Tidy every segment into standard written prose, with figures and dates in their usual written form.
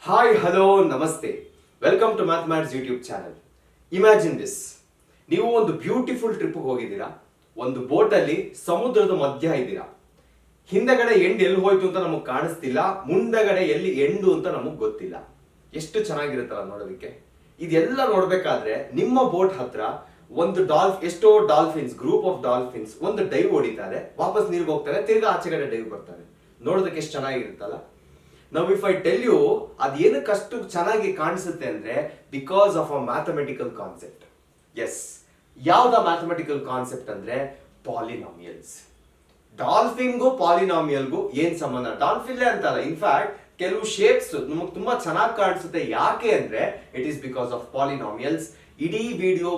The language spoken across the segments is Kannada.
ಹಾಯ್ ಹಲೋ ನಮಸ್ತೆ, welcome to mathematics YouTube channel. Imagine this, ನೀವು ಒಂದು ಬ್ಯೂಟಿಫುಲ್ ಟ್ರಿಪ್ಗೆ ಹೋಗಿದ್ದೀರಾ. ಒಂದು ಬೋಟಲ್ಲಿ ಸಮುದ್ರದ ಮಧ್ಯ ಇದ್ದೀರಾ. ಹಿಂದಗಡೆ ಎಂಡ್ ಎಲ್ಲಿ ಹೋಯ್ತು ಅಂತ ನಮಗೆ ಕಾಣಿಸ್ತಿಲ್ಲ, ಮುಂದಗಡೆ ಎಲ್ಲಿ ಎಂಡು ಅಂತ ನಮಗೆ ಗೊತ್ತಿಲ್ಲ. ಎಷ್ಟು ಚೆನ್ನಾಗಿರುತ್ತಲ್ಲ ನೋಡೋದಕ್ಕೆ. ಇದೆಲ್ಲ ನೋಡ್ಬೇಕಾದ್ರೆ ನಿಮ್ಮ ಬೋಟ್ ಹತ್ರ ಒಂದು ಎಷ್ಟೋ ಡಾಲ್ಫಿನ್ಸ್, ಗ್ರೂಪ್ ಆಫ್ ಡಾಲ್ಫಿನ್ಸ್ ಒಂದು ಡೈವ್ ಹೊಡಿತಾರೆ, ವಾಪಸ್ ನೀರಿಗೆ ಹೋಗ್ತಾರೆ, ತಿರ್ಗಾ ಆಚೆಗಡೆ ಡೈವ್ ಬರ್ತಾರೆ. ನೋಡೋದಕ್ಕೆ ಎಷ್ಟು ಚೆನ್ನಾಗಿರುತ್ತಲ್ಲ. ನಾವು ಇಫ್ ಐ ಟೆಲ್ ಯು ಅದು ಏನಕ್ಕಷ್ಟು ಚೆನ್ನಾಗಿ ಕಾಣಿಸುತ್ತೆ ಅಂದ್ರೆ because of a mathematical concept. Yes, ಯಾವ್ದ ಮ್ಯಾಥಮೆಟಿಕಲ್ ಕಾನ್ಸೆಪ್ಟ್ ಅಂದ್ರೆ ಪಾಲಿನಾಮಿಯಲ್ಸ್. ಡಾಲ್ಫಿನ್ಗೂ ಪಾಲಿನಾಮಿಯಲ್ಗೂ ಏನ್ ಸಂಬಂಧ? ಡಾಲ್ಫಿನ್ ಅಂತಲ್ಲ, ಇನ್ಫ್ಯಾಕ್ಟ್ ಕೆಲವು ಶೇಪ್ಸ್ ನಮಗೆ ತುಂಬಾ ಚೆನ್ನಾಗಿ ಕಾಣಿಸುತ್ತೆ. ಯಾಕೆ ಅಂದ್ರೆ it is because of polynomials. ಇಡೀ ವಿಡಿಯೋ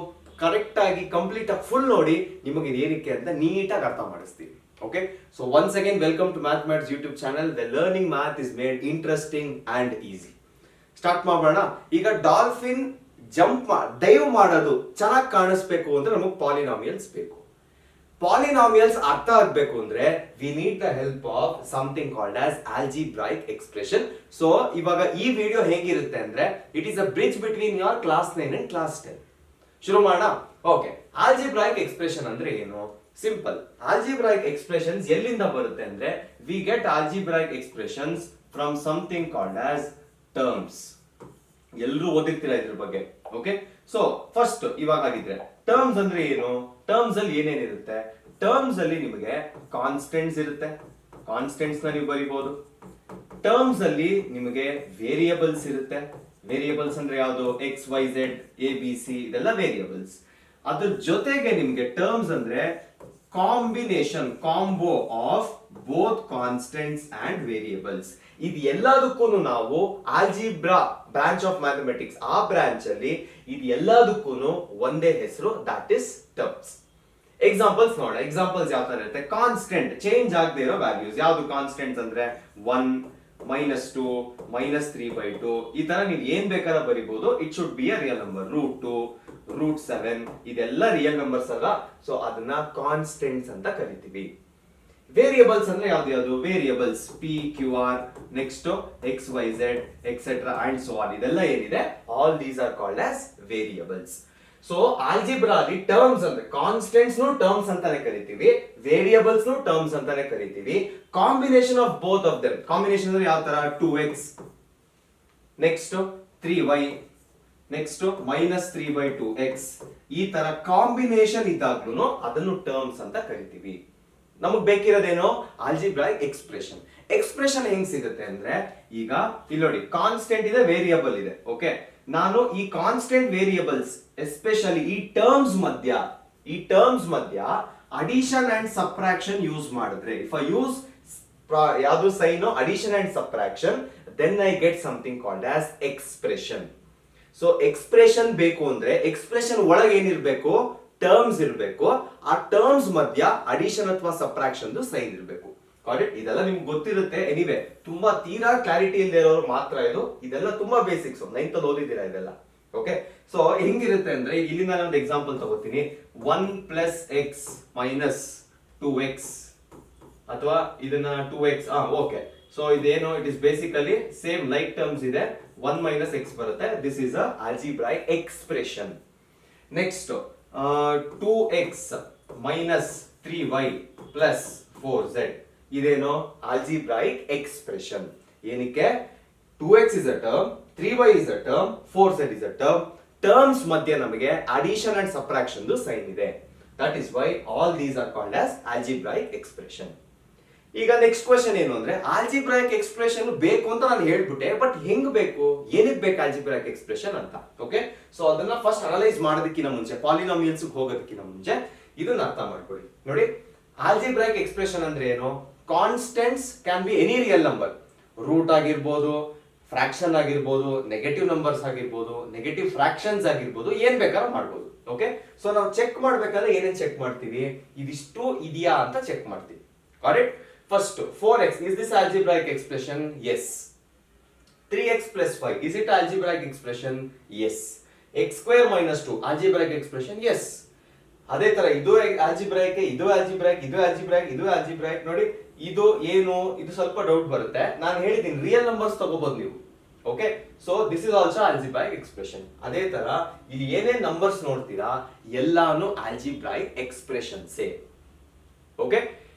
ಕರೆಕ್ಟ್ ಆಗಿ ಕಂಪ್ಲೀಟ್ ಆಗಿ ಫುಲ್ ನೋಡಿ, ನಿಮಗೆ ಏನಕ್ಕೆ ಅಂತ ನೀಟಾಗಿ ಅರ್ಥ ಮಾಡಿಸ್ತೀವಿ. Okay, so once again welcome to Mathematics YouTube channel. The learning math is made interesting and easy. Start ಮಾಡೋಣ. ಈಗ ಡಾಲ್ಫಿನ್ ಡೈವ್ ಮಾಡೋದು ಚೆನ್ನಾಗಿ ಕಾಣಿಸ್ಬೇಕು ಅಂದ್ರೆ ನಮಗೆ ಪಾಲಿನಾಮಿಯಲ್ಸ್ ಬೇಕು. ಪಾಲಿನಾಮಿಯಲ್ಸ್ ಅರ್ಥ ಆಗ್ಬೇಕು ಅಂದ್ರೆ we need the help of something called as algebraic expression. So ಇವಾಗ ಈ ವಿಡಿಯೋ ಹೇಗಿರುತ್ತೆ ಅಂದ್ರೆ it is a bridge between your class 9 and class 10. ಶುರು ಮಾಡೋಣ. ಓಕೆ, ಆಲ್ಜಿಬ್ರಾಯಿಕ್ ಎಕ್ಸ್ಪ್ರೆಷನ್ ಅಂದ್ರೆ ಏನು? ಸಿಂಪಲ್. ಆಲ್ಜಿಬ್ರಾಯಿಕ್ ಎಕ್ಸ್ಪ್ರೆಷನ್ಸ್ ಎಲ್ಲಿಂದ ಬರುತ್ತೆ ಅಂದ್ರೆ we get algebraic expressions from something called as terms. ಎಲ್ಲರೂ ಓದಿರ್ತೀರಾ ಇದ್ರ ಬಗ್ಗೆ. ಓಕೆ, ಸೊ ಫಸ್ಟ್ ಇವಾಗ ಆಗಿದ್ರೆ ಟರ್ಮ್ಸ್ ಅಂದ್ರೆ ಏನು? ಟರ್ಮ್ಸ್ ಅಲ್ಲಿ ಏನೇನಿರುತ್ತೆ? ಟರ್ಮ್ಸ್ ಅಲ್ಲಿ ನಿಮಗೆ ಕಾನ್ಸ್ಟೆಂಟ್ಸ್ ಇರುತ್ತೆ, ಕಾನ್ಸ್ಟೆಂಟ್ಸ್ ನ ನೀವು ಬರಿಬಹುದು. ಟರ್ಮ್ಸ್ ಅಲ್ಲಿ ನಿಮಗೆ ವೇರಿಯಬಲ್ಸ್ ಇರುತ್ತೆ. ವೇರಿಯಬಲ್ಸ್ ಅಂದ್ರೆ ಯಾವುದು? X Y z a b c, ಇದೆಲ್ಲ ವೇರಿಯಬಲ್ಸ್. ಅದ್ರ ಜೊತೆಗೆ ನಿಮಗೆ ಟರ್ಮ್ಸ್ ಅಂದ್ರೆ combination, combo of both constants and variables. ಇದು ಎಲ್ಲದಕ್ಕೂ ನಾವು ಆಲ್ಜಿಬ್ರಾ ಬ್ರಾಂಚ್ ಆಫ್ ಮ್ಯಾಥಮೆಟಿಕ್ಸ್, ಆ ಬ್ರಾಂಚ್ ಅಲ್ಲಿ ಇದು ಎಲ್ಲದಕ್ಕೂ ಒಂದೇ ಹೆಸರು, ದಟ್ ಇಸ್ ಟರ್ಮ್ಸ್. ಎಕ್ಸಾಂಪಲ್ಸ್ ನೋಡೋಣ. ಎಕ್ಸಾಂಪಲ್ಸ್ ಯಾವ ತರ ಇರುತ್ತೆ? ಕಾನ್ಸ್ಟೆಂಟ್, ಚೇಂಜ್ ಆಗದೆ ಇರೋ ವ್ಯಾಲ್ಯೂಸ್. ಯಾವ್ದು ಕಾನ್ಸ್ಟೆಂಟ್ಸ್ ಅಂದ್ರೆ 1, -2, -3/2, ಈ ತರ ನೀವು ಏನ್ ಬೇಕಾದ್ರೆ ಬರಿಬಹುದು. It should be a real number. √2, √7 ಇದೆಲ್ಲ ರಿಯಲ್ ನಂಬರ್ಸ್ ಅಲ್ಲ, ಸೊ ಅದನ್ನ ಕಾನ್ಸ್ಟೆಂಟ್ಸ್ ಅಂತ ಕರಿತೀವಿ. ವೇರಿಯಬಲ್ಸ್ ಅಂದ್ರೆ ಯಾವ್ದು? Variables P Q R, next X Y Z etcetera and so on, ಇದೆಲ್ಲ ಏನಿದೆ all these are called as variables. So algebra ಅಲ್ಲಿ ಟರ್ಮ್ಸ್ ಅಂದ್ರೆ ಕಾನ್ಸ್ಟೆಂಟ್ಸ್ ನು ಟರ್ಮ್ಸ್ ಅಂತಾನೆ ಕರಿತೀವಿ, ವೇರಿಯಬಲ್ಸ್ ನು ಟರ್ಮ್ಸ್ ಅಂತಾನೆ ಕರಿತೀವಿ. Combination of both of them. Combination ಅಂದ್ರೆ ಯಾವ ತರ? 2x next 3y next -3/2x, ಈ ತರ ಕಾಂಬಿನೇಷನ್ ಇದ್ದಾಗ್ಲೂ ಅದನ್ನು ಟರ್ಮ್ಸ್ ಅಂತ ಕರಿತೀವಿ. ನಮಗ್ ಬೇಕಿರೋದೇನೋ ಆಲ್ಜಿಬ್ರಾಯಿಕ್ ಎಕ್ಸ್ಪ್ರೆಷನ್. ಎಕ್ಸ್ಪ್ರೆಷನ್ ಹೆಂಗ್ ಸಿಗುತ್ತೆ ಅಂದ್ರೆ ಈಗ ಇಲ್ಲಿ ನೋಡಿ, ಕಾನ್ಸ್ಟೆಂಟ್ ಇದೆ, ವೇರಿಯಬಲ್ ಇದೆ. ಓಕೆ, ನಾನು ಈ ಕಾನ್ಸ್ಟೆಂಟ್ ವೇರಿಯಬಲ್ಸ್ ಎಸ್ಪೆಷಲಿ ಈ ಟರ್ಮ್ಸ್ ಮಧ್ಯ ಅಡಿಷನ್ ಅಂಡ್ ಸಬ್ಟ್ರಾಕ್ಷನ್ ಯೂಸ್ ಮಾಡಿದ್ರೆ, ಇಫ್ ಐ ಯೂಸ್ ಯಾವುದು sign addition and subtraction, then I get something called as expression. So expression ಬೇಕು ಅಂದ್ರೆ ಎಕ್ಸ್ಪ್ರೆಷನ್ ಒಳಗೆ ಏನಿರ್ಬೇಕು? ಟರ್ಮ್ಸ್ ಇರಬೇಕು. ಆ ಟರ್ಮ್ಸ್ ಮಧ್ಯ ಅಡಿಷನ್ ಅಥವಾ ಸಬ್ಟ್ರಾಕ್ಷನ್ ಸೈನ್ ಇರಬೇಕು. ಇದೆಲ್ಲ ನಿಮ್ಗೆ ಗೊತ್ತಿರುತ್ತೆ. ಎನಿವೆ, ತುಂಬಾ ತೀರಾ ಕ್ಲಾರಿಟಿ ಇಲ್ಲದೆ ಇರೋರು ಮಾತ್ರ ಇದೆಲ್ಲ ತುಂಬಾ ಬೇಸಿಕ್ಸ್, 9th ಅಲ್ಲಿ ಓದಿದ್ದೀರಾ ಇದೆಲ್ಲ. ಓಕೆ, ಸೊ ಹೆಂಗಿರುತ್ತೆ ಅಂದ್ರೆ ಇಲ್ಲಿ ನಾನು ಒಂದು ಎಕ್ಸಾಂಪಲ್ ತಗೋತೀನಿ. 1 + x - 2x, ಅಥವಾ ಇದನ್ನ 2x. ಓಕೆ, ಸೊ ಇದೇನು? It is basically same like terms ಇದೆ. 1 - x ಬರುತ್ತೆ. This is a algebraic expression. Next 2x - 3y + 4z, ಇದೇನು? Algebraic expression. ಏನಕ್ಕೆ? 2x is a term, 3y is a term, 4z is a term. Terms ಮಧ್ಯೆ ನಮಗೆ ಅಡಿಷನ್ ಅಂಡ್ ಸಬ್ಟ್ರಾಕ್ಷನ್ ಸೈನ್ ಇದೆ. That is why all these are called as algebraic expression. ಈಗ ನೆಕ್ಸ್ಟ್ ಕ್ವೆಶ್ಚನ್ ಏನು ಅಂದ್ರೆ ಆಲ್ಜಿಬ್ರಾಯಿಕ್ ಎಕ್ಸ್ಪ್ರೆಷನ್ ಬೇಕು ಅಂತ ನಾನು ಹೇಳ್ಬಿಟ್ಟೆ, ಬಟ್ ಹೆಂಗ್ ಬೇಕು, ಏನಕ್ಕೆ ಬೇಕು ಆಲ್ಜಿಬ್ರಾಯಿಕ್ ಎಕ್ಸ್ಪ್ರೆಷನ್ ಅಂತ. ಓಕೆ, ಸೊ ಅದನ್ನ ಫಸ್ಟ್ ಅನಲೈಸ್ ಮಾಡೋದಕ್ಕಿಂತ ಮುಂಚೆ, ಪಾಲಿನಾಮಿಯಲ್ಸ್ ಹೋಗೋದಕ್ಕಿಂತ ಮುಂಚೆ ಇದನ್ನ ಅರ್ಥ ಮಾಡ್ಕೊಳ್ಳಿ. ನೋಡಿ, ಆಲ್ಜಿಬ್ರಾಯಿಕ್ ಎಕ್ಸ್ಪ್ರೆಷನ್ ಅಂದ್ರೆ ಏನು? Constants can be any real number. Root ಆಗಿರ್ಬೋದು, ಫ್ರಾಕ್ಷನ್ ಆಗಿರ್ಬೋದು, ನೆಗೆಟಿವ್ ನಂಬರ್ಸ್ ಆಗಿರ್ಬೋದು, ನೆಗೆಟಿವ್ ಫ್ರಾಕ್ಷನ್ಸ್ ಆಗಿರ್ಬೋದು, ಏನ್ ಬೇಕಾದ್ರೂ ಮಾಡ್ಬೋದು. ಓಕೆ, ಸೊ ನಾವು ಚೆಕ್ ಮಾಡ್ಬೇಕಾದ್ರೆ ಏನೇನ್ ಚೆಕ್ ಮಾಡ್ತೀವಿ? ಇದಿಷ್ಟು ಇದೆಯಾ ಅಂತ ಚೆಕ್ ಮಾಡ್ತೀವಿ. Correct? First 4x, is this algebraic expression? Yes. 3x + 5, is it algebraic expression? Yes. x² - 2, algebraic expression? Yes. ಅದೇ ತರ ಇದು ಆಲ್ಜಿಬ್ರಾಯಿಕ್, ಇದು ಆಲ್ಜಿಬ್ರಾಯಿಕ್, ಇದು ಆಲ್ಜಿಬ್ರಾಯಿಕ್, ಇದು ಆಲ್ಜಿಬ್ರಾಯಿಕ್. ನೋಡಿ, ಇದು ಏನು? ಇದು ಸ್ವಲ್ಪ ಡೌಟ್ ಬರುತ್ತೆ. ನಾನು ಹೇಳಿದ್ದೀನಿ ರಿಯಲ್ ನಂಬರ್ಸ್ ತಗೋಬಹುದು ನೀವು. Okay, so this is also algebraic expression. ಅದೇ ತರ ಇಲ್ಲಿ ಏನೇನ್ ನಂಬರ್ಸ್ ನೋಡ್ತೀರಾ ಎಲ್ಲಾನು ಆಲ್ಜಿಬ್ರಾಯಿಕ್ ಎಕ್ಸ್ಪ್ರೆಷನ್ಸೇ. ಓಕೆ,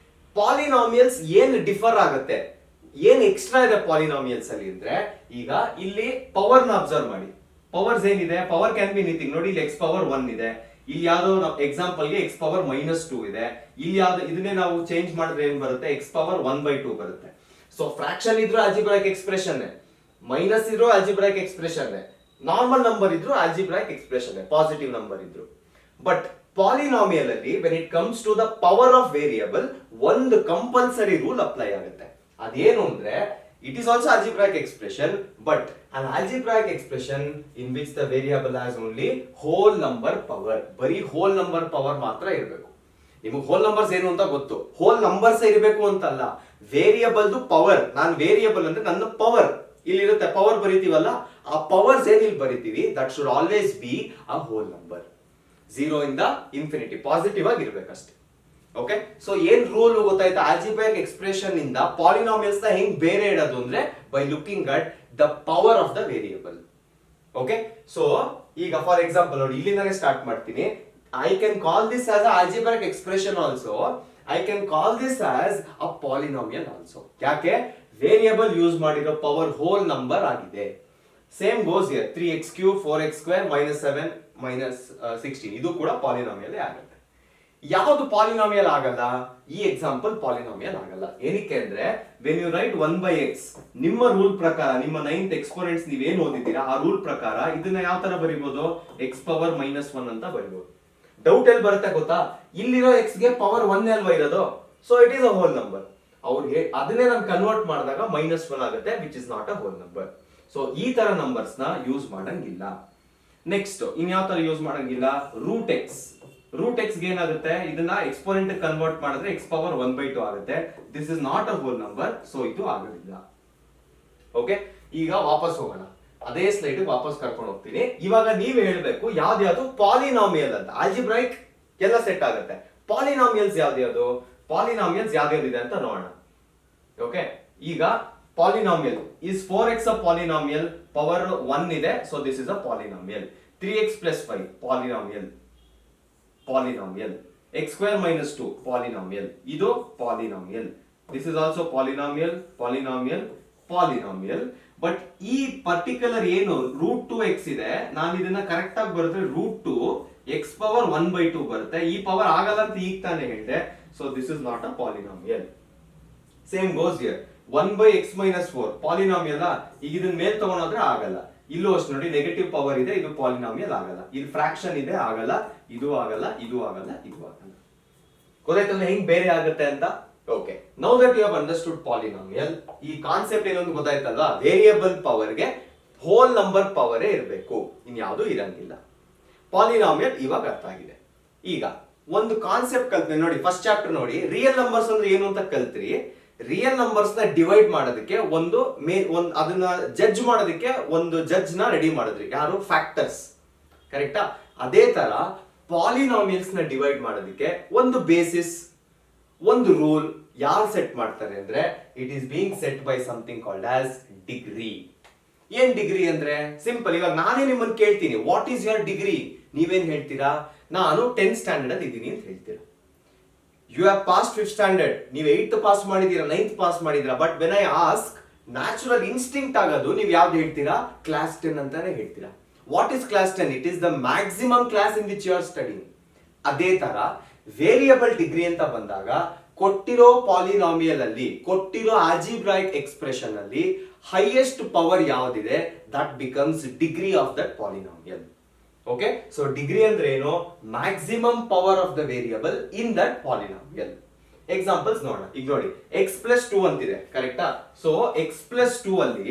ಪಾಲಿನಾಮಿಯಲ್ಸ್ ಏನ್ ಡಿಫರ್ ಆಗುತ್ತೆ, ಏನ್ ಎಕ್ಸ್ಟ್ರಾ ಇದೆ ಪಾಲಿನಾಮಿಯಲ್ಸ್ ಅಲ್ಲಿ ಅಂದ್ರೆ, ಈಗ ಇಲ್ಲಿ ಪವರ್ ನ ಅಬ್ಸರ್ವ್ ಮಾಡಿ. ಪವರ್ಸ್ ಏನಿದೆ, ಪವರ್ ಕ್ಯಾನ್ ಬಿ ಎನಿಥಿಂಗ್. ನೋಡಿ ಇಲ್ಲಿ ಎಕ್ಸ್ ಪವರ್ 1 ಇದೆ, ಇಲ್ಲಿ ಯಾವ್ದೋ ಎಕ್ಸಾಂಪಲ್ ಗೆ ಎಕ್ಸ್ ಪವರ್ -2 ಇದೆ. ಇಲ್ಲಿ ಯಾವ್ದು ಇದನ್ನೇ ನಾವು ಚೇಂಜ್ ಮಾಡಿದ್ರೆ ಏನ್ ಬರುತ್ತೆ, ಎಕ್ಸ್ ಪವರ್ 1/2 ಬರುತ್ತೆ. ಸೊ ಫ್ರಾಕ್ಷನ್ ಇದ್ರೂ ಆಲ್ಜಿಬ್ರಾಯಿಕ್ ಎಕ್ಸ್ಪ್ರೆಷನ್, ಮೈನಸ್ ಇದ್ರೂ ಆಲ್ಜಿಬ್ರಾಯಿಕ್ ಎಕ್ಸ್ಪ್ರೆಷನ್, ನಾರ್ಮಲ್ ನಂಬರ್ ಇದ್ರೂ ಆಲ್ಜಿಬ್ರಾಯಿಕ್ ಎಕ್ಸ್ಪ್ರೆಷನ್, ಪಾಸಿಟಿವ್ ನಂಬರ್ ಇದ್ರು. ಬಟ್ ಪಾಲಿನಾಮಿಯಲ್ ಅಲ್ಲಿ when it comes to the power of variable ಒಂದು ಕಂಪಲ್ಸರಿ ರೂಲ್ ಅಪ್ಲೈ ಆಗುತ್ತೆ. ಅದೇನು ಅಂದ್ರೆ, it is also algebraic expression, but an algebraic expression in which the variable has only whole number power. ಬರೀ whole number power ಮಾತ್ರ ಇರಬೇಕು. ನಿಮಗೆ whole numbers ಏನು ಅಂತ ಗೊತ್ತು, whole numbers ಇರಬೇಕು ಅಂತಲ್ಲ, ವೇರಿಯಬಲ್ ಪವರ್. ನಾನು ವೇರಿಯಬಲ್ ಅಂದ್ರೆ ನನ್ನ ಪವರ್ ಇಲ್ಲಿರುತ್ತೆ, ಪವರ್ ಬರಿತೀವಲ್ಲ, ಆ ಪವರ್ಸ್ ಏನ್ ಇಲ್ಲಿ ಬರಿತೀವಿ that should always be a whole number. 0 ಇಂದ ಇನ್ಫಿನಿಟಿ ಪಾಸಿಟಿವ್ ಆಗಿ ಇರ್ಬೇಕಷ್ಟೇ. ಓಕೆ, ಸೊ ಏನ್ ರೂಲ್ ಗೊತ್ತಾಯ್ತಾ, ಆಲ್ಜಿಬ್ರಾಯಿಕ್ ಎಕ್ಸ್ಪ್ರೆಷನ್ ಇಂದ ಪಾಲಿನಾಮಿಯಲ್ಸ್ ನ ಹೆಂಗ್ ಬೇರೆ ಇಡೋದು ಅಂದ್ರೆ by looking at the power of the variable. Okay, so ಈಗ ಫಾರ್ ಎಕ್ಸಾಂಪಲ್ ನೋಡಿ, ಇಲ್ಲಿಂದಾನೆ ಸ್ಟಾರ್ಟ್ ಮಾಡ್ತೀನಿ. I can call this as a algebraic expression also, I can call this as a polynomial also. ಯಾಕೆ, ವೇರಿಯಬಲ್ ಯೂಸ್ ಮಾಡಿರೋ ಪವರ್ ಹೋಲ್ ನಂಬರ್ ಆಗಿದೆ. Same goes here, 3x³ 4x² -7 -16 ಇದು ಕೂಡ ಪಾಲಿನಾಮಿಯಲ್ ಆಗುತ್ತೆ. ಯಾವುದು ಪಾಲಿನಾಮಿಯಲ್ ಆಗಲ್ಲ, ಈ ಎಕ್ಸಾಂಪಲ್ ಪಾಲಿನಾಮಿಯಲ್ ಆಗಲ್ಲ. ಏನಕ್ಕೆ ಅಂದ್ರೆ, ವೆನ್ ಯು ರೈಟ್ 1/x, ನಿಮ್ಮ ರೂಲ್ ಪ್ರಕಾರ, ನಿಮ್ಮ 9th ಎಕ್ಸ್ಪೋನೆಂಟ್ಸ್ ನೀವೇನ್ ಓದಿದ್ದೀರಾ ಆ ರೂಲ್ ಪ್ರಕಾರ ಇದನ್ನ ಯಾವ ತರ ಬರಿಬಹುದು, x ಪವರ್ -1 ಅಂತ ಬರಿಬಹುದು. ಡೌಟ್ ಎಲ್ಲಿ ಬರುತ್ತೆ ಗೊತ್ತಾ, ಇಲ್ಲಿರೋ x ಗೆ ಪವರ್ 1 ಅಲ್ವಾ ಇರೋದು, so it is a whole number. ಅವ್ರಿಗೆ ಅದನ್ನೇ ನಾನು ಕನ್ವರ್ಟ್ ಮಾಡಿದಾಗ -1 ಆಗುತ್ತೆ, which is not a whole number. So ಈ ತರ ನಂಬರ್ಸ್ ನ ಯೂಸ್ ಮಾಡಂಗಿಲ್ಲ. ನೆಕ್ಸ್ಟ್ ಇನ್ಯಾವ ತರ ಯೂಸ್ ಮಾಡಂಗಿಲ್ಲ, ರೂಟ್ ಎಕ್ಸ್ ಗೆ ಏನಾಗುತ್ತೆ, ಇದನ್ನ ಎಕ್ಸ್ಪೋನೆಂಟ್ ಕನ್ವರ್ಟ್ ಮಾಡಿದ್ರೆ x ಪವರ್ 1/2 ಆಗುತ್ತೆ. This is not a whole number, so ಇದು ಆಗೋದಿಲ್ಲ. ಓಕೆ, ಈಗ ವಾಪಸ್ ಹೋಗೋಣ, ಅದೇ ಸ್ಲೈಡ್ ವಾಪಸ್ ಕರ್ಕೊಂಡು ಹೋಗ್ತೀನಿ. ಇವಾಗ ನೀವೇ ಹೇಳ್ಬೇಕು ಯಾವ್ದು ಪಾಲಿನಾಮಿಯಲ್ ಅಂತ. ಆಲ್ಜಿಬ್ರಾಯಿಕ್ ಎಲ್ಲ ಸೆಟ್ ಆಗುತ್ತೆ, ಪಾಲಿನಾಮಿಯಲ್ಸ್ ಪಾಲಿನಾಮಿಯಲ್ಸ್ ಯಾವ್ಯಾವ್ದಿದೆ ಅಂತ ನೋಡೋಣ. ಓಕೆ, ಈಗ polynomial is 4x a polynomial, power 1 ಇದೆ, so this is a polynomial. 3x plus 5 polynomial, x² -2 polynomial, ಇದು polynomial. This is also polynomial. But ಈ ಪರ್ಟಿಕ್ಯುಲರ್ ಏನು √2x ಇದೆ, ನಾನು ಇದನ್ನ ಕರೆಕ್ಟ್ ಆಗಿ ಬರೆದ್ರೆ √2 x ಪವರ್ 1/2 ಬರುತ್ತೆ. ಈ ಪವರ್ ಆಗಲ್ಲ ಅಂತ ಈಗ ತಾನೇ ಹೇಳಿದೆ, so this is not a polynomial. Same goes here, 1/x -4 polynomial. ಈಗ ಇದನ್ನ ಮೇಲ್ ತಗೊಂಡ್ರೆ ಆಗಲ್ಲ. ಇಲ್ಲೂ ಅಷ್ಟು ನೋಡಿ, ನೆಗೆಟಿವ್ ಪವರ್ ಇದೆ, ಇದು ಪಾಲಿನಾಮಿಯಲ್ ಆಗಲ್ಲ. ಇಲ್ಲಿ ಫ್ರಾಕ್ಷನ್ ಇದೆ, ಆಗಲ್ಲ. ಇದು ಆಗಲ್ಲ, ಇದು ಆಗಲ್ಲ, ಇದು ಆಗಲ್ಲ. ಗೊತ್ತಾಯ್ತಲ್ಲ ಹೆಂಗ್ ಬೇರೆ ಆಗುತ್ತೆ ಅಂತ. Okay, now that you have understood polynomial, ಈ ಕಾನ್ಸೆಪ್ಟ್ ಏನೊಂದು ಗೊತ್ತಾಯ್ತಲ್ವಾ, ವೇರಿಯಬಲ್ ಪವರ್ ಗೆ ಹೋಲ್ ನಂಬರ್ ಪವರ್ ಇರಬೇಕು, ಇನ್ಯಾವುದು ಇರಂಗಿಲ್ಲ. ಪಾಲಿನಾಮಿಯಲ್ ಇವಾಗ ಅರ್ಥ ಆಗಿದೆ. ಈಗ ಒಂದು ಕಾನ್ಸೆಪ್ಟ್ ಕಲ್ತ್ರಿ ನೋಡಿ, ಫಸ್ಟ್ ಚಾಪ್ಟರ್ ನೋಡಿ, ರಿಯಲ್ ನಂಬರ್ಸ್ ಅಂದ್ರೆ ಏನು ಅಂತ ಕಲ್ತ್ರಿ. ರಿಯಲ್ ನಂಬರ್ಸ್ ನ ಡಿವೈಡ್ ಮಾಡೋದಕ್ಕೆ ಅದನ್ನ ಜಡ್ಜ್ ಮಾಡೋದಕ್ಕೆ ಒಂದು ಜಡ್ಜ್ ನ ರೆಡಿ ಮಾಡಿದ್ರಿ, ಯಾರು, ಫ್ಯಾಕ್ಟರ್ಸ್. ಕರೆಕ್ಟಾ? ಅದೇ ತರ ಪಾಲಿನಾಮಿಯಲ್ಸ್ ನ ಡಿವೈಡ್ ಮಾಡೋದಕ್ಕೆ ಒಂದು ಬೇಸಿಸ್, ಒಂದು ರೂಲ್ ಯಾರು ಸೆಟ್ ಮಾಡ್ತಾರೆ ಅಂದ್ರೆ, it is being set by something called as degree. ಏನ್ ಡಿಗ್ರಿ ಅಂದ್ರೆ ಸಿಂಪಲ್. ಇವಾಗ ನಾನೇ ನಿಮ್ಮನ್ನ ಕೇಳ್ತೀನಿ, ವಾಟ್ ಈಸ್ ಯುವರ್ ಡಿಗ್ರಿ, ನೀವೇನ್ ಹೇಳ್ತೀರಾ, ನಾನು 10th ಸ್ಟ್ಯಾಂಡರ್ಡ್ ಅಲ್ಲಿ ಇದ್ದೀನಿ ಅಂತ ಹೇಳ್ತೀರಾ. You have pass 5th standard, ನೀವು 8th ಪಾಸ್ ಮಾಡಿದೀರಾ, 9th ಪಾಸ್ ಮಾಡಿದೀರಾ. But when I ask, natural instinct ಆಗೋದು ನೀವು ಯಾವ್ದು ಹೇಳ್ತೀರಾ, ಕ್ಲಾಸ್ 10 ಅಂತಾನೆ ಹೇಳ್ತೀರಾ. What is class 10? It is the maximum class in which you are studying. ಅದೇ ತರ ವೇರಿಯಬಲ್ ಡಿಗ್ರಿ ಅಂತ ಬಂದಾಗ, ಕೊಟ್ಟಿರೋ ಪಾಲಿನಾಮಿಯಲ್ ಅಲ್ಲಿ, ಕೊಟ್ಟಿರೋ ಆಲ್ಜಿಬ್ರಾಯಿಕ್ ಎಕ್ಸ್ಪ್ರೆಷನ್ ಅಲ್ಲಿ ಹೈಯೆಸ್ಟ್ ಪವರ್ ಯಾವ್ದಿದೆ, that becomes degree of that polynomial. Okay, so degree ಅಂದ್ರೆ ಏನು, maximum power of the variable in that polynomial. Examples ನೋಡೋಣ. ಈಗ ನೋಡಿ, x + 2 ಅಂತಿದೆ, ಕರೆಕ್ಟಾ? ಸೊ x + 2 ಅಲ್ಲಿ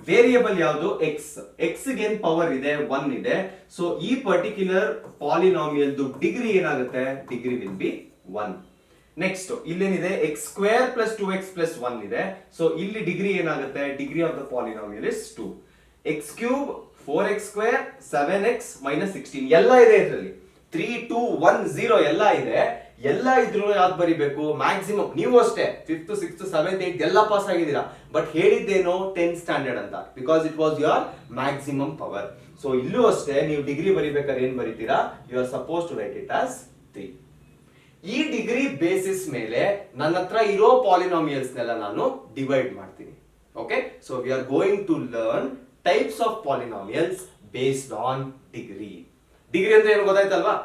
ವೇರಿಯಬಲ್ ಯಾವುದು, x ಗೆ ಏನ್ ಪವರ್ ಇದೆ, 1 ಇದೆ. ಸೊ ಈ ಪರ್ಟಿಕ್ಯುಲರ್ ಪಾಲಿನಾಮಿಯಲ್ ಡಿಗ್ರಿ ಏನಾಗುತ್ತೆ, ಡಿಗ್ರಿ ವಿಲ್ ಬಿ 1. ನೆಕ್ಸ್ಟ್ ಇಲ್ಲೇನಿದೆ, x² + 2x + 1 ಇದೆ. ಸೊ ಇಲ್ಲಿ ಡಿಗ್ರಿ ಏನಾಗುತ್ತೆ, degree of the polynomial is 2. x³ 4x² 7x - 16 ಎಲ್ಲ ಇದೆ ಇದರಲ್ಲಿ. 3 2 1 0 ಎಲ್ಲ ಇದೆ. ಎಲ್ಲ ಇದ್ರು ಯಾವ್ದು ಬರಿಬೇಕು, ಮ್ಯಾಕ್ಸಿಮಮ್. ನೀವು ಅಷ್ಟೇ 5th 6th 7th 8th ಎಲ್ಲ ಪಾಸ್ ಆಗಿದ್ದೀರಾ, ಬಟ್ ಹೇಳಿದ್ದೇನೋ 10th ಸ್ಟ್ಯಾಂಡರ್ಡ್ ಅಂತ, because it was your maximum power. So ಇಲ್ಲೂ ಅಷ್ಟೇ ನೀವು ಡಿಗ್ರಿ ಬರಿಬೇಕಾದ್ರೆ ಏನ್ ಬರೀತೀರಾ, you are suppose to write it as 3. ಈ ಡಿಗ್ರಿ ಬೇಸಿಸ್ ಮೇಲೆ ನನ್ನ ಹತ್ರ ಇರೋ ಪಾಲಿನಾಮಿಯಲ್ಸ್ ನೆಲ್ಲ ನಾನು ಡಿವೈಡ್ ಮಾಡ್ತೀನಿ. Okay, so we are going to learn types of polynomials based on degree. Degree ಅಂದ್ರೆ ಏನು ಗೊತ್ತಾಯ್ತಲ್ವಾ?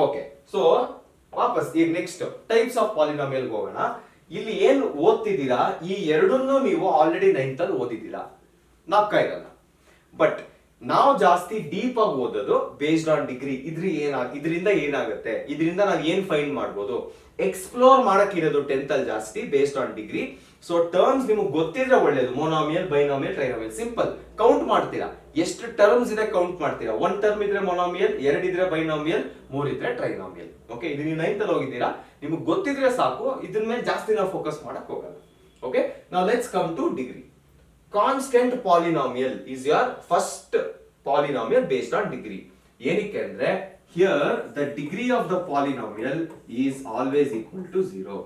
ಓಕೆ, ಸೊ ವಾಪಸ್ ಈಗ ನೆಕ್ಸ್ಟ್ ಟೈಪ್ಸ್ ಆಫ್ ಪಾಲಿನಾಮಿಯಲ್ ಹೋಗೋಣ. ಇಲ್ಲಿ ಏನ್ ಓದ್ತಿದ್ದೀರಾ ಈ ಎರಡನ್ನೂ ನೀವು ಆಲ್ರೆಡಿ 9th ಅಲ್ಲಿ ಓದಿದ್ದೀರಾ, ನಾಪ್ಕ ಇರಲ್ಲ. ಬಟ್ ನಾವು ಜಾಸ್ತಿ ಡೀಪ್ ಆಗಿ ಓದೋದು ಬೇಸ್ಡ್ ಆನ್ ಡಿಗ್ರಿ. ಇದರಿಂದ ಏನಾಗುತ್ತೆ, ಇದರಿಂದ ನಾವು ಏನ್ ಫೈಂಡ್ ಮಾಡ್ಬೋದು, ಎಕ್ಸ್ಪ್ಲೋರ್ ಮಾಡಕ್ಕಿರೋದು 10th ಅಲ್ಲಿ ಜಾಸ್ತಿ based on degree. So terms ನಿಮಗೆ ಗೊತ್ತಿದ್ರೆ ಒಳ್ಳೇದು, ಮೊನಾಮಿಯಲ್, ಬೈನಾಮಿಯಲ್, ಟ್ರೈನಾಮಿಯಲ್. ಸಿಂಪಲ್ ಕೌಂಟ್ ಮಾಡ್ತೀರಾ, ಎಷ್ಟು ಟರ್ಮ್ಸ್ ಇದೆ ಕೌಂಟ್ ಮಾಡ್ತೀರಾ. 1 ಟರ್ಮ್ ಇದ್ರೆ ಮೊನಾಮಿಯಲ್, 2 ಇದ್ರೆ ಬೈನಾಮಿಯಲ್, 3 ಇದ್ರೆ ಟ್ರೈನಾಮಿಯಲ್. ಓಕೆ, ಇದು ನೀವು 9th ಅಲ್ಲಿ ಹೋಗಿದ್ದೀರಾ, ನಿಮಗೆ ಗೊತ್ತಿದ್ರೆ ಸಾಕು, ಇದ್ರ ಮೇಲೆ ಜಾಸ್ತಿ ನಾವು ಫೋಕಸ್ ಮಾಡಕ್ ಹೋಗಲ್ಲ. Okay, now let's come to degree. Constant polynomial is your first polynomial based on degree. ಏನಕ್ಕೆ ಅಂದ್ರೆ here the degree of the polynomial is always equal to 0.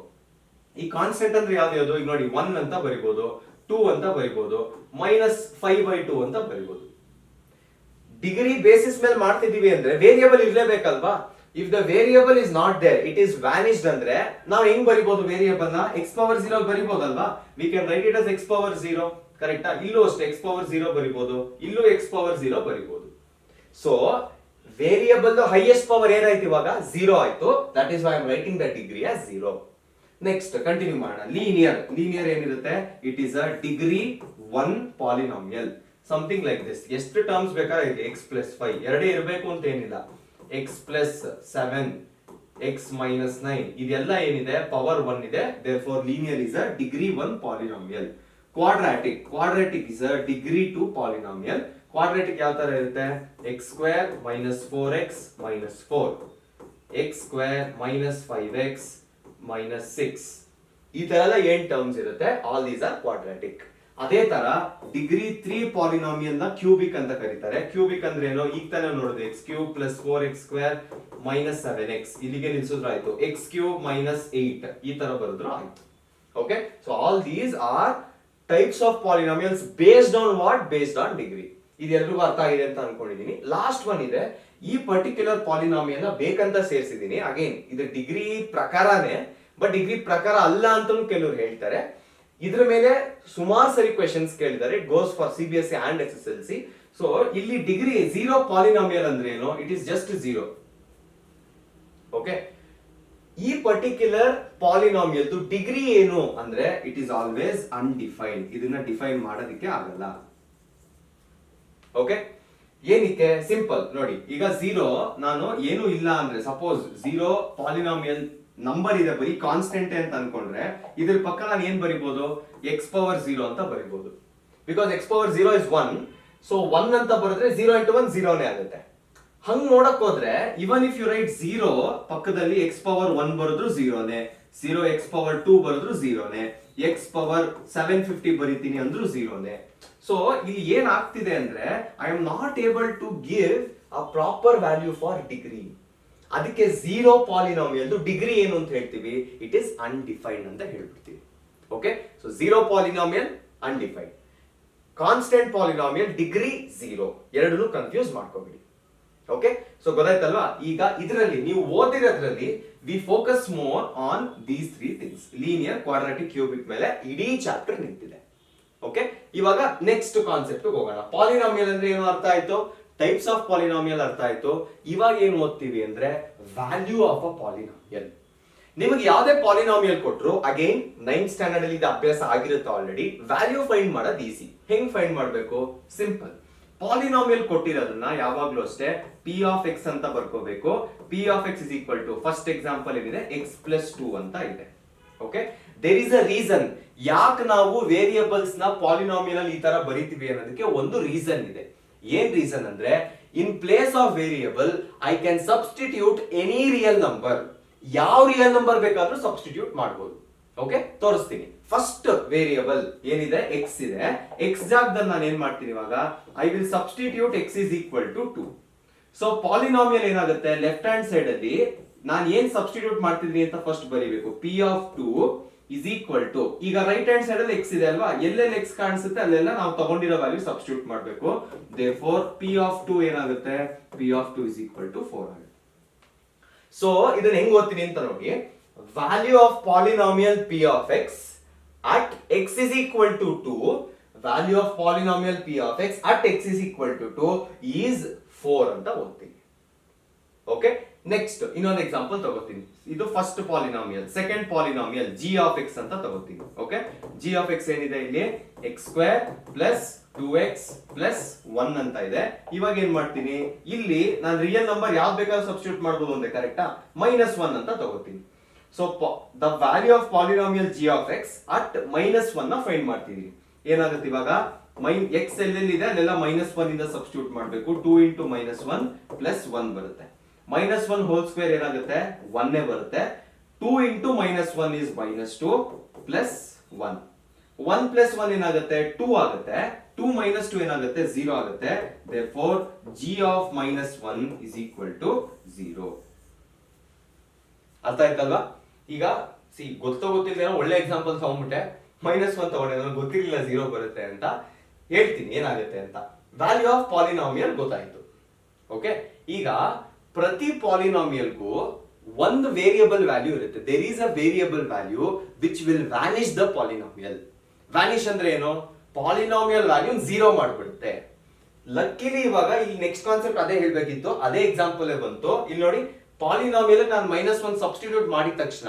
ಈ ಕಾನ್ಸ್ಟೆಂಟ್ ಅಂದ್ರೆ ಯಾವ್ದು? ಈಗ ನೋಡಿ 1 ಅಂತ ಬರಿಬಹುದು, 2 ಅಂತ ಬರಿಬಹುದು, -5/2 ಅಂತ ಬರಿಬಹುದು. ಡಿಗ್ರಿ ಬೇಸಿಸ್ ಮೇಲೆ ಮಾಡ್ತಿದೀವಿ ಅಂದ್ರೆ ವೇರಿಯಬಲ್ ಇರ್ಲೇಬೇಕಲ್ವಾ. If the variable is not there, it is vanished ಅಂದ್ರೆ ನಾವು ಹೆಂಗ್ ಬರಿಬಹುದು ವೇರಿಯಬಲ್ ನ? x⁻0 ಬರಿಬಹುದಲ್ವಾ. We can write it as x⁻0. ಕರೆಕ್ಟಾ? ಇಲ್ಲೂ ಅಷ್ಟೇ x⁻0 ಬರಿಬಹುದು, ಇಲ್ಲೂ x⁻0 ಬರಿಬಹುದು. ಸೊ ವೇರಿಯಬಲ್ ಹೈಯೆಸ್ಟ್ ಪವರ್ ಏನಾಯ್ತು ಇವಾಗ? 0 ಆಯ್ತು. That is why I am writing the degree as 0. Next continue ಮಾಡೋಣ. ಲೀನಿಯರ್ ಏನಿರುತ್ತೆ? It is a degree 1 polynomial, something like this. ಎಷ್ಟು ಟರ್ಮ್ಸ್ ಬೇಕಾದ್ರೆ x+5 ಎರಡೇ ಇರಬೇಕು ಅಂತ ಏನಿಲ್ಲ. x+7, x-9 ಇದೆಲ್ಲ ಏನಿದೆ ಪವರ್ 1 ಇದೆ. therefore linear is a degree 1 polynomial. Quadratic is a degree 2 polynomial. Quadratic ಯಾವ ತರ ಇರುತ್ತೆ? x² - 4x - 4, x² - 5x - 6. ಈ ತರ ಎಲ್ಲ 8 ಟರ್ಮ್ಸ್ ಇರುತ್ತೆ. All these R quadratic. ಅದೇ ತರ ಡಿಗ್ರಿ 3 ಪಾಲಿನಾಮಿಯಲ್ ನ ಕ್ಯೂಬಿಕ್ ಅಂತ ಕರೀತಾರೆ. ಕ್ಯೂಬಿಕ್ ಅಂದ್ರೆ ಏನು? ಈಗ ತಾನೇ ನೋಡಿದ್ವಿ, x³ + 4x² - 7x. ಇಲ್ಲಿಗೆ ನಿಲ್ಸಿದ್ರು ಆಯ್ತು. x³ - 8 ಈ ತರ ಬರೆದ್ರು ಆಯ್ತು. Okay, so all these are types of polynomials based on what? Based on degree. ಇದೆಲ್ಲರಿಗೂ ಅರ್ಥ ಆಗಿದೆ ಅಂತ ಅನ್ಕೊಂಡಿದೀನಿ. ಲಾಸ್ಟ್ ಒನ್ ಇದೆ, ಈ ಪರ್ಟಿಕ್ಯುಲರ್ ಪಾಲಿನಾಮಿಯಲ್ ನ ಬೇಕಂತ ಸೇರಿಸಿದೀನಿ. ಅಗೇನ್ ಇದು ಡಿಗ್ರಿ ಪ್ರಕಾರನೇ, ಬಟ್ ಡಿಗ್ರಿ ಪ್ರಕಾರ ಅಲ್ಲ ಅಂತಲೂ ಕೆಲವರು ಹೇಳ್ತಾರೆ. ಇದ್ರ ಮೇಲೆ ಸುಮಾರು ಸರಿ ಕ್ವೆಶನ್ಸ್ ಕೇಳಿದ್ದಾರೆ. It goes for CBSE and SSLC. So ಇಲ್ಲಿ ಡಿಗ್ರಿ 0 ಪಾಲಿನಾಮಿಯಲ್ ಅಂದ್ರೆ ಏನು? It is just 0. ಓಕೆ, ಈ ಪರ್ಟಿಕ್ಯುಲರ್ ಪಾಲಿನಾಮಿಯಲ್ ಡಿಗ್ರಿ ಏನು ಅಂದ್ರೆ ಇಟ್ ಈಸ್ ಆಲ್ವೇಸ್ ಅನ್ಡಿಫೈನ್ಡ್. ಇದನ್ನ ಡಿಫೈನ್ ಮಾಡೋದಕ್ಕೆ ಆಗಲ್ಲ. ಓಕೆ, ಏನಕ್ಕೆ? ಸಿಂಪಲ್ ನೋಡಿ, ಈಗ 0 ನಾನು ಏನು ಇಲ್ಲ ಅಂದ್ರೆ, ಸಪೋಸ್ 0 ಪಾಲಿನಾಮಿಯಲ್ ನಂಬರ್ ಇದೆ, ಬರೀ ಕಾನ್ಸ್ಟೆಂಟ್ ಅಂತ ಅನ್ಕೊಂಡ್ರೆ ಇದ್ರ ಪಕ್ಕ ನಾನು ಏನ್ ಬರಿಬಹುದು? x⁻0 ಅಂತ ಬರಿಬಹುದು. Because x⁻0 is 1. ಸೊ 1 ಅಂತ ಬರೆದ್ರೆ 0 × 1 0ನೇ ಆಗುತ್ತೆ. ಹಂಗ್ ನೋಡಕ್ ಹೋದ್ರೆ ಇವನ್ ಇಫ್ ಯು ರೈಟ್ 0 ಪಕ್ಕದಲ್ಲಿ x⁻1 ಬರೆದ್ರು 0ನೇ, 0x⁻2 ಬರೆದ್ರು 0ನೇ, x⁻750 ಬರೀತೀನಿ ಅಂದ್ರೂ 0ನೇ. ಸೊ ಇಲ್ಲಿ ಏನ್ ಆಗ್ತಿದೆ ಅಂದ್ರೆ I am not able to give a proper value for degree. ಅದಕ್ಕೆ 0 ಪಾಲಿನಾಮಿಯಲ್ ಡಿಗ್ರಿ ಏನು ಅಂತ ಹೇಳ್ತೀವಿ? ಇಟ್ ಇಸ್ ಅನ್ಡಿಫೈನ್ಡ್ ಅಂತ ಹೇಳ್ಬಿಡ್ತೀವಿ. Okay, so 0 polynomial undefined, constant polynomial degree 0, ಎರಡನ್ನೂ ಕನ್ಫ್ಯೂಸ್ ಮಾಡ್ಕೋಬೇಡಿ. ಓಕೆ, ಸೊ ಗೊತ್ತಾಯ್ತಲ್ವಾ? ಈಗ ಇದರಲ್ಲಿ ನೀವು ಓದಿರೋದ್ರಲ್ಲಿ we focus more on these 3 things. Linear, quadratic, cubic ಮೇಲೆ ಇಡೀ ಚಾಪ್ಟರ್ ನಿಂತಿದೆ. ಓಕೆ, ಇವಾಗ ನೆಕ್ಸ್ಟ್ ಕಾನ್ಸೆಪ್ಟ್ ಹೋಗೋಣ. ಪಾಲಿನಾಮಿಯಲ್ ಅಂದ್ರೆ ಏನು ಅರ್ಥ ಆಯ್ತು, ಟೈಪ್ಸ್ ಆಫ್ ಪಾಲಿನಾಮಿಯಲ್ ಅರ್ಥ ಆಯ್ತು. ಇವಾಗ ಏನು ಓದ್ತೀವಿ ಅಂದ್ರೆ ವ್ಯಾಲ್ಯೂ ಆಫ್ ಅ ಪಾಲಿನಾಮಿಯಲ್. ನಿಮಗೆ ಯಾವುದೇ ಪಾಲಿನಾಮಿಯಲ್ ಕೊಟ್ರು, ಅಗೈನ್ 9th ಸ್ಟ್ಯಾಂಡರ್ಡ್ ಅಲ್ಲಿ ಇದು ಅಭ್ಯಾಸ ಆಗಿರುತ್ತೆ ಆಲ್ರೆಡಿ. ವ್ಯಾಲ್ಯೂ ಫೈಂಡ್ ಮಾಡೋದು ಈಸಿ. ಹೆಂಗ್ ಫೈಂಡ್ ಮಾಡಬೇಕು? ಸಿಂಪಲ್. ಪಾಲಿನಾಮಿಯಲ್ ಕೊಟ್ಟಿರೋದನ್ನ ಯಾವಾಗ್ಲೂ ಅಷ್ಟೇ p ಆಫ್ x ಅಂತ ಬರ್ಕೋಬೇಕು. p of x is equal to, first example ಏನಿದೆ x+2 ಅಂತ ಇದೆ. Okay, there is a reason ಯಾಕೆ ನಾವು ವೇರಿಯಬಲ್ಸ್ ನ ಪಾಲಿನಾಮಿಯಲ್ ಅಲ್ಲಿ ಈ ತರ ಬರೀತೀವಿ ಅನ್ನೋದಕ್ಕೆ ಒಂದು ರೀಸನ್ ಇದೆ. ಏನ್ ರೀಸನ್ ಅಂದ್ರೆ, in place of variable I can substitute any real number. ಯಾವ ರಿಯಲ್ ನಂಬರ್ ಬೇಕಾದ್ರೂ ಸಬ್ಸ್ಟಿಟ್ಯೂಟ್ ಮಾಡಬಹುದು. ಓಕೆ, ತೋರಿಸ್ತೀನಿ. ಫಸ್ಟ್ ವೇರಿಯಬಲ್ ಏನಿದೆ x ಇದೆ, x ಜಾಗದಲ್ಲಿ ನಾನು ಏನ್ ಮಾಡ್ತೀನಿ ಇವಾಗ? I will substitute x is equal to 2. ಸೊ ಪಾಲಿನಾಮಿಯಲ್ ಏನಾಗುತ್ತೆ? ಲೆಫ್ಟ್ ಹ್ಯಾಂಡ್ ಸೈಡ್ ಅಲ್ಲಿ ನಾನು ಏನ್ ಸಬ್ಸ್ಟಿಟ್ಯೂಟ್ ಮಾಡ್ತಿದ್ದೀನಿ ಅಂತ ಫಸ್ಟ್ ಬರೀಬೇಕು. P of two is equal to, ಈಗ ರೈಟ್ ಹ್ಯಾಂಡ್ ಸೈಡ್ ಅಲ್ಲಿ ಎಕ್ಸ್ ಇದೆ ಅಲ್ವಾ, ಎಲ್ಲೆಲ್ಲಿ ಎಕ್ಸ್ ಕಾಣಿಸುತ್ತೆ ಅಲ್ಲೆಲ್ಲ ನಾವು ತಗೊಂಡಿರೋ ವ್ಯಾಲ್ಯೂ ಸಬ್ಸ್ಟಿಟ್ಯೂಟ್ ಮಾಡಬೇಕು. ದೇರ್ಫೋರ್ ಪಿ ಆಫ್ ಟು ಏನಾಗುತ್ತೆ, p of two is equal to 4 ಆಗುತ್ತೆ. ಸೊ ಇದನ್ನ ಹೆಂಗ್ ಓದ್ತೀನಿ ಅಂತ ನೋಡಿ, value of polynomial p of x at x is equal to 2, value of polynomial p of x at x is equal to 2 is 4 ಅಂತ ಓದ್ತೀನಿ. ಓಕೆ, ನೆಕ್ಸ್ಟ್ ಇನ್ನೊಂದು ಎಕ್ಸಾಂಪಲ್ ತಗೋತೀನಿ. ಇದು first polynomial. Second polynomial g of x ಅಂತ ತಗೋತೀನಿ. ಓಕೆ, ಜಿ ಆಫ್ ಎಕ್ಸ್ ಏನಿದೆ ಇಲ್ಲಿ, X square plus 2x plus 1 ಅಂತ ಇದೆ. ಇವಾಗ ಏನ್ ಮಾಡ್ತೀನಿ, ಇಲ್ಲಿ ನಾನು ರಿಯಲ್ ನಂಬರ್ ಯಾವ್ದು ಬೇಕಾದ್ರೂ ಸಬ್ಸ್ಟಿಟ್ಯೂಟ್ ಮಾಡ್ಬೋದು ಅಂದ್ರೆ ಕರೆಕ್ಟಾ, -1 ಅಂತ ತಗೋತೀನಿ. So the value of polynomial g of x at -1 ನ ಫೈಂಡ್ ಮಾಡ್ತೀನಿ. ಏನಾಗುತ್ತೆ ಇವಾಗ, ಎಕ್ಸ್ ಎಲ್ಲೆಲ್ಲಿದೆ ಅಲ್ಲೆಲ್ಲ -1 ಇಂದ ಸಬ್ಸ್ಟಿಟ್ಯೂಟ್ ಮಾಡಬೇಕು. 2 into -1 ಪ್ಲಸ್ 1 ಬರುತ್ತೆ. -1 ಹೋಲ್ ಸ್ಕ್ವೇರ್ ಏನಾಗುತ್ತೆ, 1 ಬರುತ್ತೆ. 2 into -1 is -2 ಪ್ಲಸ್ 1. 1 ಪ್ಲಸ್ 1 ಏನಾಗುತ್ತೆ, 2 ಆಗುತ್ತೆ. 2 minus 2 ಏನಾಗುತ್ತೆ, 0 ಆಗುತ್ತೆ. Therefore g of -1 is equal to 0. ಅರ್ಥ ಆಯ್ತಲ್ವಾ? ಈಗ ಗೊತ್ತಿಲ್ಲ ಒಳ್ಳೆ ಎಕ್ಸಾಂಪಲ್ ತಗೊಂಡ್ಬಿಟ್ಟೆ, -1 ತಗೊಂಡೆ, ನನಗೆ ಗೊತ್ತಿರಲಿಲ್ಲ 0 ಬರುತ್ತೆ ಅಂತ. ಹೇಳ್ತೀನಿ ಏನಾಗುತ್ತೆ ಅಂತ. ವ್ಯಾಲ್ಯೂ ಆಫ್ ಪಾಲಿನಾಮಿಯಲ್ ಗೊತ್ತಾಯ್ತು. ಓಕೆ, ಈಗ ಪ್ರತಿ ಪಾಲಿನಾಮಿಯಲ್ಗೂ ಒಂದು ವೇರಿಯಬಲ್ ವ್ಯಾಲ್ಯೂ ಇರುತ್ತೆ. There is a variable value which will vanish the polynomial. Vanish ಅಂದ್ರೆ ಏನು, ಪಾಲಿನಾಮಿಯಲ್ ವ್ಯಾಲ್ಯೂ 0 ಮಾಡ್ಬಿಡುತ್ತೆ. ಲಕ್ಕಿಲಿ ಇವಾಗ ಇಲ್ಲಿ ನೆಕ್ಸ್ಟ್ ಕಾನ್ಸೆಪ್ಟ್ ಅದೇ ಹೇಳ್ಬೇಕಿತ್ತು, ಅದೇ ಎಕ್ಸಾಂಪಲ್ ಬಂತು. ಇಲ್ಲಿ ನೋಡಿ, ಪಾಲಿನಾಮಿಯಲ್ ನಾನು -1 ಸಬ್ಸ್ಟಿಟ್ಯೂಟ್ ಮಾಡಿದ ತಕ್ಷಣ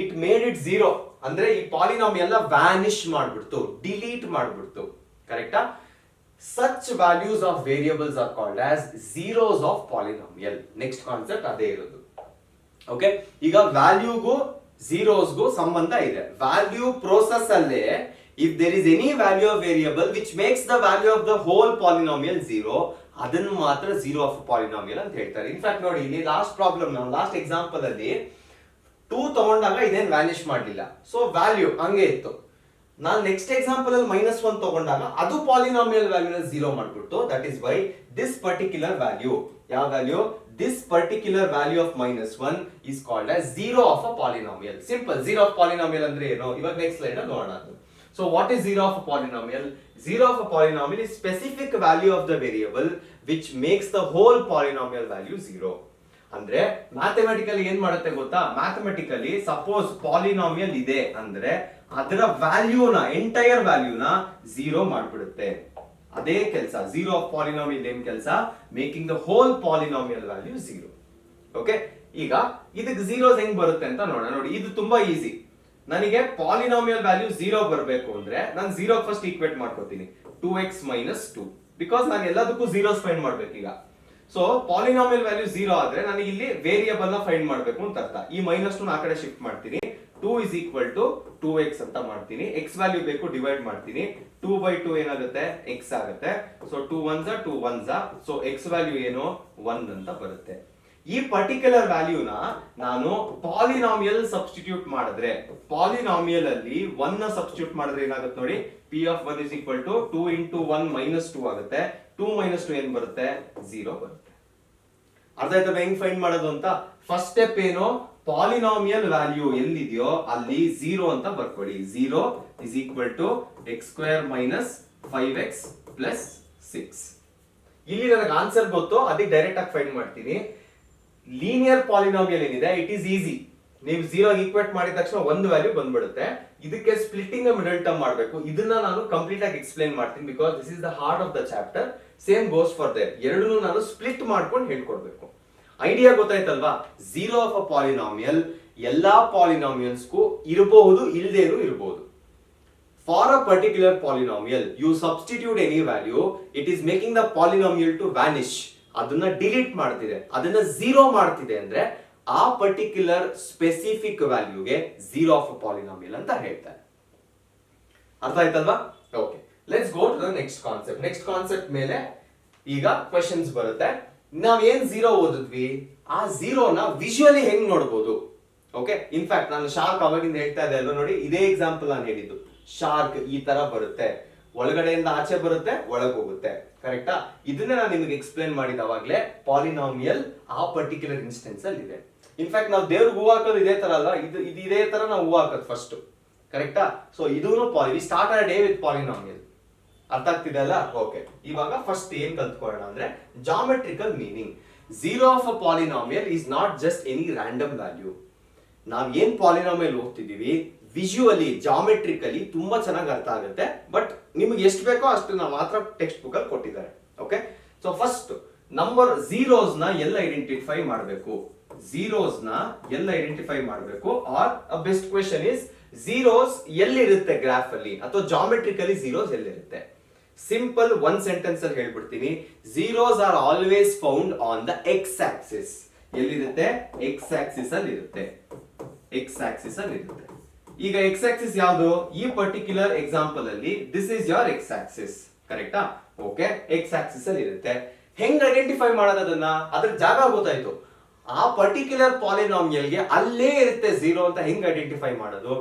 ಇಟ್ ಮೇಡ್ ಇಟ್ 0, ಅಂದ್ರೆ ಈ ಪಾಲಿನಾಮಿಯಲ್ ವ್ಯಾನಿಶ್ ಮಾಡ್ಬಿಡ್ತು, ಡಿಲೀಟ್ ಮಾಡ್ಬಿಡ್ತು. ಕರೆಕ್ಟಾ? Such values of variables are called as zeros of polynomial. Next concept ಅದೇ ಇರೋದು. ಓಕೆ, ಈಗ ವ್ಯಾಲ್ಯೂಗೂ ಝೀರೋಸ್ಗೂ ಸಂಬಂಧ ಇದೆ. ವ್ಯಾಲ್ಯೂ ಪ್ರೋಸೆಸ್ ಅಲ್ಲೇ if there is any value of variable which makes the value of the whole polynomial 0, ಅದನ್ನು ಮಾತ್ರ ಝೀರೋ ಆಫ್ ಪಾಲಿನಾಮಿಯಲ್ ಅಂತ ಹೇಳ್ತಾರೆ. ಇನ್ಫ್ಯಾಕ್ಟ್ ನೋಡಿ, ಇಲ್ಲಿ ಲಾಸ್ಟ್ ಪ್ರಾಬ್ಲಮ್, ನಾವು ಲಾಸ್ಟ್ ಎಕ್ಸಾಂಪಲ್ ಅಲ್ಲಿ 2 ತಗೊಂಡಾಗ ಇದೇನ್ ವ್ಯಾನಿಶ್ ಮಾಡಲಿಲ್ಲ. ಸೊ ವ್ಯಾಲ್ಯೂ ಹಂಗೆ ಇತ್ತು. ನಾನು ನೆಕ್ಸ್ಟ್ ಎಕ್ಸಾಂಪಲ್ ಅಲ್ಲಿ -1 ತಗೊಂಡಾಗ ಅದು ಪಾಲಿನಾಮಿಯಲ್ ವ್ಯಾಲ್ಯೂನ 0 ಮಾಡ್ಬಿಟ್ಟು. That is why this particular value, ಯಾವ value, this particular value of -1 is called as zero of a polynomial. Simple. zero of polynomial ಅಂದ್ರೆ ಏನು, ಇವಾಗ ನೆಕ್ಸ್ಟ್ ಸ್ಲೈಡ್ ಅಲ್ಲಿ ನೋಡೋಣ. So what is zero of a polynomial? Zero of a polynomial is specific value of the variable which makes the whole polynomial value 0. ಅಂದ್ರೆ ಮ್ಯಾಥಮೆಟಿಕಲಿ ಏನ್ ಮಾಡುತ್ತೆ ಗೊತ್ತಾ, ಮ್ಯಾಥಮೆಟಿಕಲಿ ಸಪೋಸ್ ಪಾಲಿನಾಮಿಯಲ್ ಇದೆ ಅಂದ್ರೆ ಅದರ ವ್ಯಾಲ್ಯೂನ, ಎಂಟೈರ್ ವ್ಯಾಲ್ಯೂನ 0 ಮಾಡ್ಬಿಡುತ್ತೆ. ಅದೇ ಕೆಲಸ ಝೀರೋ ಆಫ್ ಪಾಲಿನಾಮಿಯಲ್ ಏನ್ ಕೆಲಸ, making the whole polynomial value 0. Okay, ಈಗ ಇದಕ್ಕೆ ಝೀರೋಸ್ ಹೆಂಗ್ ಬರುತ್ತೆ ಅಂತ ನೋಡೋಣ. ನೋಡಿ, ಇದು ತುಂಬಾ ಈಸಿ. ನನಗೆ ಪಾಲಿನಾಮಿಯಲ್ ವ್ಯಾಲ್ಯೂ 0 ಬರಬೇಕು ಅಂದ್ರೆ ನಾನು 0 ಫಸ್ಟ್ ಈಕ್ವೇಟ್ ಮಾಡ್ಕೊತೀನಿ. 2x - 2, ಬಿಕಾಸ್ ನಾನು ಎಲ್ಲದಕ್ಕೂ ಝೀರೋಸ್ ಫೈಂಡ್ ಮಾಡ್ಬೇಕು ಈಗ. ಸೊ ಪಾಲಿನಾಮಿಯಲ್ ವ್ಯಾಲ್ಯೂ 0 ಆದ್ರೆ ನನಗೆ ಇಲ್ಲಿ ವೇರಿಯಬಲ್ ನ ಫೈಂಡ್ ಮಾಡ್ಬೇಕು ಅಂತ ಅರ್ಥ. ಈ -2 ಆ ಕಡೆ ಶಿಫ್ಟ್ ಮಾಡ್ತೀನಿ. 2 is equal to 2x ಅಂತ ಮಾಡ್ತೀನಿ. x ವ್ಯಾಲ್ಯೂ ಬೇಕು, ಡಿವೈಡ್ ಮಾಡ್ತೀನಿ. 2/2 ಏನಾಗುತ್ತೆ, x ಆಗುತ್ತೆ. So 2 1s 2 1s, so x value ಏನು, 1 ಅಂತ ಬರುತ್ತೆ. ಈ ಪರ್ಟಿಕ್ಯುಲರ್ ವ್ಯಾಲ್ಯೂನ ನಾನು ಪಾಲಿನಾಮಿಯಲ್ ಸಬ್ಸ್ಟಿಟ್ಯೂಟ್ ಮಾಡಿದ್ರೆ, ಪಾಲಿನಾಮಿಯಲ್ ಅಲ್ಲಿ 1 ನ ಸಬ್ಸ್ಟಿಟ್ಯೂಟ್ ಮಾಡಿದ್ರೆ ಏನಾಗುತ್ತೆ ನೋಡಿ, p of 1 is equal to 2 into 1 minus 2 ಆಗುತ್ತೆ. 2 minus 2 ಏನ್ ಬರುತ್ತೆ, 0 ಬರುತ್ತೆ. ಅರ್ಥ ಆಯ್ತಾ ಹೆಂಗ್ ಫೈಂಡ್ ಮಾಡೋದು ಅಂತ? ಫಸ್ಟ್ ಸ್ಟೆಪ್ ಏನು, ಪಾಲಿನಾಮಿಯಲ್ ವ್ಯಾಲ್ಯೂ ಎಲ್ಲಿದೆಯೋ ಅಲ್ಲಿ 0 ಅಂತ ಬರ್ಕೊಳ್ಳಿ. 0 is equal to x square minus 5x plus 6. ಇಲ್ಲಿ ನನಗೆ ಆನ್ಸರ್ ಗೊತ್ತು, ಅದಕ್ಕೆ ಡೈರೆಕ್ಟ್ ಆಗಿ ಫೈಂಡ್ ಮಾಡ್ತೀನಿ. ಲೀನಿಯರ್ ಪಾಲಿನಾಮಿಯಲ್ ಏನಿದೆ, ಇಟ್ ಈಸ್ ಈಸಿ. ನೀವು 0 ಈಕ್ವೇಟ್ ಮಾಡಿದ ತಕ್ಷಣ ಒಂದು ವ್ಯಾಲ್ಯೂ ಬಂದ್ಬಿಡುತ್ತೆ. ಇದಕ್ಕೆ ಸ್ಪ್ಲಿಟ್ಟಿಂಗ್ ಮಿಡಲ್ ಟರ್ಮ್ ಮಾಡಬೇಕು. ಇದನ್ನ ನಾನು ಕಂಪ್ಲೀಟ್ ಆಗಿ ಎಕ್ಸ್ಪ್ಲೇನ್ ಮಾಡ್ತೀನಿ, because this is the heart of the chapter. Same goes for there. ಎರಡನ್ನೂ ನಾನು ಸ್ಪ್ಲಿಟ್ ಮಾಡ್ಕೊಂಡು ಹೇಳ್ಕೊಡ್ಬೇಕು. ಐಡಿಯಾ ಗೊತ್ತಾಯ್ತಲ್ವಾ? ಝೀರೋ ಆಫ್ ಅ ಪಾಲಿನಾಮಿಯಲ್ ಎಲ್ಲಾ ಪಾಲಿನಾಮಿಯಲ್ಸ್ಗೂ ಇರಬಹುದು, ಇಲ್ಲದೇನೂ ಇರಬಹುದು. For a particular polynomial you substitute any value, it is making the polynomial to vanish. ಅದನ್ನ ಡಿಲೀಟ್ ಮಾಡ್ತಿದೆ, ಅದನ್ನ 0 ಮಾಡ್ತಿದೆ ಅಂದ್ರೆ ಆ ಪರ್ಟಿಕ್ಯುಲರ್ ಸ್ಪೆಸಿಫಿಕ್ ವ್ಯಾಲ್ಯೂಗೆ ಝೀರೋ ಆಫ್ ಅ ಪಾಲಿನಾಮಿಯಲ್ ಅಂತ ಹೇಳ್ತಾರೆ. ಅರ್ಥ ಆಯ್ತಲ್ವಾ? Okay, let's go to the next concept. Next concept ಮೇಲೆ ಈಗ ಕ್ವೆಶ್ಚನ್ಸ್ ಬರುತ್ತೆ. ನಾವ್ ಏನ್ 0 ಓದಿದ್ವಿ, ಆ 0ನ ವಿಜುವಲಿ ಹೆಂಗ್ ನೋಡಬಹುದು? ಓಕೆ, ಇನ್ಫ್ಯಾಕ್ಟ್ ನಾನು ಶಾರ್ಕ್ ಅವಾಗಿಂದ ಹೇಳ್ತಾ ಇದ್ದೆ ಅಲ್ವಾ, ನೋಡಿ ಇದೇ ಎಕ್ಸಾಂಪಲ್ ನಾನು ಹೇಳಿದ್ದು. ಶಾರ್ಕ್ ಈ ತರ ಬರುತ್ತೆ, ಒಳಗಡೆಯಿಂದ ಆಚೆ ಬರುತ್ತೆ, ಒಳಗೆ ಹೋಗುತ್ತೆ. ಕರೆಕ್ಟಾ? ಇದನ್ನೇ ನಾನು ನಿಮಗೆ ಎಕ್ಸ್ಪ್ಲೇನ್ ಮಾಡಿದವಾಗ್ಲೇ ಪಾಲಿನಾಮಿಯಲ್ ಆ ಪರ್ಟಿಕ್ಯುಲರ್ ಇನ್ಸ್ಟೆನ್ಸ್ ಅಲ್ಲಿ ಇದೆ. ಇನ್ಫ್ಯಾಕ್ಟ್ ನಾವು ದೇವ್ರಿಗೆ ಹೂ ಹಾಕೋದು ಇದೇ ತರ ಅಲ್ಲ, ಇದು ಇದೇ ತರ ನಾವು ಹೂ ಹಾಕೋದು ಫಸ್ಟ್, ಕರೆಕ್ಟಾ? ಸೊ ಇದೂನು we start a day with polynomial. ಅರ್ಥ ಆಗ್ತಿದೆ ಅಲ್ಲ? ಓಕೆ, ಇವಾಗ ಫಸ್ಟ್ ಏನ್ ಕಲ್ತ್ಕೊಳ್ಳೋಣ ಅಂದ್ರೆ geometrical meaning. Zero of a polynomial is not just any random value. ನಾವ್ ಏನ್ ಪಾಲಿನಾಮಿಯಲ್ ಓದ್ತಿದೀವಿ ವಿಜುವಲಿ ಜಾಮೆಟ್ರಿಕಲಿ ತುಂಬಾ ಚೆನ್ನಾಗಿ ಅರ್ಥ ಆಗುತ್ತೆ, ಬಟ್ ನಿಮ್ಗೆ ಎಷ್ಟು ಬೇಕೋ ಅಷ್ಟು ನಾವು ಮಾತ್ರ ಟೆಕ್ಸ್ಟ್ ಬುಕ್ ಅಲ್ಲಿ ಕೊಟ್ಟಿದ್ದಾರೆ. Okay, so first number zeros ನ ಎಲ್ಲ ಐಡೆಂಟಿಫೈ ಮಾಡಬೇಕು. ಝೀರೋಸ್ ನ ಎಲ್ಲ ಐಡೆಂಟಿಫೈ ಮಾಡಬೇಕು. Or best question is zeros ಎಲ್ಲಿರುತ್ತೆ ಗ್ರಾಫ್ ಅಲ್ಲಿ ಅಥವಾ ಜಾಮೆಟ್ರಿಕಲಿ ಝೀರೋಸ್ ಎಲ್ಲಿರುತ್ತೆ? ಸಿಂಪಲ್ ಒನ್ ಸೆಂಟೆನ್ಸ್ ಅಲ್ಲಿ ಹೇಳ್ಬಿಡ್ತೀನಿ. Zeros are always found on the x axis. ಎಲ್ಲಿರುತ್ತೆ? ಎಕ್ಸ್ ಆಕ್ಸಿಸ್ ಅಲ್ಲಿ ಇರುತ್ತೆ. ಎಕ್ಸ್ ಆಕ್ಸಿಸ್ ಅಲ್ಲಿ ಇರುತ್ತೆ. ಈಗ ಎಕ್ಸ್ ಆಕ್ಸಿಸ್ ಯಾವುದು? ಈ ಪರ್ಟಿಕ್ಯುಲರ್ ಎಕ್ಸಾಂಪಲ್ ಅಲ್ಲಿ this is your X Axis, ಕರೆಕ್ಟಾ? ಓಕೆ, ಎಕ್ಸ್ ಆಕ್ಸಿಸ್ ಅಲ್ಲಿ ಇರುತ್ತೆ. ಹೆಂಗ್ ಐಡೆಂಟಿಫೈ ಮಾಡೋದನ್ನ? ಅದ್ರ ಜಾಗ ಗೊತ್ತಾಯ್ತು. ಆ ಪರ್ಟಿಕ್ಯುಲರ್ ಪಾಲಿನಾಮಿಯಲ್ಗೆ ಅಲ್ಲೇ ಇರುತ್ತೆ ಝೀರೋ ಅಂತ ಹೆಂಗ್ ಐಡೆಂಟಿಫೈ ಮಾಡೋದು?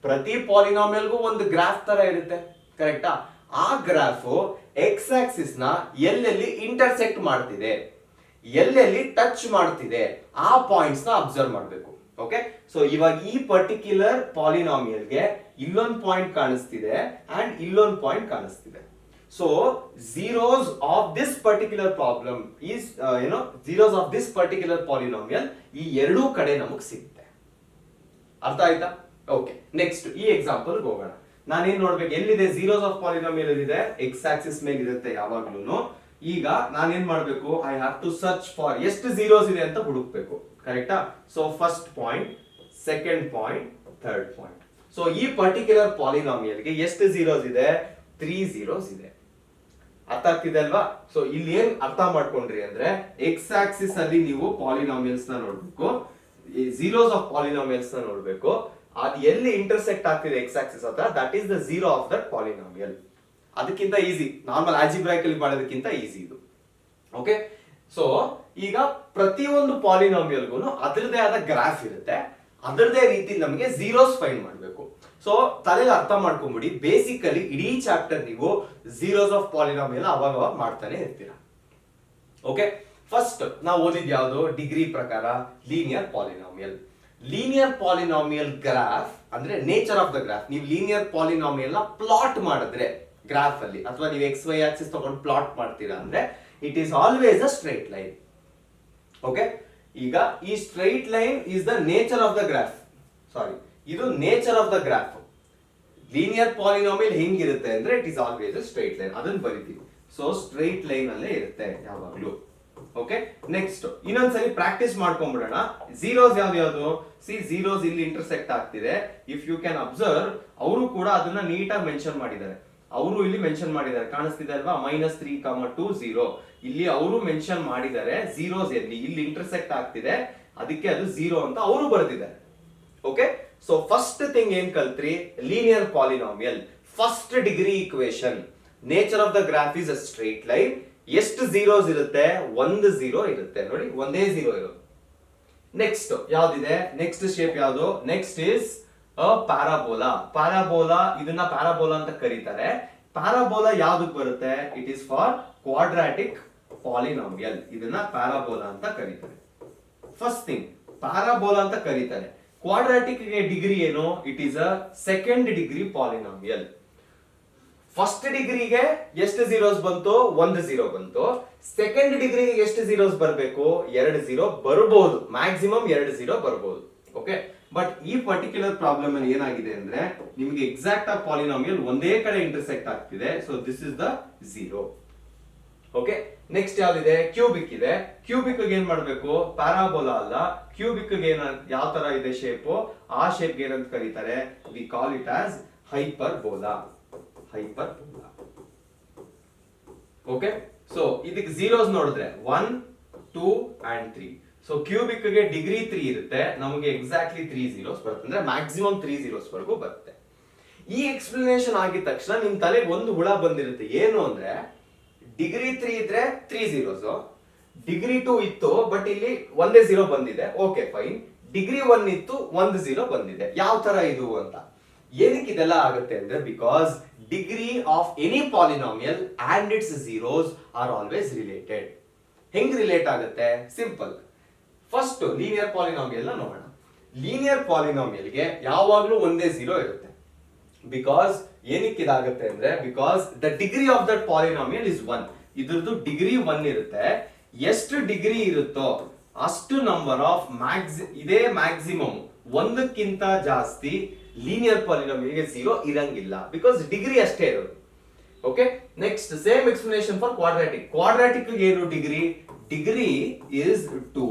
ಪ್ರತಿ ಪಾಲಿನಾಮಿಯಲ್ಗೂ ಒಂದು ಗ್ರಾಫ್ ತರ ಇರುತ್ತೆ, ಕರೆಕ್ಟಾ? ಆ ಗ್ರಾಫ್ ಎಕ್ಸ್ ಆಕ್ಸಿಸ್ ನ ಎಲ್ಲೆಲ್ಲಿ ಇಂಟರ್ಸೆಕ್ಟ್ ಮಾಡ್ತಿದೆ, ಎಲ್ಲೆಲ್ಲಿ ಟಚ್ ಮಾಡ್ತಿದೆ, ಆ ಪಾಯಿಂಟ್ಸ್ ನ ಅಬ್ಸರ್ವ್ ಮಾಡಬೇಕು. ಓಕೆ, ಸೊ ಇವಾಗ ಈ ಪರ್ಟಿಕ್ಯುಲರ್ ಪಾಲಿನಾಮಿಯಲ್ಗೆ ಇಲ್ಲೊಂದು ಪಾಯಿಂಟ್ ಕಾಣಿಸ್ತಿದೆ ಅಂಡ್ ಇಲ್ಲೊಂದು ಪಾಯಿಂಟ್ ಕಾಣಿಸ್ತಿದೆ. So zeros of this particular problem is zeros of this particular polynomial ಈ ಎರಡೂ ಕಡೆ ನಮಗೆ ಸಿಗುತ್ತೆ. ಅರ್ಥ ಆಯ್ತಾ? ಓಕೆ, ನೆಕ್ಸ್ಟ್ ಈ ಎಕ್ಸಾಂಪಲ್ ಹೋಗೋಣ. ನಾನೇನ್ ನೋಡ್ಬೇಕು? ಎಲ್ಲಿದೆ zeros of polynomial? ಎಲ್ಲಿದೆ? ಎಕ್ಸ್ ಆಕ್ಸಿಸ್ ಮೇಲೆ ಇರುತ್ತೆ ಯಾವಾಗ್ಲೂ. ಈಗ ನಾನೇನ್ ಮಾಡ್ಬೇಕು? I have to search for ಎಷ್ಟು zeros ಇದೆ ಅಂತ ಹುಡುಕ್ಬೇಕು, ಕರೆಕ್ಟಾ? So first point, second point, third point. So ಈ ಪರ್ಟಿಕ್ಯುಲರ್ ಪಾಲಿನಾಮಿಯಲ್ಗೆ ಎಷ್ಟು zeros ಇದೆ? 3 zeros ಇದೆ. ಅರ್ಥ ಆಗ್ತಿದೆ ಅಲ್ವಾ? ಸೊ ಇಲ್ಲಿ ಏನ್ ಅರ್ಥ ಮಾಡ್ಕೊಂಡ್ರಿ ಅಂದ್ರೆ ಎಕ್ಸ್ ಆಕ್ಸಿಸ್ ಅಲ್ಲಿ ನೀವು ಪಾಲಿನಾಮಿಯಲ್ಸ್ ನ ನೋಡ್ಬೇಕು, ಝೀರೋಸ್ ಆಫ್ ಪಾಲಿನಾಮಿಯಲ್ಸ್ ನ ನೋಡ್ಬೇಕು. ಅದು ಎಲ್ಲಿ ಇಂಟರ್ಸೆಕ್ಟ್ ಆಗ್ತಿದೆ ಎಕ್ಸ್ ಆಕ್ಸಿಸ್ ಹತ್ರ, that is the zero of that polynomial. ಅದಕ್ಕಿಂತ ಈಸಿ, ನಾರ್ಮಲ್ ಆಲ್ಜಿಬ್ರಾಯಿಕ್ ಅಲ್ಲಿ ಮಾಡೋದಕ್ಕಿಂತ ಈಸಿ ಇದು. ಓಕೆ, ಸೊ ಈಗ ಪ್ರತಿಯೊಂದು ಪಾಲಿನಾಮಿಯಲ್ಗೂ ಅದರದೇ ಆದ ಗ್ರಾಫ್ ಇರುತ್ತೆ, ಅದರದೇ ರೀತಿ ನಮಗೆ ಝೀರೋಸ್ ಫೈಂಡ್ ಮಾಡಬೇಕು. ಸೊ ತಲೆಯಲ್ಲಿ ಅರ್ಥ ಮಾಡ್ಕೊಂಡ್ಬಿಡಿ, ಬೇಸಿಕಲಿ ಇಡೀ ಚಾಪ್ಟರ್ ನೀವು ಝೀರೋಸ್ ಆಫ್ ಪಾಲಿನಾಮಿಯಲ್ ಅವಾಗ ಮಾಡ್ತಾನೆ ಇರ್ತೀರಾ. ಓಕೆ, ಫಸ್ಟ್ ನಾವು ಓದಿದ್ ಯಾವುದು? ಡಿಗ್ರಿ ಪ್ರಕಾರ linear polynomial. Linear polynomial graph ಅಂದ್ರೆ ನೇಚರ್ ಆಫ್ ದ ಗ್ರಾಫ್. ನೀವು ಲೀನಿಯರ್ ಪಾಲಿನಾಮಿಯಲ್ ನ ಪ್ಲಾಟ್ ಮಾಡಿದ್ರೆ ಗ್ರಾಫ್ ಅಲ್ಲಿ, ಅಥವಾ ನೀವು ಎಕ್ಸ್ ವೈ ಆಕ್ಸಿಸ್ ತಗೊಂಡು ಪ್ಲಾಟ್ ಮಾಡ್ತೀರಾ ಅಂದ್ರೆ it is always a straight line. Okay, ಈಗ ಈ straight line is the nature of the graph. Sorry, ಇದು nature of the graph. Linear polynomial ಹೆಂಗಿರುತ್ತೆ ಅಂದ್ರೆ it is always straight line. ಅದನ್ನ ಬರಿತೀವಿ. ಸೊ ಸ್ಟ್ರೈಟ್ ಲೈನ್ ಅಲ್ಲೇ ಇರುತ್ತೆ ಯಾವಾಗ್ಲೂ. ಓಕೆ, ನೆಕ್ಸ್ಟ್ ಇನ್ನೊಂದ್ಸರಿ ಪ್ರಾಕ್ಟೀಸ್ ಮಾಡ್ಕೊಂಡ್ಬಿಡೋಣ. ಝೀರೋಸ್ ಯಾವ್ದು? ಸಿ, ಝೀರೋಸ್ ಇಲ್ಲಿ ಇಂಟರ್ಸೆಕ್ಟ್ ಆಗ್ತಿದೆ. ಇಫ್ ಯು ಕ್ಯಾನ್ ಅಬ್ಸರ್ವ್, ಅವರು ಕೂಡ ಅದನ್ನ ನೀಟಾಗಿ ಮೆನ್ಷನ್ ಮಾಡಿದ್ದಾರೆ. ಅವರು ಇಲ್ಲಿ ಮೆನ್ಷನ್ ಮಾಡಿದ್ದಾರೆ, ಕಾಣಿಸ್ತಿದೆ ಅಲ್ವಾ? -3, 2, 0 ಇಲ್ಲಿ ಅವರು ಮೆನ್ಷನ್ ಮಾಡಿದ್ದಾರೆ. ಝೀರೋಸ್ ಇಲ್ಲಿ ಇಂಟರ್ಸೆಕ್ಟ್ ಆಗ್ತಿದೆ, ಅದಕ್ಕೆ ಅದು ಝೀರೋ ಅಂತ ಅವರು ಬರೆದಿದ್ದಾರೆ. ಓಕೆ, ಸೊ ಫಸ್ಟ್ ಥಿಂಗ್ ಏನ್ ಕಲ್ತ್ರಿ? Linear polynomial first degree equation. Nature of the graph is a straight line. ಎಷ್ಟು ಝೀರೋಸ್ ಇರುತ್ತೆ? 1 0 ಇರುತ್ತೆ. ನೋಡಿ, ಒಂದೇ ಝೀರೋ ಇರೋದು. ನೆಕ್ಸ್ಟ್ ಯಾವ್ದಿದೆ? ನೆಕ್ಸ್ಟ್ ಶೇಪ್ ಯಾವುದು? Next is a parabola. Parabola, ಇದನ್ನ ಪ್ಯಾರಾಬೋಲಾ ಅಂತ ಕರೀತಾರೆ. ಪ್ಯಾರಾಬೋಲಾ ಯಾವ್ದಕ್ ಬರುತ್ತೆ? It is for quadratic polynomial. ಇದನ್ನ ಪ್ಯಾರಾಬೋಲಾ ಅಂತ ಕರೀತಾರೆ. ಫಸ್ಟ್ ಥಿಂಗ್, ಪ್ಯಾರಾಬೋಲಾ ಅಂತ ಕರೀತಾರೆ. ಕ್ವಾಡ್ರಾಟಿಕ್ ಗೆ ಡಿಗ್ರಿ ಏನು? It is a second degree polynomial. First ಡಿಗ್ರಿಗೆ ಎಷ್ಟು ಝೀರೋಸ್ ಬಂತು? 1 0 ಬಂತು. ಸೆಕೆಂಡ್ ಡಿಗ್ರಿಗೆ ಎಷ್ಟು ಝೀರೋಸ್ ಬರಬೇಕು? 2 0 ಬರಬಹುದು, ಮ್ಯಾಕ್ಸಿಮಮ್ 2 0 ಬರಬಹುದು. ಓಕೆ, ಬಟ್ ಈ ಪರ್ಟಿಕ್ಯುಲರ್ ಪ್ರಾಬ್ಲಮ್ ಅಲ್ಲಿ ಏನಾಗಿದೆ ಅಂದ್ರೆ ನಿಮಗೆ ಎಕ್ಸಾಕ್ಟ್ ಆಗಿ ಪಾಲಿನಾಮಿಯಲ್ ಒಂದೇ ಕಡೆ ಇಂಟರ್ಸೆಕ್ಟ್ ಆಗ್ತಿದೆ. So this is the 0. Okay, next ಯಾವ್ದಿದೆ? ಕ್ಯೂಬಿಕ್ ಇದೆ. ಕ್ಯೂಬಿಕ್ ಏನ್ ಮಾಡ್ಬೇಕು? ಪ್ಯಾರಾಬೋಲಾ ಅಲ್ಲ, ಕ್ಯೂಬಿಕ್ ಯಾವ ತರ ಇದೆ ಶೇಪ್, ಆ ಶೇಪ್ ಏನಂತ ಕರೀತಾರೆ? We call it as hyperbola. Hyperbola. Okay, so ಇದಕ್ಕೆ ಝೀರೋಸ್ ನೋಡಿದ್ರೆ 1 2 and 3. ಸೊ ಕ್ಯೂಬಿಕ್ ಗೆ ಡಿಗ್ರಿ 3 ಇರುತ್ತೆ, ನಮಗೆ ಎಕ್ಸಾಕ್ಟ್ಲಿ 3 zeros ಬರುತ್ತೆ, ಅಂದ್ರೆ ಮ್ಯಾಕ್ಸಿಮಮ್ 3 zeros ವರೆಗೂ ಬರುತ್ತೆ. ಈ ಎಕ್ಸ್ಪ್ಲನೇಷನ್ ಆಗಿದ ತಕ್ಷಣ ನಿಮ್ ತಲೆಗೆ ಒಂದು ಹುಳ ಬಂದಿರುತ್ತೆ. ಏನು ಅಂದ್ರೆ ಡಿಗ್ರಿ 3 ಇದ್ರೆ 3 zeros, ಡಿಗ್ರಿ 2 ಇತ್ತು ಬಟ್ ಇಲ್ಲಿ ಒಂದೇ 0 ಬಂದಿದೆ. Okay fine. ಡಿಗ್ರಿ 1 ಇತ್ತು, 1 0 ಬಂದಿದೆ. ಯಾವ ತರ ಇದು ಅಂತ? ಏನಕ್ಕೆ ಇದೆಲ್ಲ ಆಗುತ್ತೆ ಅಂದ್ರೆ because degree of any polynomial and it's zeros are always related. ಹೆಂಗ್ ರಿಲೇಟ್ ಆಗುತ್ತೆ? ಸಿಂಪಲ್. ಫಸ್ಟ್ ಲೀನಿಯರ್ ಪಾಲಿನಾಮಿಯಲ್ ನೋಡೋಣ. ಲೀನಿಯರ್ ಪಾಲಿನಾಮಿಯಲ್ಗೆ ಯಾವಾಗ್ಲೂ ಒಂದೇ ಝೀರೋ ಇರುತ್ತೆ. ಬಿಕಾಸ್ ಏನಕ್ಕೆ ಇದಾಗುತ್ತೆ ಅಂದ್ರೆ, because the degree of that polynomial is 1. ಇದ್ರದ್ದು ಡಿಗ್ರಿ 1 ಇರುತ್ತೆ. ಎಷ್ಟು ಡಿಗ್ರಿ ಇರುತ್ತೋ ಅಷ್ಟು ನಂಬರ್ ಆಫ್ ಇದೇ ಮ್ಯಾಕ್ಸಿಮಮ್. ಒಂದಕ್ಕಿಂತ ಜಾಸ್ತಿ ಲೀನಿಯರ್ ಪಾಲಿನಾಮಿಯಲ್ಗೆ ಝೀರೋ ಇರಂಗಿಲ್ಲ, ಬಿಕಾಸ್ ಡಿಗ್ರಿ ಅಷ್ಟೇ ಇರೋದು. Okay, next same explanation for quadratic. Quadratic ಏನು degree? Degree is 2.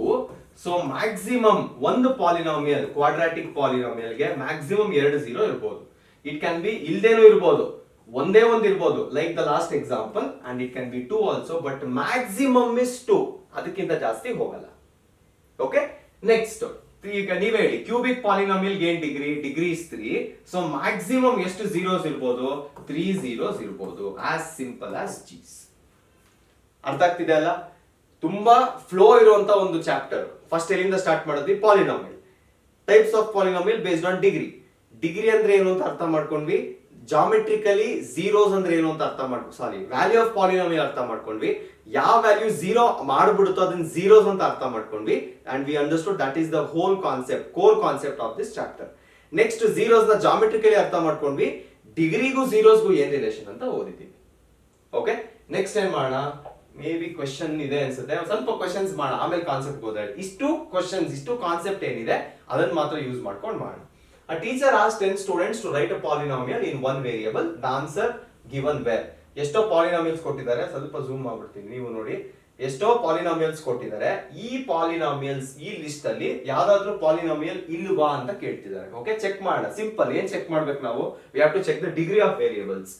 So maximum ಒಂದು ಪಾಲಿನಾಮಿಯಲ್, ಕ್ವಾಡ್ರಾಟಿಕ್ ಪಾಲಿನಾಮಿಯಲ್ಗೆ ಮ್ಯಾಕ್ಸಿಮಮ್ 2 ಝೀರೋ ಇರಬಹುದು. ಇಟ್ ಕ್ಯಾನ್ ಬಿ ಇಲ್ದೇನೂ ಇರಬಹುದು, ಒಂದೇ ಒಂದು ಇರಬಹುದು, like the last example, and it can be 2 also, but maximum is 2, ಅದಕ್ಕಿಂತ ಜಾಸ್ತಿ ಹೋಗಲ್ಲ. ಓಕೆ, ನೆಕ್ಸ್ಟ್ ಈಗ ನೀವೇ ಹೇಳಿ, ಕ್ಯೂಬಿಕ್ ಪಾಲಿನಾಮಿಯಲ್ ಏನ್ degree? Degree is 3. So maximum ಎಷ್ಟು ಝೀರೋಸ್ ಇರ್ಬೋದು? 3 ಝೀರೋಸ್ ಇರ್ಬೋದು. As simple as cheese. ಅರ್ಥ ಆಗ್ತಿದೆ ಅಲ್ಲ? ತುಂಬಾ ಫ್ಲೋ ಇರುವಂತ ಒಂದು ಚಾಪ್ಟರ್. ಫಸ್ಟ್ ಎಲ್ಲಿಂದ ಸ್ಟಾರ್ಟ್ ಮಾಡಿದ್ವಿ? Polynomial, types of polynomial based on degree. Degree ಅಂದ್ರೆ ಏನು ಅಂತ ಅರ್ಥ ಮಾಡ್ಕೊಂಡ್ವಿ. ಜಾಮೆಟ್ರಿಕಲಿ ಝೀರೋಸ್ ಅಂದ್ರೆ ಏನು ಅಂತ ಅರ್ಥ ವ್ಯಾಲ್ಯೂ ಆಫ್ ಪಾಲಿನಾಮಿಯಲ್ ಅರ್ಥ ಮಾಡ್ಕೊಂಡ್ವಿ. ಯಾವ ವ್ಯಾಲ್ಯೂ ಝೀರೋ ಮಾಡ್ಬಿಡುತ್ತೋ ಅದನ್ನ ಝೀರೋಸ್ ಅಂತ ಅರ್ಥ ಮಾಡ್ಕೊಂಡ್ವಿ. And we understood that is the whole concept, core concept of this chapter. Next zeros ನ ಜಾಮೆಟ್ರಿಕಲಿ ಅರ್ಥ ಮಾಡ್ಕೊಂಡ್ವಿ. ಡಿಗ್ರಿಗೂ ಝೀರೋಸ್ಗೂ ಏನ್ ರಿಲೇಷನ್ ಅಂತ ಓದಿದ್ದೀವಿ. ಓಕೆ, ನೆಕ್ಸ್ಟ್ ಏನ್ ಮಾಡೋಣ? ಮೇ ಬಿ ಕ್ವೆಶನ್ ಇದೆ ಅನ್ಸುತ್ತೆ, ಸ್ವಲ್ಪ ಕ್ವೆಶನ್ಸ್ ಮಾಡೋಣ, ಆಮೇಲೆ ಕಾನ್ಸೆಪ್ಟ್ ಹೋದ್ರೆ. ಇಷ್ಟು ಕ್ವೆಶನ್ಸ್, ಇಷ್ಟು ಕಾನ್ಸೆಪ್ಟ್ ಏನಿದೆ ಅದನ್ನ ಮಾತ್ರ ಯೂಸ್ ಮಾಡ್ಕೊಂಡು ಮಾಡೋಣ. A teacher asked 10 students to write a polynomial in one variable. The answer given where? ಎಷ್ಟೋ ಪಾಲಿನಾಮಿಯಲ್ಸ್ ಕೊಟ್ಟಿದ್ದಾರೆ, ಸ್ವಲ್ಪ ಝೂಮ್ ಮಾಡ್ಬಿಡ್ತೀನಿ, ನೀವು ನೋಡಿ. ಎಷ್ಟೋ ಪಾಲಿನಾಮಿಯಲ್ಸ್ ಕೊಟ್ಟಿದ್ದಾರೆ. ಈ ಪಾಲಿನಾಮಿಯಲ್ಸ್, ಈ ಲಿಸ್ಟ್ ಅಲ್ಲಿ ಯಾವ್ದಾದ್ರು ಪಾಲಿನಾಮಿಯಲ್ ಇಲ್ವಾ ಅಂತ ಕೇಳ್ತಿದ್ದಾರೆ. ಓಕೆ, ಚೆಕ್ ಮಾಡೋಣ. ಸಿಂಪಲ್, ಏನ್ ಚೆಕ್ ಮಾಡ್ಬೇಕು ನಾವು? We have to check the degree of variables.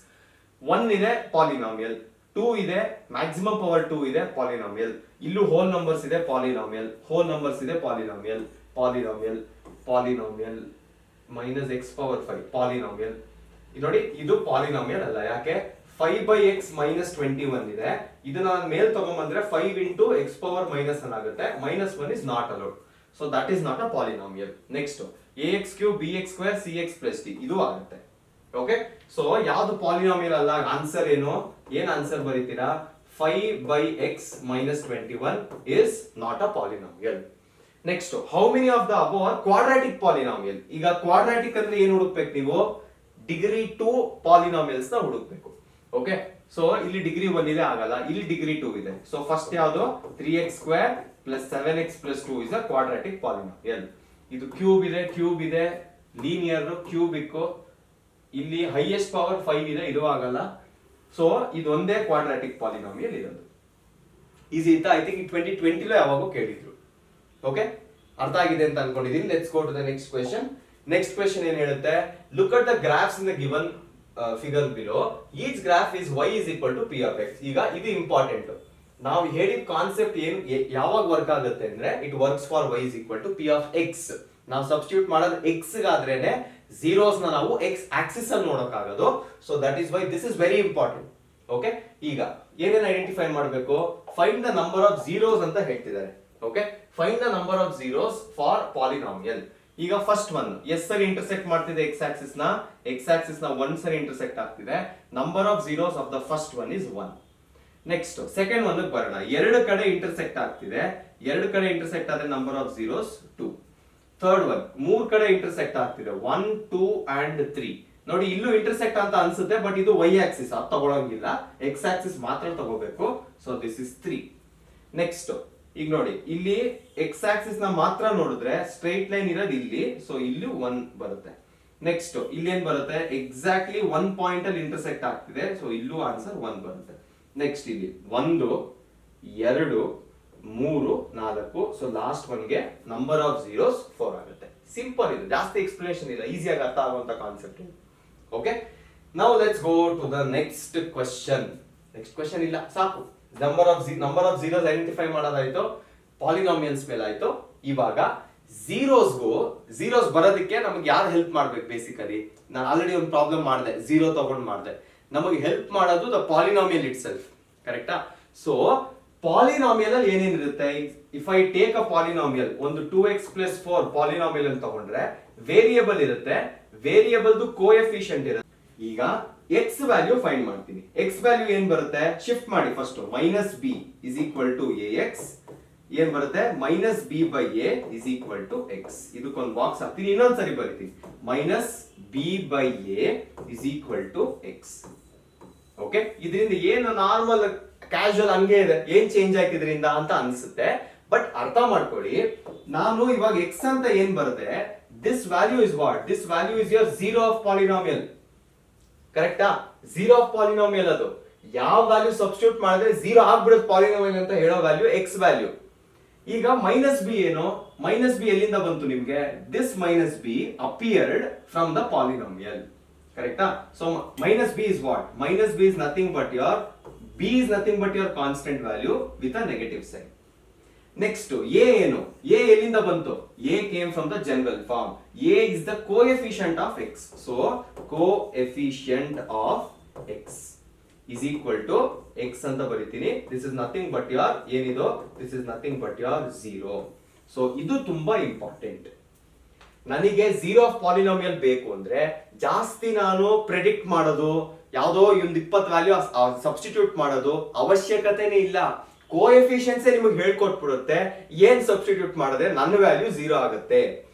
1 ಇದೆ ಪಾಲಿನಾಮಿಯಲ್, 2 ಇದೆ, ಮ್ಯಾಕ್ಸಿಮಮ್ ಪವರ್ 2 ಇದೆ ಪಾಲಿನಾಮಿಯಲ್. ಇಲ್ಲೂ ಹೋಲ್ ನಂಬರ್ಸ್ ಇದೆ ಪಾಲಿನಾಮಿಯಲ್, ಹೋಲ್ ನಂಬರ್ಸ್ ಇದೆ polynomial, polynomial, polynomial minus X power 5 polynomial. ನೋಡಿ, ಇದು ಪಾಲಿನಾಮಿಯಲ್ ಅಲ್ಲ. ಯಾಕೆ? 5/x ಮೈನಸ್ 21 ಇದೆ. ಇದನ್ನ ನಾನು ಮೇಲ್ ತಗೊಂಡ್ಬಂದ್ರೆ 5 ಇಂಟು ಎಕ್ಸ್ ಪವರ್ ಮೈನಸ್ ಆಗುತ್ತೆ. -1 is not allowed. So that is not a polynomial. Next ax3 bx2 cx+d ಇದು ಆಗುತ್ತೆ. ಓಕೆ, ಸೊ ಯಾವ್ದು ಪಾಲಿನಾಮಿಯಲ್ ಅಲ್ಲ? ಆನ್ಸರ್ ಏನು? ಏನ್ ಆನ್ಸರ್ ಬರೀತೀರಾ? 5/x minus 21 is not a polynomial. Next, how many of the above are quadratic polynomial? ಈಗ ಕ್ವಾಡ್ರಾಟಿಕ್ ಅಂದ್ರೆ ಏನು ಹುಡುಕ್ಬೇಕು ನೀವು? ಡಿಗ್ರಿ 2 ಪಾಲಿನಾಮಿಯಲ್ಸ್ ನ ಹುಡುಕ್ಬೇಕು. ಓಕೆ, ಸೊ ಇಲ್ಲಿ ಡಿಗ್ರಿ 1 ಇದೆ, ಆಗಲ್ಲ. ಇಲ್ಲಿ ಡಿಗ್ರಿ 2 ಇದೆ. ಸೊ ಫಸ್ಟ್ ಯಾವುದು? 3x² + 7x + 2 is a quadratic polynomial. ಇದು ಕ್ಯೂಬ್ ಇದೆ, ಲೀನಿಯರ್, ಕ್ಯೂಬಿಕ್. ಇಲ್ಲಿ ಹೈಯೆಸ್ಟ್ ಪವರ್ 5 ಇದೆ, ಇದು ಆಗಲ್ಲ. ಸೊ ಇದೊಂದೇ ಕ್ವಾಡ್ರಾಟಿಕ್ ಪಾಲಿನಾಮಿಯಲ್ ಇರೋದು. ಈಸಿ ಇತ್ತಾ? ಐ ಥಿಂಕ್ 2020 ಯಾವಾಗೋ ಕೇಳಿದ್ರು. ಓಕೆ, ಅರ್ಥ ಆಗಿದೆ ಅಂತ ಅನ್ಕೊಂಡಿದ್ದೀನಿ. Let's go to the next question. Next question ಏನ್ ಹೇಳುತ್ತೆ? Look at the graphs in the given figure below. Each graph is y is equal to p of x. ಈಗ ಇದು ಇಂಪಾರ್ಟೆಂಟ್. ನಾವು ಹೇಳಿದ ಕಾನ್ಸೆಪ್ಟ್ ಏನು ಯಾವಾಗ ವರ್ಕ್ ಆಗುತ್ತೆ ಅಂದ್ರೆ, it works for y is equal to p of x. ನಾವು ಸಬ್ಸ್ಟಿಟ್ಯೂಟ್ ಮಾಡೋದು x ಗಾದ್ರೇನೆ ಝೀರೋಸ್ ನ ನಾವು x ಆಕ್ಸಿಸ್ ಅಲ್ಲಿ ನೋಡೋಕ್ಕಾಗೋದು. So that is why this is very important. Okay, ಈಗ ಏನೇನು ಐಡೆಂಟಿಫೈ ಮಾಡಬೇಕು? Find the number of zeros ಅಂತ ಹೇಳ್ತಿದ್ದಾರೆ. Okay, find the number of zeros for polynomial. ಈಗ ಫಸ್ಟ್ ಒನ್ ಎಸ್ ಸರಿ ಇಂಟರ್ಸೆಕ್ಟ್ ಮಾಡ್ತಿದೆ ಎಕ್ಸ್ ಆಕ್ಸಿಸ್ ನ 1 ಸರಿ ಇಂಟರ್ಸೆಕ್ಟ್ ಆಗ್ತಿದೆ. Number of zeros of the first one is 1. Next second one ಬರೋಣ. 2 ಕಡೆ ಇಂಟರ್ಸೆಕ್ಟ್ ಆಗ್ತಿದೆ. 2 ಕಡೆ ಇಂಟರ್ಸೆಕ್ಟ್ ಆದ್ರೆ number of zeros 2. Third one 3 ಕಡೆ ಇಂಟರ್ಸೆಕ್ಟ್ ಆಗ್ತಿದೆ 1, 2 and 3. ನೋಡಿ, ಇಲ್ಲೂ ಇಂಟರ್ಸೆಕ್ಟ್ ಅಂತ ಅನ್ಸುತ್ತೆ, ಬಟ್ ಇದು y ಆಕ್ಸಿಸ್, ಅದು ತಗೊಳಂಗಿಲ್ಲ, ಎಕ್ಸ್ ಆಕ್ಸಿಸ್ ಮಾತ್ರ ತಗೋಬೇಕು. So this is 3. ನೆಕ್ಸ್ಟ್ ಈಗ ನೋಡಿ, ಇಲ್ಲಿ ಎಕ್ಸ್ ಆಕ್ಸಿಸ್ ನ ಮಾತ್ರ ನೋಡಿದ್ರೆ ಸ್ಟ್ರೈಟ್ ಲೈನ್ ಇರೋದು ಇಲ್ಲಿ. ಸೊ ಇಲ್ಲಿ 1 ಬರುತ್ತೆ. ನೆಕ್ಸ್ಟ್ ಇಲ್ಲಿ ಏನ್ ಬರುತ್ತೆ? ಎಕ್ಸಾಕ್ಟ್ಲಿ 1 ಪಾಯಿಂಟ್ ಅಲ್ಲಿ ಇಂಟರ್ಸೆಕ್ಟ್ ಆಗ್ತಿದೆ. ಸೊ ಇಲ್ಲೂ ಆನ್ಸರ್ 1 ಬರುತ್ತೆ. ನೆಕ್ಸ್ಟ್ ಇಲ್ಲಿ 1, 2, 3, 4. ಸೊ ಲಾಸ್ಟ್ ಒನ್ ಗೆ ನಂಬರ್ ಆಫ್ ಝೀರೋಸ್ 4 ಆಗುತ್ತೆ. ಸಿಂಪಲ್ ಇದು, ಜಾಸ್ತಿ ಎಕ್ಸ್ಪ್ಲನೇಷನ್ ಇಲ್ಲ, ಈಸಿಯಾಗಿ ಅರ್ಥ ಆಗುವಂತ concept. Okay, now let's go to the next question. Next question ಇಲ್ಲ, ಸಾಕು. ನಂಬರ್ ಆಫ್ ಝೀರೋಸ್ ಐಡೆಂಟಿಫೈ ಮಾಡೋದಾಯ್ತು, ಪಾಲಿನಾಮಿಯಲ್ಸ್ ಮೇಲೆ ಆಯ್ತು. ಇವಾಗ ಝೀರೋಸ್ ಬರೋದಕ್ಕೆ ನಮಗೆ ಯಾರು ಹೆಲ್ಪ್ ಮಾಡ್ಬೇಕು? ಬೇಸಿಕಲಿ ನಾನು ಆಲ್ರೆಡಿ ಒಂದು ಪ್ರಾಬ್ಲಮ್ ಮಾಡಿದೆ, ಝೀರೋ ತಗೊಂಡು ಮಾಡಿದೆ. ನಮಗೆ ಹೆಲ್ಪ್ ಮಾಡೋದು ದ ಪಾಲಿನಾಮಿಯಲ್ ಇಟ್ ಸೆಲ್ಫ್. ಕರೆಕ್ಟಾ? ಸೊ ಪಾಲಿನಾಮಿಯಲ್ ಅಲ್ಲಿ ಏನೇನಿರುತ್ತೆ? If I take a polynomial, ಒಂದು 2x + 4 ಪಾಲಿನಾಮಿಯಲ್ ಅಂತ ತಗೊಂಡ್ರೆ ವೇರಿಯೇಬಲ್ ಇರುತ್ತೆ, ವೇರಿಯೇಬಲ್ದು ಕೋಎಫಿಷಿಯಂಟ್ ಇರುತ್ತೆ. ಈಗ x ವ್ಯಾಲ್ಯೂ ಫೈಂಡ್ ಮಾಡ್ತೀನಿ. x ವ್ಯಾಲ್ಯೂ ಏನ್ ಬರುತ್ತೆ? ಶಿಫ್ಟ್ ಮಾಡಿ first. -b is equal to ax ಏನ್ ಬರುತ್ತೆ minus b by a is equal to x. ಇದಕ್ಕೊಂದು ಬಾಕ್ಸ್ ಹಾಕ್ತೀನಿ, ಇನ್ನೊಂದ್ಸರಿ ಬರೀತೀನಿ minus b by a is equal to x. Okay, ಇದರಿಂದ ಏನು ನಾರ್ಮಲ್ ಕ್ಯಾಶುವಲ್ ಹಂಗೆ ಇದೆ, ಏನ್ ಚೇಂಜ್ ಆಯ್ತು ಇದರಿಂದ ಅಂತ ಅನ್ಸುತ್ತೆ. ಬಟ್ ಅರ್ಥ ಮಾಡ್ಕೊಳ್ಳಿ, ನಾನು ಇವಾಗ ಎಕ್ಸ್ ಅಂತ ಏನ್ ಬರುತ್ತೆ, this value is what, this value is your zero of polynomial. ಕರೆಕ್ಟಾ? ಝೀರೋ ಆಫ್ ಪಾಲಿನಾಮಿಯಲ್ ಅದು ಯಾವ ವ್ಯಾಲ್ಯೂ ಸಬ್ಸ್ಟಿಟ್ಯೂಟ್ ಮಾಡಿದ್ರೆ ಝೀರೋ ಆಗ್ಬಿಡುತ್ತೆ ಪಾಲಿನಾಮಿಯಲ್ ಅಂತ ಹೇಳೋ ವ್ಯಾಲ್ಯೂ ಎಕ್ಸ್ ವ್ಯಾಲ್ಯೂ. ಈಗ ಮೈನಸ್ ಬಿ ಏನು, ಮೈನಸ್ ಬಿ ಎಲ್ಲಿಂದ ಬಂತು ನಿಮ್ಗೆ, this minus b appeared from the polynomial. ಕರೆಕ್ಟಾ? So minus b is what, minus b is nothing but your b is nothing but your constant value with a negative sign. Next, a ಏನು, a ಎಲ್ಲಿಂದ ಬಂತು, a came from the general form. a is the coefficient of x. So coefficient of x is equal to x ಅಂತ ಬರೀತೀನಿ. This is nothing but your ಏನಿದು, this is nothing but your 0. So ಇದು ತುಂಬಾ ಇಂಪಾರ್ಟೆಂಟ್. ನನಗೆ ಝೀರೋ ಆಫ್ ಪಾಲಿನಾಮಿಯಲ್ ಬೇಕು ಅಂದ್ರೆ ಜಾಸ್ತಿ ನಾನು ಪ್ರೆಡಿಕ್ಟ್ ಮಾಡೋದು, ಯಾವುದೋ ಒಂದು 20 ವ್ಯಾಲ್ಯೂ ಸಬ್ಸ್ಟಿಟ್ಯೂಟ್ ಮಾಡೋದು ಅವಶ್ಯಕತೆನೇ ಇಲ್ಲ. ಕೋಎಫಿಷಿಯನ್ಸೇ ನಿಮಗೆ ಹೇಳ್ಕೊಟ್ಬಿಡುತ್ತೆ ಏನ್ ಸಬ್ಸ್ಟಿಟ್ಯೂಟ್ ಮಾಡಿದ್ರೆ ನನ್ನ ವ್ಯಾಲ್ಯೂ 0 ಆಗುತ್ತೆ,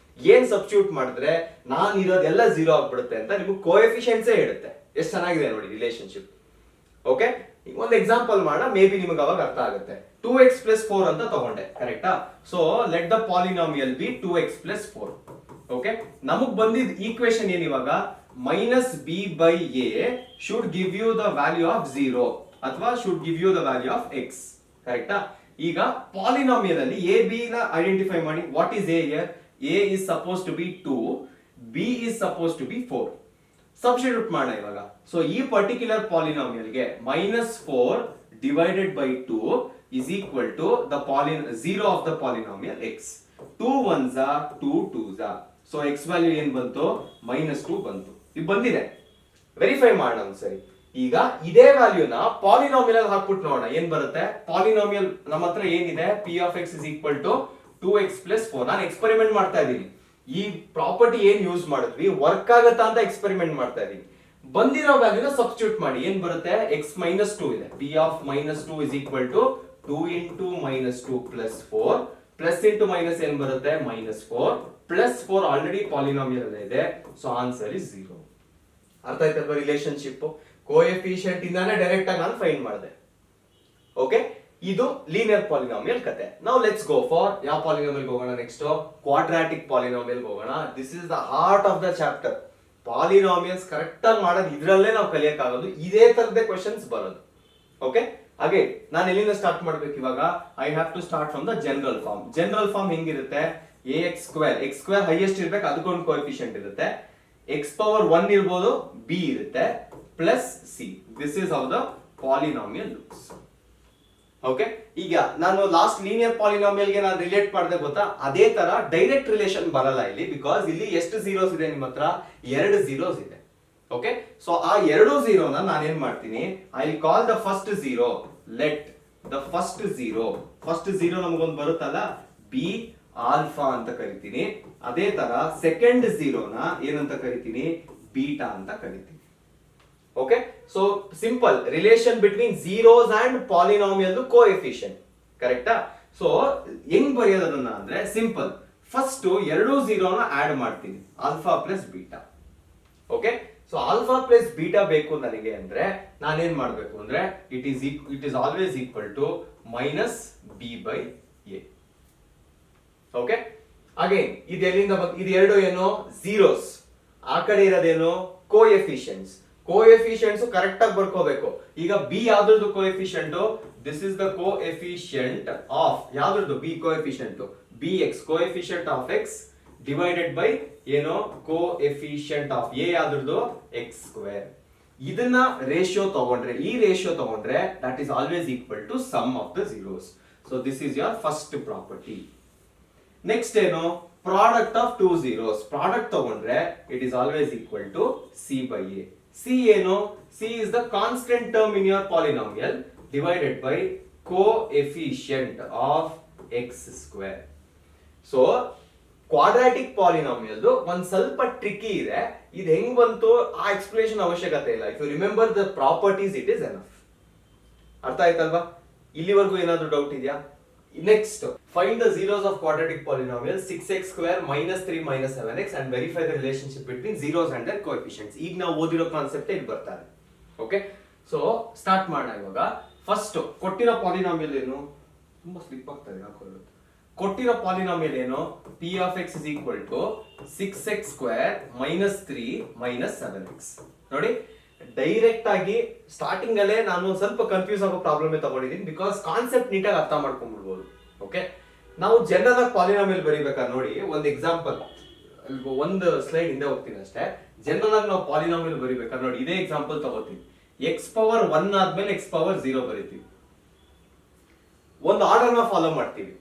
ಏನ್ ಸಬ್ಸ್ಟಿಟ್ಯೂಟ್ ಮಾಡಿದ್ರೆ ನಾನು ಇರೋದೆಲ್ಲ 0 ಆಗ್ಬಿಡುತ್ತೆ ಅಂತ ನಿಮಗೆ ಕೋಎಫಿಷಿಯನ್ಸೇ ಹೇಳುತ್ತೆ. ಎಷ್ಟು ಚೆನ್ನಾಗಿದೆ ನೋಡಿ ರಿಲೇಶನ್ಶಿಪ್. ಓಕೆ, ಒಂದು ಎಕ್ಸಾಂಪಲ್ ಮಾಡೋಣ, ಮೇ ಬಿ ನಿಮಗೆ ಅವಾಗ ಅರ್ಥ ಆಗುತ್ತೆ. 2x plus 4 ಅಂತ ತಗೊಂಡೆ, ಕರೆಕ್ಟಾ? So let the polynomial be 2x plus 4. Okay, ನಮಗ್ ಬಂದಿದ್ದ ಈಕ್ವೇಶನ್ ಏನ್ ಇವಾಗ, minus b by a should give you the value of 0 ಅಥವಾ should give you the value of x. ಕರೆಕ್ಟಾ? ಈಗ ಪಾಲಿನಾಮಿಯಲ್ ಅಲ್ಲಿ ಎ ಬಿ ನ ಐಡೆಂಟಿಫೈ ಮಾಡಿ. What is a here? A is suppose to be 2, b is suppose to be 4. Substitute ಮಾಡೋಣ ಇವಾಗ. ಸೊ ಈ ಪರ್ಟಿಕ್ಯುಲರ್ ಪಾಲಿನಾಮಿಯಲ್ಗೆ minus 4 divided by 2 is equal to the 0 of the polynomial x. 2 ones are 2 twos are. So x value ಏನ್ ಬಂತು, -2 ಬಂತು. ಇದು ಬಂದಿದೆ, ವೆರಿಫೈ ಮಾಡೋಣ ಒಂದ್ಸರಿ. ಈಗ ಇದೇ ವ್ಯಾಲ್ಯೂನ ಪಾಲಿನಾಮಿಯಲ್ ಅಲ್ಲಿ ಹಾಕ್ಬಿಟ್ಟು ನೋಡೋಣ ಏನ್ ಬರುತ್ತೆ. ಪಾಲಿನಾಮಿಯಲ್ ನಮ್ಮ ಹತ್ರ ಏನಿದೆ, p of x is equal to 2x plus 4. ನಾನು ಎಕ್ಸ್ಪೆರಿಮೆಂಟ್ ಮಾಡ್ತಾ ಇದ್ದೀನಿ. ಈ ಪ್ರಾಪರ್ಟಿ ಏನ್ ಯೂಸ್ ಮಾಡಿದ್ವಿ ವರ್ಕ್ ಆಗತ್ತಾ ಅಂತ ಎಕ್ಸ್ಪೆರಿಮೆಂಟ್ ಮಾಡ್ತಾ ಇದ್ದೀನಿ. ಬಂದಿರೋ ವ್ಯಾಲ್ಯೂನ ಸಬ್ಸ್ಟಿಟ್ಯೂಟ್ ಮಾಡಿ, ಏನ್ ಬರುತ್ತೆ, x -2 ಇದೆ. p of -2 is equal to 2 into -2 plus 4 plus into minus ಏನ್ ಬರುತ್ತೆ, -4 plus 4 ಆಲ್ರೆಡಿ ಪಾಲಿನಾಮಿಯಲ್ ಅಲ್ಲೇ ಇದೆ. So answer is 0. ಅರ್ಥ ಆಯ್ತಲ್ವಾ ರಿಲೇಶನ್ಶಿಪ್? ಕೋಎಫಿಷಿಯಂಟ್ ಇಂದಾನೆ ಡೈರೆಕ್ಟ್ ಆಗಿ ನಾನು ಫೈಂಡ್ ಮಾಡಿದೆ. ಓಕೆ, ಇದು ಲೀನಿಯರ್ ಪಾಲಿನಾಮಿಯಲ್ ಕತೆ. ನೌ ಲೆಟ್ಸ್ ಗೋ ಫಾರ್ ಯಾವ ಪಾಲಿನಾಮಿಯಲ್ ಹೋಗೋಣ ನೆಕ್ಸ್ಟ್, ಕ್ವಾಡ್ರಾಟಿಕ್ ಪಾಲಿನಾಮಿಯಲ್ ಹೋಗೋಣ. This is the heart of the chapter. Polynomials correct ಆಗಿ ಮಾಡೋದು ಇದ್ರಲ್ಲೇ ನಾವು ಕಲಿಯಕ್ಕಾಗೋದು, ಇದೇ ತರದೇ ಕ್ವೆಶ್ಚನ್ಸ್ ಬರೋದು. ಓಕೆ, ಹಾಗೆ ನಾನು ಎಲ್ಲಿಂದ ಸ್ಟಾರ್ಟ್ ಮಾಡ್ಬೇಕು ಇವಾಗ, I have to start from the general form. General form ಹೆಂಗಿರುತ್ತೆ, ಎಕ್ಸ್ ಸ್ಕ್ವೇರ್ ಹೈಯೆಸ್ಟ್ ಇರ್ಬೇಕು, ಅದಕ್ಕೊಂದು ಕೋಎಫಿಷಿಯಂಟ್ ಇರುತ್ತೆ. ಎಕ್ಸ್ ಪವರ್ 1 ಇರ್ಬೋದು, ಬಿ ಇರುತ್ತೆ, plus C. This is how the polynomial looks. Okay, ಈಗ ನಾನು ಲಾಸ್ಟ್ ಲೀನಿಯರ್ ಪಾಲಿನಾಮಿಯಲ್ಗೆ ನಾನು ರಿಲೇಟ್ ಮಾಡಿದೆ ಗೊತ್ತಾ, ಅದೇ ತರ ಡೈರೆಕ್ಟ್ ರಿಲೇಷನ್ ಬರಲ್ಲ ಇಲ್ಲಿ, ಬಿಕಾಸ್ ಇಲ್ಲಿ ಎಷ್ಟು ಝೀರೋಸ್ ಇದೆ ನಿಮ್ಮ ಹತ್ರ, 2 ಝೀರೋಸ್ ಇದೆ. ಓಕೆ, ಸೊ ಆ 2 ಝೀರೋನ ನಾನು ಏನ್ ಮಾಡ್ತೀನಿ, I will call the first zero, let the first zero ನಮಗೊಂದು ಬರುತ್ತಲ್ಲ, ಬಿ ಆಲ್ಫಾ ಅಂತ ಕರಿತೀನಿ. ಅದೇ ತರ ಸೆಕೆಂಡ್ ಝೀರೋನ ಏನಂತ ಕರಿತೀನಿ, ಬೀಟಾ ಅಂತ ಕರಿತೀನಿ. Okay, so simple relation between zeros and polynomial coefficient. ಕರೆಕ್ಟಾ? ಸೊ ಹೆಂಗ್ ಬರೆಯೋದನ್ನ ಅಂದ್ರೆ ಸಿಂಪಲ್, ಫಸ್ಟ್ 2 ಝೀರೋನ ಆಡ್ ಮಾಡ್ತೀನಿ, alpha plus beta. Okay, so alpha plus beta ಬೇಕು ನನಗೆ ಅಂದ್ರೆ ನಾನೇನ್ ಮಾಡ್ಬೇಕು ಅಂದ್ರೆ it is always equal to minus b by a. Okay, again ಇದೆಲ್ಲಿಂದ ಇದು ಎರಡು ಏನು, ಝೀರೋಸ್. ಆ ಕಡೆ ಇರೋದೇನು, ಕೋಎಫಿಷಿಯಂಟ್ಸ್. ಕೋಎಫಿಷಿಯಂಟ್ಸ್ ಕರೆಕ್ಟ್ ಆಗಿ ಬರ್ಕೋಬೇಕು. ಈಗ ಬಿ ಯಾವ್ದ್ರದ್ದು coefficient, this is the coefficient of ಯಾವ್ದ್ರದ್ದು, b coefficient, b x coefficient of x divided by ಏನು, ಕೋಎಫಿಷಿಯಂಟ್ ಆಫ್ ಎ ಯಾವ್ದ್ರದ್ದು, ಎಕ್ಸ್ ಸ್ಕ್ವೇರ್. ಇದನ್ನ ರೇಷಿಯೋ ತಗೊಂಡ್ರೆ, ಈ ರೇಷಿಯೋ ತಗೊಂಡ್ರೆ that is always equal to sum of the zeros. So this is your first property. Next ಏನು, ಪ್ರಾಡಕ್ಟ್ ಆಫ್ 2 ಝೀರೋಸ್. ಪ್ರಾಡಕ್ಟ್ ತಗೊಂಡ್ರೆ it is always equal to C by a. C ಏನು, c is the constant term in your polynomial divided by coefficient of X square. So quadratic polynomial ಒಂದ್ ಸ್ವಲ್ಪ ಟ್ರಿಕಿ ಇದೆ. ಇದು ಹೆಂಗ್ ಬಂತು ಆ ಎಕ್ಸ್ಪ್ಲೇಷನ್ ಅವಶ್ಯಕತೆ ಇಲ್ಲ. If you remember the properties it is enough. ಅರ್ಥ ಆಯ್ತಲ್ವಾ? ಇಲ್ಲಿವರೆಗೂ ಏನಾದ್ರೂ ಡೌಟ್ ಇದೆಯಾ? Next, find the zeros of quadratic polynomial 6x square minus 3 minus 7x and verify the relationship between zeros and their coefficients. ಈಗ ನಾವು ಓದಿರೋ ಕಾನ್ಸೆಪ್ಟ್ ಇಲ್ಲಿ ಬರ್ತಾರೆ. ಓಕೆ, ಸೊ ಸ್ಟಾರ್ಟ್ ಮಾಡೋಣ. ಇವಾಗ ಫಸ್ಟ್ ಕೊಟ್ಟಿರೋ ಪಾಲಿನಾಮಿಯಲ್ ಏನು, ತುಂಬಾ ಸ್ಲಿಪ್ ಆಗ್ತದೆ ಹಾಕೊಳ್ಳೋದು. ಕೊಟ್ಟಿರೋ ಪಾಲಿನಾಮಿಯಲ್ ಏನು, p of x is equal to 6x square minus 3 minus 7x. ನೋಡಿ, ಡೈರೆಕ್ಟ್ ಆಗಿ ಸ್ಟಾರ್ಟಿಂಗ್ ಅಲ್ಲೇ ನಾನು ಸ್ವಲ್ಪ ಕನ್ಫ್ಯೂಸ್ ಆಗೋ ಪ್ರಾಬ್ಲಮ್ ತಗೊಂಡಿದ್ದೀನಿ, ಬಿಕಾಸ್ ಕಾನ್ಸೆಪ್ಟ್ ನೀಟಾಗಿ ಅರ್ಥ ಮಾಡ್ಕೊಂಡ್ಬಿಡ್ಬೋದು. ಓಕೆ, ನಾವು ಜನರಲ್ ಆಗಿ ಪಾಲಿನಾಮಿಯಲ್ ಬರೀಬೇಕಾದ್ರೆ ನೋಡಿ, ಒಂದು ಎಕ್ಸಾಂಪಲ್, ಒಂದು ಸ್ಲೈಡ್ ಹಿಂದೆ ಹೋಗ್ತೀನಿ ಅಷ್ಟೇ. ಜನರಲ್ ಆಗಿ ನಾವು ಪಾಲಿನಾಮಿಯಲ್ ಬರೀಬೇಕಾದ್ರೆ ನೋಡಿ, ಇದೇ ಎಕ್ಸಾಂಪಲ್ ತಗೋತೀವಿ. ಎಕ್ಸ್ ಪವರ್ 1 ಆದ್ಮೇಲೆ ಎಕ್ಸ್ ಪವರ್ 0 ಬರೀತೀವಿ. ಒಂದು ಆರ್ಡರ್ ನ ಫಾಲೋ ಮಾಡ್ತೀವಿ.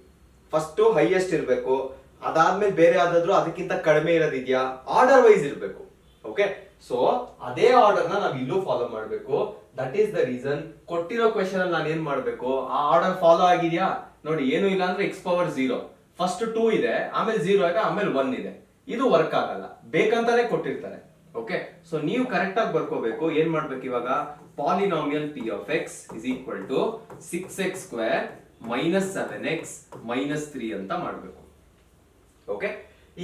ಫಸ್ಟ್ ಹೈಯೆಸ್ಟ್ ಇರಬೇಕು, ಅದಾದ್ಮೇಲೆ ಬೇರೆ ಯಾವ್ದಾದ್ರು ಅದಕ್ಕಿಂತ ಕಡಿಮೆ ಇರೋದಿದ್ಯಾ, ಆರ್ಡರ್ ವೈಸ್ ಇರಬೇಕು. ಓಕೆ, ಸೊ ಅದೇ ಆರ್ಡರ್ ನ ನಾವು ಇಲ್ಲೂ ಫಾಲೋ ಮಾಡಬೇಕು. ದಟ್ ಈಸ್ ದ ರೀಸನ್ ಕೊಟ್ಟಿರೋ ಕ್ವೆಶ್ಚನ್ ಅಲ್ಲಿ ನಾನು ಏನ್ ಮಾಡ್ಬೇಕು, ಆ ಆರ್ಡರ್ ಫಾಲೋ ಆಗಿದ್ಯಾ ನೋಡಿ. ಏನು ಇಲ್ಲ ಅಂದ್ರೆ ಎಕ್ಸ್ ಪವರ್ 0 ಫಸ್ಟ್ 2 ಇದೆ, ಆಮೇಲೆ 0 ಇದೆ, ಆಮೇಲೆ 1 ಇದೆ. ಇದು ವರ್ಕ್ ಆಗಲ್ಲ, ಬೇಕಂತಾನೆ ಕೊಟ್ಟಿರ್ತಾರೆ. ಓಕೆ, ಸೊ ನೀವು ಕರೆಕ್ಟ್ ಆಗಿ ಬರ್ಕೋಬೇಕು. ಏನ್ ಮಾಡ್ಬೇಕು ಇವಾಗ, polynomial p of x is equal to 6x square minus 7x minus 3 ಅಂತ ಮಾಡ್ಬೇಕು. ಓಕೆ,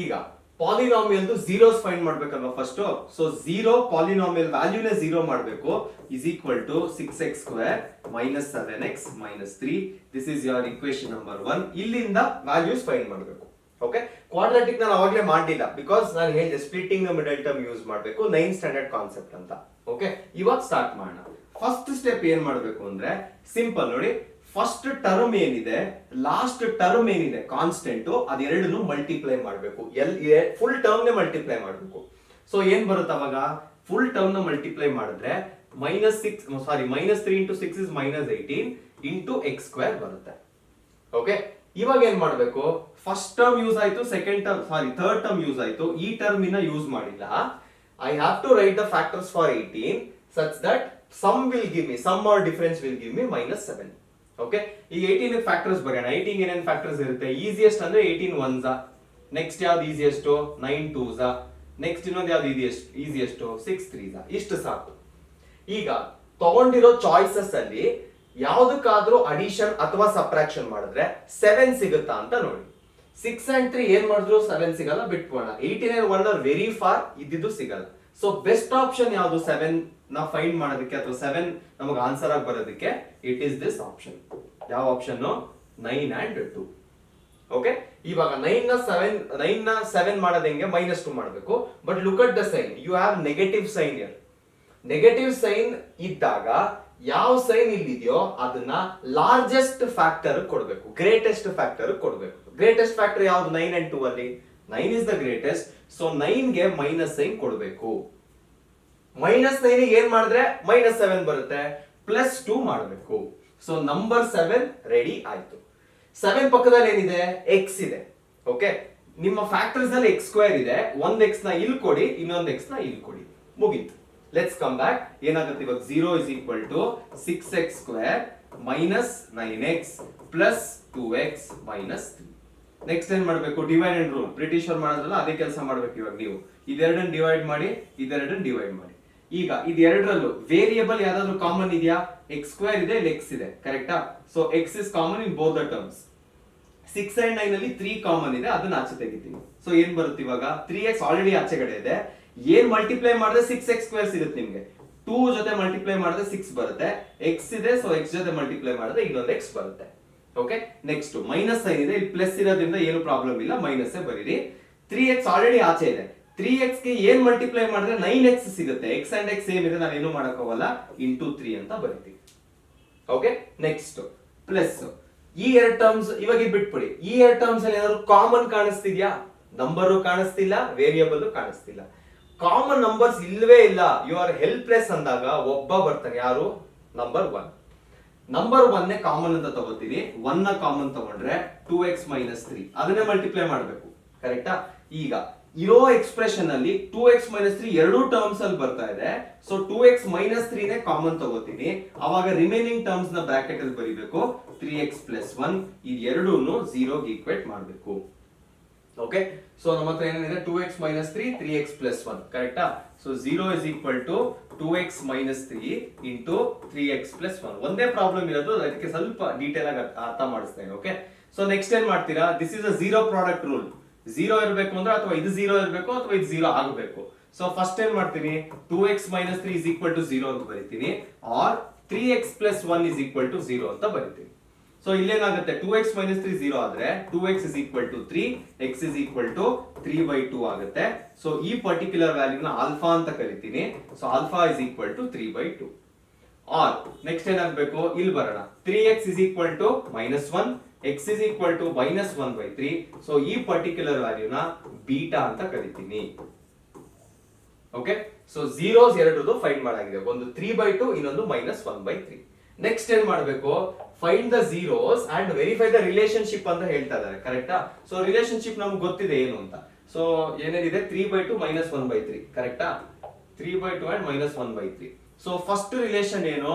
ಈಗ ಪಾಲಿನಾಮಿಯಲ್ದು ಝೀರೋಸ್ ಫೈಂಡ್ ಮಾಡ್ಬೇಕಲ್ವಾ ಫಸ್ಟ್. ಸೊ 0 ಪಾಲಿನಾಮಿಯಲ್ ವ್ಯಾಲ್ಯೂನೇ 0 ಮಾಡಬೇಕು, is equal to 6x square minus 7x minus 3. This is your equation number 1. ಇಲ್ಲಿಂದ ವ್ಯಾಲ್ಯೂಸ್ ಫೈಂಡ್ ಮಾಡಬೇಕು. ಓಕೆ, ಕ್ವಾಡ್ರಾಟಿಕ್ ನಾನು ಅವಾಗಲೇ ಮಾಡಿಲ್ಲ, ಬಿಕಾಸ್ ನಾನು ಹೇಳಿದೆ splitting the middle term use ಮಾಡಬೇಕು, 9th ಸ್ಟ್ಯಾಂಡರ್ಡ್ ಕಾನ್ಸೆಪ್ಟ್ ಅಂತ. ಓಕೆ, ಇವಾಗ ಸ್ಟಾರ್ಟ್ ಮಾಡೋಣ. ಫಸ್ಟ್ ಸ್ಟೆಪ್ ಏನ್ ಮಾಡಬೇಕು ಅಂದ್ರೆ ಸಿಂಪಲ್ ನೋಡಿ. ಫಸ್ಟ್ ಟರ್ಮ್ ಏನಿದೆ, ಲಾಸ್ಟ್ ಟರ್ಮ್ ಏನಿದೆ ಕಾನ್ಸ್ಟೆಂಟ್, ಅದೆರಡನ್ನು ಮಲ್ಟಿಪ್ಲೈ ಮಾಡಬೇಕು. ಫುಲ್ ಟರ್ಮ್ ನೇ ಮಲ್ಟಿಪ್ಲೈ ಮಾಡಬೇಕು. ಸೊ ಏನ್ ಬರುತ್ತೆ ಅವಾಗ, ಫುಲ್ ಟರ್ಮ್ ನ ಮಲ್ಟಿಪ್ಲೈ ಮಾಡಿದ್ರೆ minus 3 into 6 is minus 18 into x square ಬರುತ್ತೆ. ಓಕೆ, ಇವಾಗ ಏನ್ ಮಾಡಬೇಕು, ಫಸ್ಟ್ ಟರ್ಮ್ ಯೂಸ್ ಆಯ್ತು, ಥರ್ಡ್ ಟರ್ಮ್ ಯೂಸ್ ಆಯ್ತು, ಈ ಟರ್ಮ್ ಇನ್ನ ಯೂಸ್ ಮಾಡಿಲ್ಲ. I have to write the factors for 18 such that sum or difference will give me minus 7. Okay, ಈಗ 18 ಫ್ಯಾಕ್ಟರ್ಸ್ ಬರೆಯೋಣ. 18 ಏನೇನು ಫ್ಯಾಕ್ಟರ್ಸ್ ಇರುತ್ತೆ, ಈಸಿಯೆಸ್ಟ್ ಅಂದ್ರೆ 18 1s, ನೆಕ್ಸ್ಟ್ ಯಾವ್ದು ಈಸಿಯೆಸ್ಟ್ 9 2s, ನೆಕ್ಸ್ಟ್ ಇನ್ನೊಂದು ಯಾವ್ದು ಈಸಿಯೆಸ್ಟ್ 6 3s. ಇಷ್ಟು ಸಾಕು. ಈಗ ತಗೊಂಡಿರೋ ಚಾಯ್ಸಸ್ ಅಲ್ಲಿ ಯಾವ್ದಕ್ಕಾದ್ರೂ ಅಡಿಷನ್ ಅಥವಾ ಸಬ್ಟ್ರಾಕ್ಷನ್ ಮಾಡಿದ್ರೆ 7 ಸಿಗುತ್ತಾ ಅಂತ ನೋಡಿ. 6 and 3 ಏನ್ ಮಾಡಿದ್ರು 7 ಸಿಗಲ್ಲ, ಬಿಟ್ಬೋಣ. 18 and 1 ಆರ್ ವೆರಿ ಫಾರ್, ಇದ್ದಿದ್ದು ಸಿಗಲ್ಲ. ಸೊ ಬೆಸ್ಟ್ ಆಪ್ಷನ್ ಯಾವುದು 7 ನ ಫೈಂಡ್ ಮಾಡೋದಕ್ಕೆ, ಅಥವಾ 7 ನಮಗೆ ಆನ್ಸರ್ ಆಗಿ ಬರೋದಕ್ಕೆ, ಇಟ್ ಈಸ್ ದಿಸ್ ಆಪ್ಷನ್. ಯಾವ ಆಪ್ಷನ್, 9 and 2. ಓಕೆ, ಇವಾಗ 9 ನ 7 ಮಾಡೋದು ಹೆಂಗೆ, -2 ಮಾಡಬೇಕು. But look at the sign, you have negative sign here. Negative sign ಇದ್ದಾಗ ಯಾವ ಸೈನ್ ಇಲ್ಲಿದೆಯೋ ಅದನ್ನ ಲಾರ್ಜೆಸ್ಟ್ ಫ್ಯಾಕ್ಟರ್ ಕೊಡಬೇಕು, ಗ್ರೇಟೆಸ್ಟ್ ಫ್ಯಾಕ್ಟರ್ ಕೊಡಬೇಕು. ಗ್ರೇಟೆಸ್ಟ್ ಫ್ಯಾಕ್ಟರ್ ಯಾವ್ದು, 9 and 2 ಅಲ್ಲಿ 9 ಇಸ್ ದ ಗ್ರೇಟೆಸ್ಟ್. ಸೊ 9 ಗೆ ಮೈನಸ್ ಸೈನ್ ಕೊಡಬೇಕು. -9 ಏನ್ ಮಾಡಿದ್ರೆ -7 ಬರುತ್ತೆ, +2 ಮಾಡಬೇಕು. ಸೊ ನಂಬರ್ 7 ರೆಡಿ ಆಯ್ತು. 7 ಪಕ್ಕದಲ್ಲಿ ಏನಿದೆ, x ಇದೆ. ಓಕೆ, ನಿಮ್ಮ ಫ್ಯಾಕ್ಟರ್ಸ್ ಅಲ್ಲಿ x ಸ್ಕ್ವೇರ್ ಇದೆ, ಒಂದು x ನ ಇಲ್ಲಿ ಕೊಡಿ, ಇನ್ನೊಂದು x ನ ಇಲ್ಲಿ ಕೊಡಿ, ಮುಗೀತು. Let's come back. ಏನಾಗುತ್ತೆ ಇವಾಗ, 0 is equal to 6x square minus 9x plus 2x minus 3. Next ಏನ್ ಮಾಡಬೇಕು, ಡಿವೈಡ್ ಅಂಡ್ ರೂಲ್. ಬ್ರಿಟಿಷ್ ಅವ್ರು ಮಾಡಿದ್ರಲ್ಲ ಅದೇ ಕೆಲಸ ಮಾಡ್ಬೇಕು. ಇವಾಗ ನೀವು ಇದೆರಡನ್ನ ಡಿವೈಡ್ ಮಾಡಿ, ಇದೆರಡನ್ನ ಡಿವೈಡ್ ಮಾಡಿ. ಈಗ ಇದೆರಡರಲ್ಲೂ ವೇರಿಯಬಲ್ ಯಾವ್ದಾದ್ರು ಕಾಮನ್ ಇದೆಯಾ, ಎಕ್ಸ್ ಸ್ಕ್ವೇರ್ ಇದೆ, ಇಲ್ಲಿ ಎಕ್ಸ್ ಇದೆ, ಕರೆಕ್ಟಾ. So X is common in both the terms. 6 and 9 ಅಲ್ಲಿ 3 ಕಾಮನ್ ಇದೆ, ಅದನ್ನ ಆಚೆ ತೆಗಿತೀನಿ. ಸೊ ಏನ್ ಬರುತ್ತೆ ಇವಾಗ, 3x ಆಲ್ರೆಡಿ ಆಚೆಗಡೆ ಇದೆ. ಏನ್ ಮಲ್ಟಿಪ್ಲೈ ಮಾಡಿದ್ರೆ 6x ಸ್ಕ್ವೇರ್ ಸಿಗುತ್ತೆ ನಿಮ್ಗೆ. 2 ಜೊತೆ ಮಲ್ಟಿಪ್ಲೈ ಮಾಡಿದ್ರೆ 6 ಬರುತ್ತೆ. ಎಕ್ಸ್ ಇದೆ, ಸೊ ಎಕ್ಸ್ ಜೊತೆ ಮಲ್ಟಿಪ್ಲೈ ಮಾಡಿದ್ರೆ ಇನ್ನೊಂದು ಎಕ್ಸ್ ಬರುತ್ತೆ. ಓಕೆ, ನೆಕ್ಸ್ಟ್ ಮೈನಸ್ ಸೈನ್ ಇದೆ, ಇಲ್ಲಿ ಪ್ಲಸ್ ಇರೋದ್ರಿಂದ ಏನು ಪ್ರಾಬ್ಲಮ್ ಇಲ್ಲ, ಮೈನಸ್ ಬರೀರಿ. 3x ಆಲ್ರೆಡಿ ಆಚೆ ಇದೆ. 3x ಗೆ ಏನ್ ಮಲ್ಟಿಪ್ಲೈ ಮಾಡಿದ್ರೆ 9x ಸಿಗುತ್ತೆ. x and x ಸೇಮ್ ಇದೆ, ನಾನು ಏನು ಮಾಡಕ್ ಹೋಗಲ್ಲ, ಇಂಟು 3 ಅಂತ ಬರೀತೀವಿ. ಓಕೆ, ನೆಕ್ಸ್ಟ್ ಪ್ಲಸ್ ಈ ಎರಡು ಟರ್ಮ್ಸ್ ಇವಾಗ ಬಿಟ್ಬಿಡಿ. ಈ ಎರಡು ಟರ್ಮ್ಸ್ ಅಲ್ಲಿ ಏನಾದ್ರು ಕಾಮನ್ ಕಾಣಿಸ್ತಿದ್ಯಾ, ನಂಬರ್ ಕಾಣಿಸ್ತಿಲ್ಲ, ವೇರಿಯಬಲ್ ಕಾಣಿಸ್ತಿಲ್ಲ. ಕಾಮನ್ ನಂಬರ್ಸ್ ಇಲ್ವೇ ಇಲ್ಲ. ಯು ಆರ್ ಹೆಲ್ಪ್ಲೆಸ್ ಅಂದಾಗ ಒಬ್ಬ ಬರ್ತಾನೆ, ಯಾರು, ನಂಬರ್ 1. ನಂಬರ್ 1 ನೇ ಕಾಮನ್ ಅಂತ ತಗೋತೀನಿ. 1 ನ ಕಾಮನ್ ತಗೊಂಡ್ರೆ 2x minus 3 ಅದನ್ನೇ ಮಲ್ಟಿಪ್ಲೈ ಮಾಡಬೇಕು, ಕರೆಕ್ಟಾ. ಈಗ ಇರೋ ಎಕ್ಸ್ಪ್ರೆಷನ್ ಅಲ್ಲಿ 2x minus 3 ಎರಡು ಟರ್ಮ್ಸ್ ಅಲ್ಲಿ ಬರ್ತಾ ಇದೆ. ಸೊ 2x minus 3 ನೇ ಕಾಮನ್ ತಗೋತೀನಿ. ಅವಾಗ ರಿಮೈನಿಂಗ್ ಟರ್ಮ್ಸ್ ನ ಬ್ರಾಕೆಟ್ ಅಲ್ಲಿ ಬರೀಬೇಕು. 3x plus 1 ಈ ಎರಡೂನು 0 ಗೆ ಈಕ್ವೇಟ್ ಮಾಡಬೇಕು. ಓಕೆ, ಸೊ ನಮ್ಮ ಹತ್ರ ಏನಿದೆ, 2x minus 3 3x plus 1, ಕರೆಕ್ಟಾ. So 0 is equal to 2x minus 3 into 3x plus 1. ಒಂದೇ ಪ್ರಾಬ್ಲಮ್ ಇರೋದು, ಅದಕ್ಕೆ ಸ್ವಲ್ಪ ಡೀಟೇಲ್ ಆಗಿ ಅರ್ಥ ಮಾಡಿಸ್ತೇನೆ. ಓಕೆ, ಸೊ ನೆಕ್ಸ್ಟ್ ಏನ್ ಮಾಡ್ತೀರಾ, this is a zero product rule. Zero ಇರಬೇಕು ಅಂದ್ರೆ ಅಥವಾ ಇದು ಝೀರೋ ಇರಬೇಕು ಅಥವಾ ಇದು ಝೀರೋ ಆಗಬೇಕು. ಸೊ ಫಸ್ಟ್ ಏನ್ ಮಾಡ್ತೀನಿ, 2x minus 3 is equal to 0 ಅಂತ ಬರೀತೀನಿ, R 3x plus 1 is equal to 0 ಅಂತ ಬರೀತೀನಿ. ಸೊ ಇಲ್ಲೇನಾಗುತ್ತೆ, 2x minus 3 0 ಆದ್ರೆ 2x is equal to 3, x is equal to 3/2 ಆಗುತ್ತೆ. ಸೊ ಈ ಪರ್ಟಿಕ್ಯುಲರ್ ವ್ಯಾಲ್ಯೂನ ಆಲ್ಫಾ ಅಂತ ಕರಿತೀನಿ. So alpha is equal to 3/2. Or next ಏನಾಗಬೇಕು, ಇಲ್ಲಿ ಬರೋಣ, 3x is equal to -1, x is equal to -1/3. So ಈ ಪರ್ಟಿಕ್ಯುಲರ್ ವ್ಯಾಲ್ಯೂನ ಬೀಟಾ ಅಂತ ಕರಿತೀನಿ. ಓಕೆ, ಸೊ ಝೀರೋಸ್ ಎರಡದು ಫೈಂಡ್ ಮಾಡಾಗಿದೆ, ಒಂದು 3/2, ಇನ್ನೊಂದು -1/3. ನೆಕ್ಸ್ಟ್ ಏನ್ ಮಾಡಬೇಕು, find the zeros and verify the relationship ಅಂತ ಹೇಳ್ತಾ ಇದ್ದಾರೆ, ಕರೆಕ್ಟಾ? ಸೊ ರಿಲೇಶನ್ಶಿಪ್ ನಮ್ಗೆ ಗೊತ್ತಿದೆ ಏನು ಅಂತ. ಸೊ ಏನೇನಿದೆ, 3/2 -1/3, ಕರೆಕ್ಟಾ? 3/2 and -1/3. ಸೊ ಫಸ್ಟ್ ರಿಲೇಶನ್ ಏನು,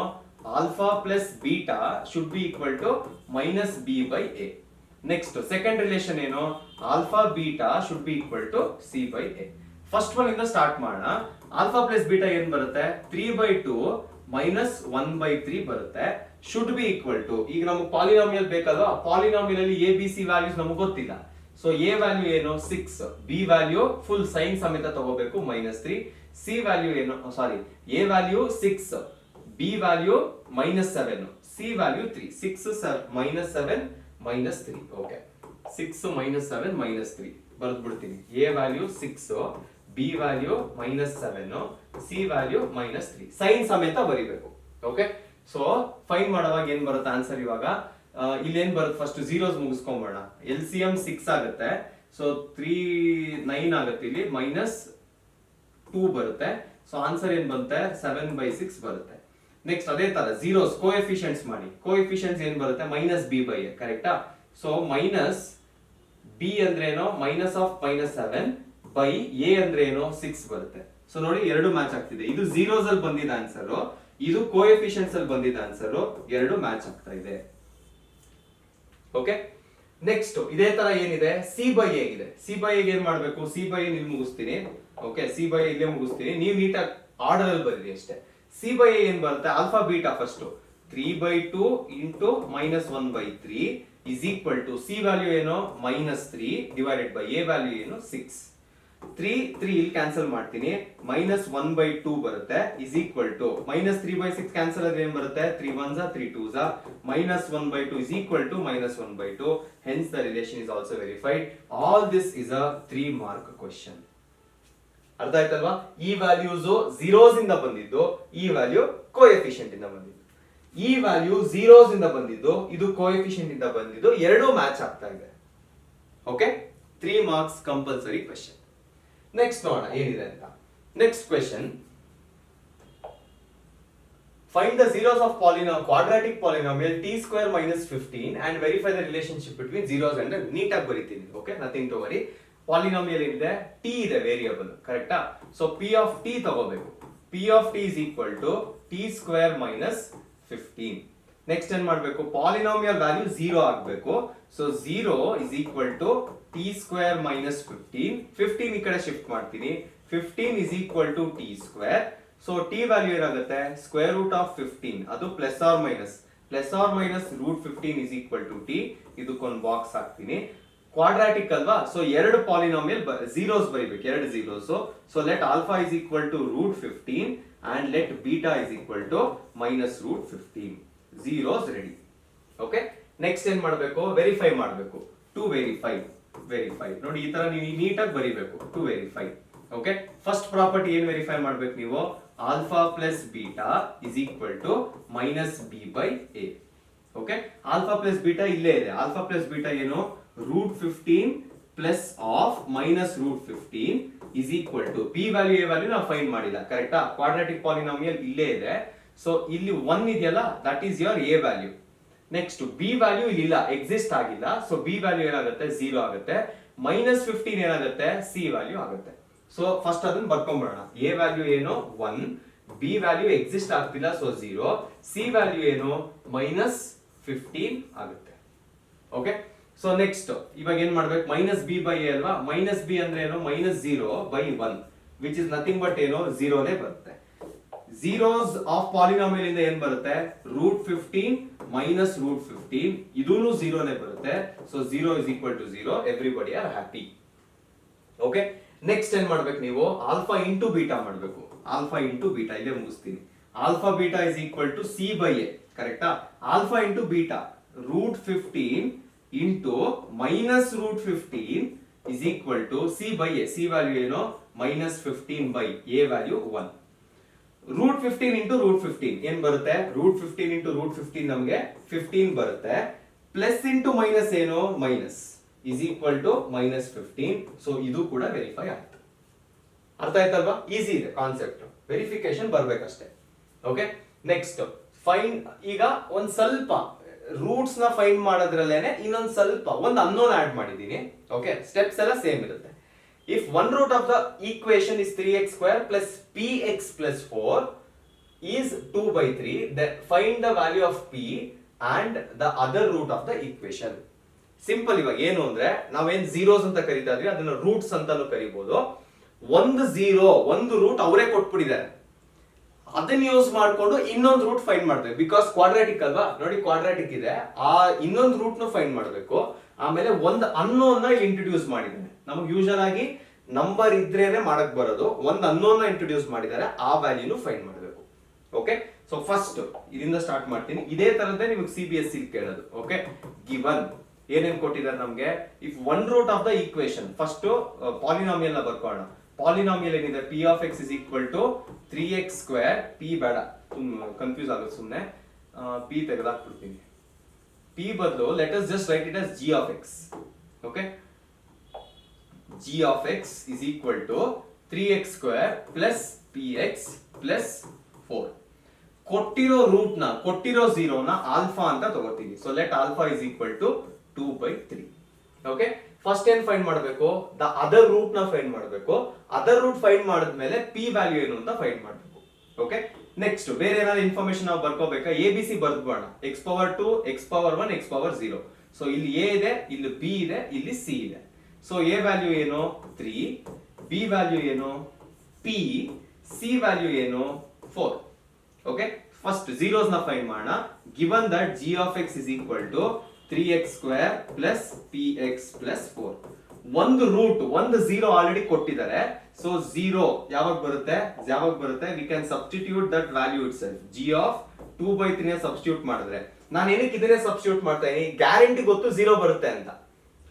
alpha plus beta should be equal to -b/a. Next second relation ಏನು, alpha beta should be equal to c/a. First one ಇಂದ ಸ್ಟಾರ್ಟ್ ಮಾಡೋಣ. ಆಲ್ಫಾ ಪ್ಲಸ್ ಬೀಟಾ ಏನ್ ಬರುತ್ತೆ, 3/2 -1/3 ಬರುತ್ತೆ. ಶುಡ್ ಬಿ ಈಕ್ವಲ್ ಟು, ಈಗ ನಮಗೆ ಪಾಲಿನಾಮಿಯಲ್ ಬೇಕಲ್ವಾ, ಪಾಲಿನಾಮಿಯಲ್ ಅಲ್ಲಿ ಎ ಬಿ ಸಿ ವ್ಯಾಲ್ಯೂಸ್ ನಮಗೆ ಗೊತ್ತಿಲ್ಲ. ಸೊ ಎ ವ್ಯಾಲ್ಯೂ ಏನು 6, ಬಿ ವ್ಯಾಲ್ಯೂ ಫುಲ್ ಸೈನ್ ಸಮೇತ ತಗೋಬೇಕು -3, ಸಿ ವ್ಯಾಲ್ಯೂ ಏನು, sorry, a value 6, b value -7, c value 3. 6 7 -7 -3. Okay, 6 -7 -3 ಬರೆದು ಬಿಡ್ತೀನಿ. A value 6, b value -7, c value -3, sign ಸಮೇತ ಬರಿಬೇಕು. ಓಕೆ, ಸೊ ಫೈನ್ ಮಾಡುವಾಗ ಏನ್ ಬರುತ್ತೆ ಆನ್ಸರ್, ಇವಾಗ ಇಲ್ಲಿ ಏನ್ ಬರುತ್ತೆ, ಫಸ್ಟ್ ಝೀರೋಸ್ ಮುಗಿಸ್ಕೊಂಬೋಣ. LCM 6 ಆಗುತ್ತೆ, ಸೊ 3 9 ಆಗುತ್ತೆ, ಇಲ್ಲಿ -2 ಬರುತ್ತೆ. ಸೊ ಆನ್ಸರ್ ಏನ್ ಬರುತ್ತೆ, 7/6 ಬರುತ್ತೆ. ನೆಕ್ಸ್ಟ್ ಅದೇ ತರ ಝೀರೋಸ್ ಕೋಎಫಿಷಿಯಂಟ್ಸ್ ಮಾಡಿ, ಕೋಎಫಿಷಿಯಂಟ್ಸ್ ಏನ್ ಬರುತ್ತೆ, -b/a, ಕರೆಕ್ಟಾ? ಸೊ ಮೈನಸ್ ಬಿ ಅಂದ್ರೆ ಏನೋ -7 ಬೈ ಎ ಅಂದ್ರೆ ಏನೋ 6 ಬರುತ್ತೆ. ಸೊ ನೋಡಿ ಎರಡು ಮ್ಯಾಚ್ ಆಗ್ತಿದೆ, ಇದು ಝೀರೋಸ್ ಅಲ್ಲಿ ಬಂದಿದ್ದ ಆನ್ಸರ್, ಇದು ಕೋಎಫಿಷಿಯಂಟ್ಸ್ ಅಲ್ಲಿ ಬಂದಿದ್ದ ಆನ್ಸರ್, ಎರಡು ಮ್ಯಾಚ್ ಆಗ್ತಾ ಇದೆ. ಓಕೆ, ನೆಕ್ಸ್ಟ್ ಇದೇ ತರ ಏನಿದೆ, c/a ಇದೆ. c/a ಏನ್ ಮಾಡ್ಬೇಕು, c/a ಇಲ್ಲಿ ಮುಗಿಸ್ತೀನಿ. ಓಕೆ, c/a ಇಲ್ಲೇ ಮುಗಿಸ್ತೀನಿ, ನೀವು ನೀಟಾಗಿ ಆರ್ಡರ್ ಅಲ್ಲಿ ಬರೀರಿ ಅಷ್ಟೇ. c/a ಏನ್ ಬರುತ್ತೆ, alpha beta first 3/2 into -1/3 is equal to c value ಏನು -3 ಡಿವೈಡೆಡ್ ಬೈ a ವ್ಯಾಲ್ಯೂ ಏನು 6. 3 ಇಲ್ಲಿ ಕ್ಯಾನ್ಸಲ್ ಮಾಡ್ತೀನಿ, -1/2 ಬರುತ್ತೆ is equal to -3/6 ಕ್ಯಾನ್ಸಲ್ ಆದ್ರೆ ಏನ್ ಬರುತ್ತೆ, 3 1s 3 2s, -1/2 is equal to -1/2. Hence the relation is also verified. All this is a 3 mark question. ಅರ್ಥ ಆಯ್ತಲ್ವಾ? ಈ ವ್ಯಾಲ್ಯೂಸ್ ಝೀರೋಸ್ ಇಂದ ಬಂದಿದ್ದು, ಈ ವ್ಯಾಲ್ಯೂ ಕೋಎಫಿಷಿಯಂಟ್ ಇಂದ ಬಂದಿದ್ದು. ಈ ವ್ಯಾಲ್ಯೂ ಝೀರೋಸ್ ಇಂದ ಬಂದಿದ್ದು, ಇದು ಕೋಎಫಿಷಿಯಂಟ್ ಇಂದ ಬಂದಿದ್ದು, ಎರಡೂ ಮ್ಯಾಚ್ ಆಗ್ತಾ ಇದೆ. Okay, 3 marks compulsory question. Next ನೋಡೋಣ ಏನಿದೆ ಅಂತ. Next question, find the zeros of quadratic polynomial t² - 15 and verify the relationship between zeros and ನೀಟಾಗಿ ಬರೀತೀನಿ. Okay, nothing to worry. Polynomial ಇದೆ, t ಇದೆ ವೇರಿಯಬಲ್, ಕರೆಕ್ಟಾ? ಸೊ p ಆಫ್ t ತಗೋಬೇಕು. p of t is equal to t² - 15. Next ಏನ್ ಮಾಡಬೇಕು, ಪಾಲಿನಾಮಿಯಲ್ ವ್ಯಾಲ್ಯೂ 0 ಆಗಬೇಕು. So 0 is equal to t² - 15. 15 ಈ ಕಡೆ ಶಿಫ್ಟ್ ಮಾಡ್ತೀನಿ, 15 is equal to t². ಸೊ t ವ್ಯಾಲ್ಯೂ ಏನಾಗುತ್ತೆ, ಸ್ಕ್ವೇರ್ ರೂಟ್ ಆಫ್ 15, ಅದು plus or minus root 15 is equal to t. ಇದಕ್ಕೊಂದು ಬಾಕ್ಸ್ ಹಾಕ್ತೀನಿ. ಕ್ವಾಡ್ರಾಟಿಕ್ ಅಲ್ವಾ, ಸೊ ಎರಡು ಪಾಲಿನಾಮಿಯಲ್ ಝೀರೋಸ್ ಬರೀಬೇಕು, ಎರಡು zeros. So let alpha is equal to root 15 and let beta is equal to minus root 15. Zeros ready. Okay, next ಏನ್ ಮಾಡಬೇಕು, ವೆರಿಫೈ ಮಾಡಬೇಕು. ಟು ವೆರಿಫೈ ನೋಡಿ, ಈ ತರ ನೀವು ನೀಟಾಗಿ ಬರೀಬೇಕು, to verify. Okay, first property ಏನ್ ವೆರಿಫೈ ಮಾಡ್ಬೇಕು ನೀವು, alpha plus beta is equal to -b/a. Okay, alpha plus beta ಇಲ್ಲೇ ಇದೆ. ಆಲ್ಫಾ ಪ್ಲಸ್ ಬೀಟಾ ಏನು, root 15 plus of minus root 15 is equal to b value a value ನಾವು ಫೈಂಡ್ ಮಾಡಿಲ್ಲ, ಕರೆಕ್ಟಾ? ಕ್ವಾಡ್ರಾಟಿಕ್ ಪಾಲಿನಾಮಿಯಲ್ ಇಲ್ಲೇ ಇದೆ. ಸೊ ಇಲ್ಲಿ 1 ಇದೆಯಲ್ಲ, that is your a value. Next b value ಇಲ್ಲಿ ಇಲ್ಲ, ಎಕ್ಸಿಸ್ಟ್ ಆಗಿಲ್ಲ. ಸೊ b ವ್ಯಾಲ್ಯೂ ಏನಾಗುತ್ತೆ, 0 ಆಗುತ್ತೆ. -15 ಏನಾಗುತ್ತೆ, c ವ್ಯಾಲ್ಯೂ ಆಗುತ್ತೆ. ಸೊ ಫಸ್ಟ್ ಅದನ್ನ ಬರ್ಕೊಂಡ್ಬಿಡೋಣ. a ವ್ಯಾಲ್ಯೂ ಏನು 1, b ವ್ಯಾಲ್ಯೂ ಎಕ್ಸಿಸ್ಟ್ ಆಗ್ತಿಲ್ಲ, ಸೊ 0, c ವ್ಯಾಲ್ಯೂ ಏನು -15 ಆಗುತ್ತೆ. ಓಕೆ, ಸೊ ನೆಕ್ಸ್ಟ್ ಇವಾಗ ಏನ್ ಮಾಡ್ಬೇಕು, -b/a ಅಲ್ವಾ, -b ಅಂದ್ರೆ ಏನು, -0/1 ವಿಚ್ ಇಸ್ ನಥಿಂಗ್ ಬಟ್ ಏನು, 0ನೇ ಬರುತ್ತೆ. ಝೀರೋಸ್ ಆಫ್ ಪಾಲಿನಾಮಿಯಲ್ ಇಂದ ಏನ್ ಬರುತ್ತೆ, ರೂಟ್ 15 minus root 15, ಇದೂನು 0 ನೇ ಬರುತ್ತೆ. So 0 is equal to 0, everybody are happy. Okay, next ಏನ್ ಮಾಡ್ಬೇಕು ನೀವು, ಆಲ್ಫಾ ಇಂಟು ಬೀಟಾ ಮಾಡಬೇಕು. ಆಲ್ಫಾ ಇಂಟು ಬೀಟಾ ಇಲ್ಲೇ ಮುಗಿಸ್ತೀನಿ. Alpha beta is equal to c by a, ಕರೆಕ್ಟಾ? Alpha into beta root 15 into minus root 15 is equal to c by a. c value ಏನು, minus 15 by a value 1. root 15 into root 15 ಏನ್ ಬರುತ್ತೆ, root 15 into root 15 ನಮಗೆ 15 ಬರುತ್ತೆ. ಪ್ಲಸ್ ಇಂಟು ಮೈನಸ್ ಏನು, minus is equal to minus 15. So ಇದು ಕೂಡ ವೆರಿಫೈ ಆಯ್ತು. ಅರ್ಥ ಆಯ್ತಲ್ವಾ? ಈಸಿ ಇದೆ ಕಾನ್ಸೆಪ್ಟ್, ವೆರಿಫಿಕೇಶನ್ ಬರ್ಬೇಕಷ್ಟೇ. Okay, next find. ಈಗ ಒಂದ್ ಸ್ವಲ್ಪ ರೂಟ್ಸ್ ನ ಫೈಂಡ್ ಮಾಡೋದ್ರಲ್ಲೇನೆ ಇನ್ನೊಂದ್ ಸ್ವಲ್ಪ ಒಂದು ಅನ್ನೋನ್ ಆಡ್ ಮಾಡಿದೀನಿ. ಓಕೆ, ಸ್ಟೆಪ್ಸ್ ಎಲ್ಲ ಸೇಮ್ ಇರುತ್ತೆ. If one root of the equation is 3x square plus px plus 4 is 2 by 3, then find the value of p and the other root of the equation. Simple. ಇವಾಗ ಏನು ಅಂದ್ರೆ ನಾವೇನ್ ಝೀರೋಸ್ ಅಂತ ಕರಿತಾ ಇದ್ವಿ ಅದನ್ನ ರೂಟ್ಸ್ ಅಂತಾನು ಕರಿಬಹುದು. ಒಂದು ಝೀರೋ, ಒಂದು ರೂಟ್ ಅವರೇ ಕೊಟ್ಬಿಟ್ಟಿದ್ದಾರೆ, ಅದನ್ನ ಯೂಸ್ ಮಾಡ್ಕೊಂಡು ಇನ್ನೊಂದು ರೂಟ್ ಫೈಂಡ್ ಮಾಡ್ಬೇಕು. ಬಿಕಾಸ್ ಕ್ವಾಡ್ರಾಟಿಕ್ ಅಲ್ವಾ, ನೋಡಿ ಕ್ವಾಡ್ರಾಟಿಕ್ ಇದೆ, ಆ ಇನ್ನೊಂದು ರೂಟ್ ನ ಫೈಂಡ್ ಮಾಡಬೇಕು. ಆಮೇಲೆ ಒಂದು ಅನ್ನೋನ್ ನ ಇಂಟ್ರೊಡ್ಯೂಸ್ ಮಾಡಿದ್ದಾನೆ. ನಮಗೆ ಯೂಶಲ್ ಆಗಿ ನಂಬರ್ ಇದ್ರೇನೆ ಮಾಡಕ್ ಬರೋದು, ಒಂದು ಅನ್ನೋನ್ ನ ಇಂಟ್ರೊಡ್ಯೂಸ್ ಮಾಡಿದ್ದಾರೆ, ಆ ವ್ಯಾಲ್ಯೂನು ಫೈಂಡ್ ಮಾಡಬೇಕು. ಓಕೆ, ಸೊ ಫಸ್ಟ್ ಇದರಿಂದ ಸ್ಟಾರ್ಟ್ ಮಾಡ್ತೀನಿ. ಇದೇ ತರದೇ ನಿಮಗೆ CBSE ಕೇಳೋದು. ಓಕೆ, ಗಿವನ್ ಏನೇನ್ ಕೊಟ್ಟಿದ್ದಾರೆ ನಮ್ಗೆ. If one root of the equation, first polynomial ನ ಬರ್ಕೋಣ. ಪಾಲಿನಾಮಿಯಲ್ ಏನಿದೆ, p of x is equal to 3x square, p ಬೇಡ, ಕನ್ಫ್ಯೂಸ್ ಆಗುತ್ತೆ ಸುಮ್ಮನೆ, p ತೆಗೆದಾಕ್ಬಿಡ್ತೀನಿ. p ಬದಲು let us just right it as g of x. Okay, g of x is equal to 3x square plus px plus 4. ಕೊಟ್ಟಿರೋ ರೂಟ್ ನ, ಕೊಟ್ಟಿರೋ ಝೀರೋ ನ ಆಲ್ಫಾ ಅಂತ ತಗೋತೀವಿ. So let alpha is equal to 2 by 3. Okay, first ಏನ್ ಫೈಂಡ್ ಮಾಡಬೇಕು, ದ ಅದರ್ ರೂಟ್ ನ ಫೈಂಡ್ ಮಾಡಬೇಕು. ಅದರ್ ರೂಟ್ ಫೈಂಡ್ ಮಾಡಿದ್ಮೇಲೆ p ವ್ಯಾಲ್ಯೂ ಏನು ಅಂತ ಫೈಂಡ್ ಮಾಡಬೇಕು. ಓಕೆ, ನೆಕ್ಸ್ಟ್ ಬೇರೆ ಏನಾದ್ರು ಇನ್ಫಾರ್ಮೇಶನ್ ನಾವು ಬರ್ಕೋಬೇಕಾ, ABC ಬರ್ದ್ಬೋಣ. x power 2, x power 1, x power 0. So ಇಲ್ಲಿ a ಇದೆ, ಇಲ್ಲಿ b ಇದೆ, ಇಲ್ಲಿ c ಇದೆ. ಸೊ a ವ್ಯಾಲ್ಯೂ ಏನು 3, b ವ್ಯಾಲ್ಯೂ ಏನು p, c ವ್ಯಾಲ್ಯೂ ಏನು 4. ಓಕೆ, ಫಸ್ಟ್ ಝೀರೋಸ್ ನ ಫೈಂಡ್ ಮಾಡೋಣ. Given that g of x is equal to 3x square plus px plus 4. ಒಂದು ರೂಟ್, ಒಂದು ಝೀರೋ ಆಲ್ರೆಡಿ ಕೊಟ್ಟಿದ್ದಾರೆ. ಸೊ ಝೀರೋ ಯಾವಾಗ ಬರುತ್ತೆ, we can substitute that value it self. g of 2 by 3 ನ ಸಬ್ಸ್ಟಿಟ್ಯೂಟ್ ಮಾಡಿದ್ರೆ, ನಾನು ಏನಕ್ಕೆ ಇದನ್ನೇ ಸಬ್ಸ್ಟಿಟ್ಯೂಟ್ ಮಾಡ್ತಾ ಇದೀನಿ, ಗ್ಯಾರಂಟಿ ಗೊತ್ತು ಝೀರೋ ಬರುತ್ತೆ ಅಂತ.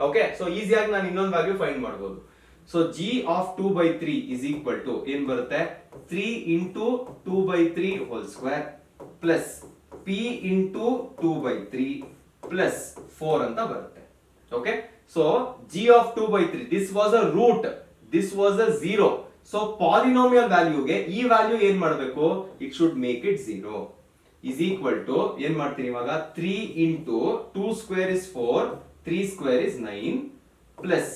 ಓಕೆ, ಸೊ ಈಸಿಯಾಗಿ ನಾನು ಇನ್ನೊಂದು ವ್ಯಾಲ್ಯೂ ಫೈಂಡ್ ಮಾಡಬಹುದು. So g of 2 by 3 is equal to ಏನ್ ಬರುತ್ತೆ, 3 into 2 by 3 whole square plus p into 2 by 3 plus 4 ಅಂತ ಬರುತ್ತೆ. Okay, so g of 2 by 3, this was a root, this was a 0. So polynomial ವ್ಯಾಲ್ಯೂಗೆ ಈ ವ್ಯಾಲ್ಯೂ ಏನ್ ಮಾಡಬೇಕು, it should make it 0 is equal to ಏನ್ ಮಾಡ್ತೀನಿ ಇವಾಗ, 3 into 2 square is 4, 3 square is 9 plus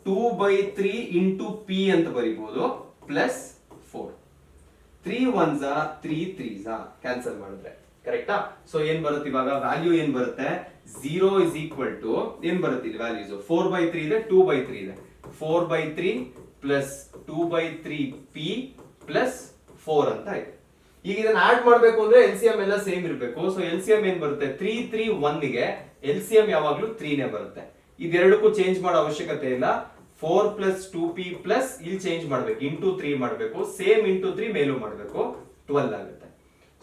2 by 3 into p ಅಂತ ಬರೀಬಹುದು plus 4. 3 ones are 3 3s cancel ಮಾಡಿದ್ರೆ ಕರೆಕ್ಟಾ. ಸೊ ಏನ್ ಬರುತ್ತೆ ಇವಾಗ, ವ್ಯಾಲ್ಯೂ ಏನ್ ಬರುತ್ತೆ, 0 is equal to ಏನ್ ಬರುತ್ತೆ ಇಲ್ಲಿ ವ್ಯಾಲ್ಯೂಸ್, 4 by 3 ಇದೆ, 2 by 3 ಇದೆ, 4 by 3 plus 2 by 3 p plus 4 ಅಂತ ಇದೆ. ಈಗ ಇದನ್ನ ಆಡ್ ಮಾಡ್ಬೇಕು ಅಂದ್ರೆ LCM ಎಲ್ಲ ಸೇಮ್ ಇರಬೇಕು. ಸೊ LCM ಏನ್ ಬರುತ್ತೆ, 3 3 1 ಗೆ LCM ಯಾವಾಗ್ಲೂ 3 ನೇ ಬರುತ್ತೆ. ಇದೆರಡಕ್ಕೂ ಚೇಂಜ್ ಮಾಡೋ ಅವಶ್ಯಕತೆ ಇಲ್ಲ. 4 plus 2p plus ಇಲ್ಲಿ ಚೇಂಜ್ ಮಾಡ್ಬೇಕು, ಇಂಟು 3 ಮಾಡಬೇಕು, ಸೇಮ್ ಇಂಟು 3 ಮೇಲೂ ಮಾಡಬೇಕು, 12 ಆಗುತ್ತೆ.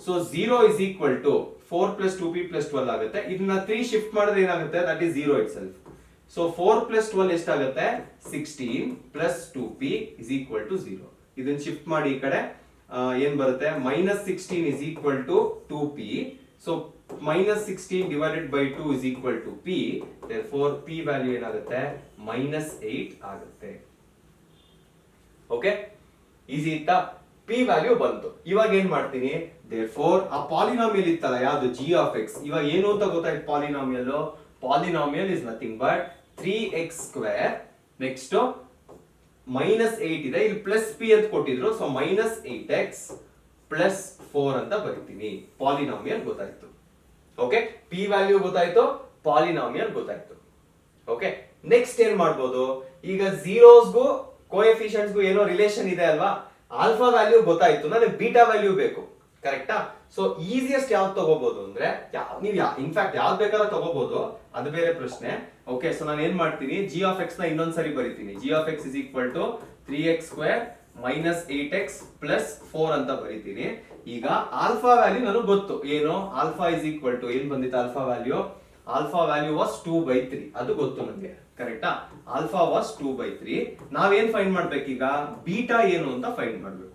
So 0 is equal to 4 plus 2p plus 12 ಆಗುತ್ತೆ. ಇದನ್ನ 3 ಶಿಫ್ಟ್ ಮಾಡಿದ್ರೆ ಏನಾಗುತ್ತೆ, that is 0 itself. So 4 plus 12 ಎಷ್ಟಾಗುತ್ತೆ, 16 plus 2p is equal to 0. ಇದನ್ನ ಶಿಫ್ಟ್ ಮಾಡಿ ಈ ಕಡೆ ಏನ್ ಬರುತ್ತೆ, minus 16 is equal to 2p. So minus 16 divided by 2 is equal to p. Therefore p value ಏನಾಗುತ್ತೆ, minus 8 ಆಗುತ್ತೆ. ಓಕೆ, ಈಸಿ ಇತ್ತಾ, p ವ್ಯಾಲ್ಯೂ ಬಂತು. ಇವಾಗ ಏನ್ ಮಾಡ್ತೀನಿ, therefore ಆ ಪಾಲಿನಾಮಿಯಲ್ ಇತ್ತಲ್ಲ ಯಾವುದು, g of x, ಇವಾಗ ಏನು ಅಂತ ಗೊತ್ತಾಯ್ತು polynomial. Polynomial is nothing but 3x square, next minus 8 ಇದೆ, ಇಲ್ಲಿ ಪ್ಲಸ್ p ಅಂತ ಕೊಟ್ಟಿದ್ರು. ಸೊ minus 8x plus 4 ಅಂತ ಬರೀತೀನಿ. ಪಾಲಿನಾಮಿಯಲ್ ಗೊತ್ತಾಯ್ತು. ಓಕೆ, p ವ್ಯಾಲ್ಯೂ ಗೊತ್ತಾಯ್ತು, ಪಾಲಿನಾಮಿಯಲ್ ಗೊತ್ತಾಯ್ತು. ಓಕೆ, ನೆಕ್ಸ್ಟ್ ಏನ್ ಮಾಡ್ಬೋದು, ಈಗ ಝೀರೋಸ್ಗೂ ಕೋಎಫಿಷಿಯಂಟ್ಸ್ಗೂ ಏನೋ ರಿಲೇಷನ್ ಇದೆ ಅಲ್ವಾ, ಆಲ್ಫಾ ವ್ಯಾಲ್ಯೂ ಗೊತ್ತಾಯ್ತು, ನನಗೆ ಬೀಟಾ ವ್ಯಾಲ್ಯೂ ಬೇಕು. ಕರೆಕ್ಟಾ? ಸೊ ಈಸಿಯೆಸ್ಟ್ ಯಾವ್ದು ತಗೋಬಹುದು ಅಂದ್ರೆ ನೀವು ಇನ್ಫ್ಯಾಕ್ಟ್ ಯಾವ್ದು ಬೇಕಾದ್ರೂ ತಗೋಬಹುದು, ಅದು ಬೇರೆ ಪ್ರಶ್ನೆ. ಓಕೆ, ಸೊ ನಾನು ಏನ್ ಮಾಡ್ತೀನಿ, ಜಿ ಆಫ್ ಎಕ್ಸ್ ನ ಇನ್ನೊಂದ್ಸರಿ ಬರೀತೀನಿ. G of X is equal to 3x² minus 8x plus 4 ಅಂತ ಬರೀತೀನಿ. ಈಗ ಆಲ್ಫಾ ವ್ಯಾಲ್ಯೂ ನನಗೆ ಗೊತ್ತು, ಏನು ಆಲ್ಫಾ ಇಸ್ ಈಕ್ವಲ್ ಟು, ಏನ್ ಬಂದಿತ್ತು alpha value? Alpha value was 2/3, ಅದು ಗೊತ್ತು ನನಗೆ. ಕರೆಕ್ಟಾ? Alpha was 2/3. ನಾವೇನ್ ಫೈಂಡ್ ಮಾಡ್ಬೇಕೀಗ? ಬೀಟಾ ಏನು ಅಂತ ಫೈಂಡ್ ಮಾಡ್ಬೇಕು.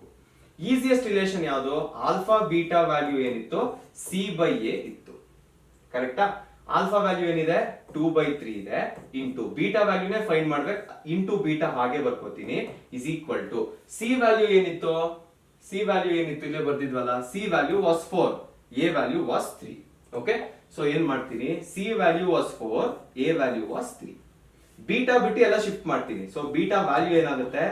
ಈಸಿಯೆಸ್ಟ್ ರಿಲೇಷನ್ ಯಾವುದು? ಆಲ್ಫಾ ಬೀಟಾ ವ್ಯಾಲ್ಯೂ ಏನಿತ್ತು? C/A ಇತ್ತು. ಕರೆಕ್ಟಾ? ಆಲ್ಫಾ ವ್ಯಾಲ್ಯೂ ಏನಿದೆ? 2/3 ಇದೆ. ಇಂಟು ಬೀಟಾ ವ್ಯಾಲ್ಯೂನೇ ಫೈಂಡ್ ಮಾಡ್ಬೇಕು, ಇಂಟು ಬೀಟಾ ಹಾಗೆ ಬರ್ಕೋತೀನಿ, is equal to c value ಏನಿತ್ತು? ಸಿ ವ್ಯಾಲ್ಯೂ ಏನಿತ್ತು? ಇಲ್ಲೇ ಬರ್ದಿದ್ವಲ್ಲ, c value was 4, a value was 3. Okay, so ಏನ್ ಮಾಡ್ತೀನಿ, C value was 4, a value was 3. Beta ಬಿಟ್ಟು ಎಲ್ಲ ಶಿಫ್ಟ್ ಮಾಡ್ತೀನಿ. ಸೊ ಬೀಟಾ ವ್ಯಾಲ್ಯೂ ಏನಾಗುತ್ತೆ?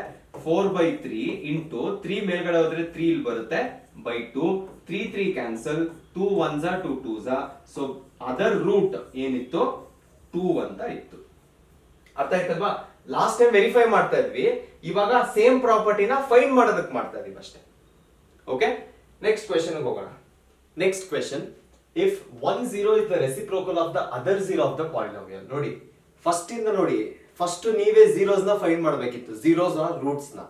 4/3 ಇಂಟು 3 ಮೇಲ್ಗಡೆ ಹೋದ್ರೆ 3 ಇಲ್ಲಿ ಬರುತ್ತೆ, by 2, 3 cancel, 2 1s 2 2s. So other root ಏನಿತ್ತು? 2 ಅಂತ ಇತ್ತು. ಅರ್ಥ ಆಯ್ತಲ್ವಾ? ಲಾಸ್ಟ್ ಟೈಮ್ ವೆರಿಫೈ ಮಾಡ್ತಾ ಇದ್ವಿ, ಇವಾಗ ಸೇಮ್ ಪ್ರಾಪರ್ಟಿನ ಫೈಂಡ್ ಮಾಡೋದಕ್ಕೆ ಮಾಡ್ತಾ ಇದೀವಿ ಅಷ್ಟೇ. ಓಕೆ, ನೆಕ್ಸ್ಟ್ ಕ್ವೆಶ್ಚನ್ ಹೋಗೋಣ. Next question, if 1 0 is the reciprocal of the other 0 of the polynomial. ನೋಡಿ ಫಸ್ಟ್ ಇಂದ ನೋಡಿ, ಫಸ್ಟ್ ನೀವೇ ಝೀರೋಸ್ ನ ಫೈಂಡ್ ಮಾಡ್ಬೇಕಿತ್ತು, ಝೀರೋಸ್ ರೂಟ್ಸ್ ನ.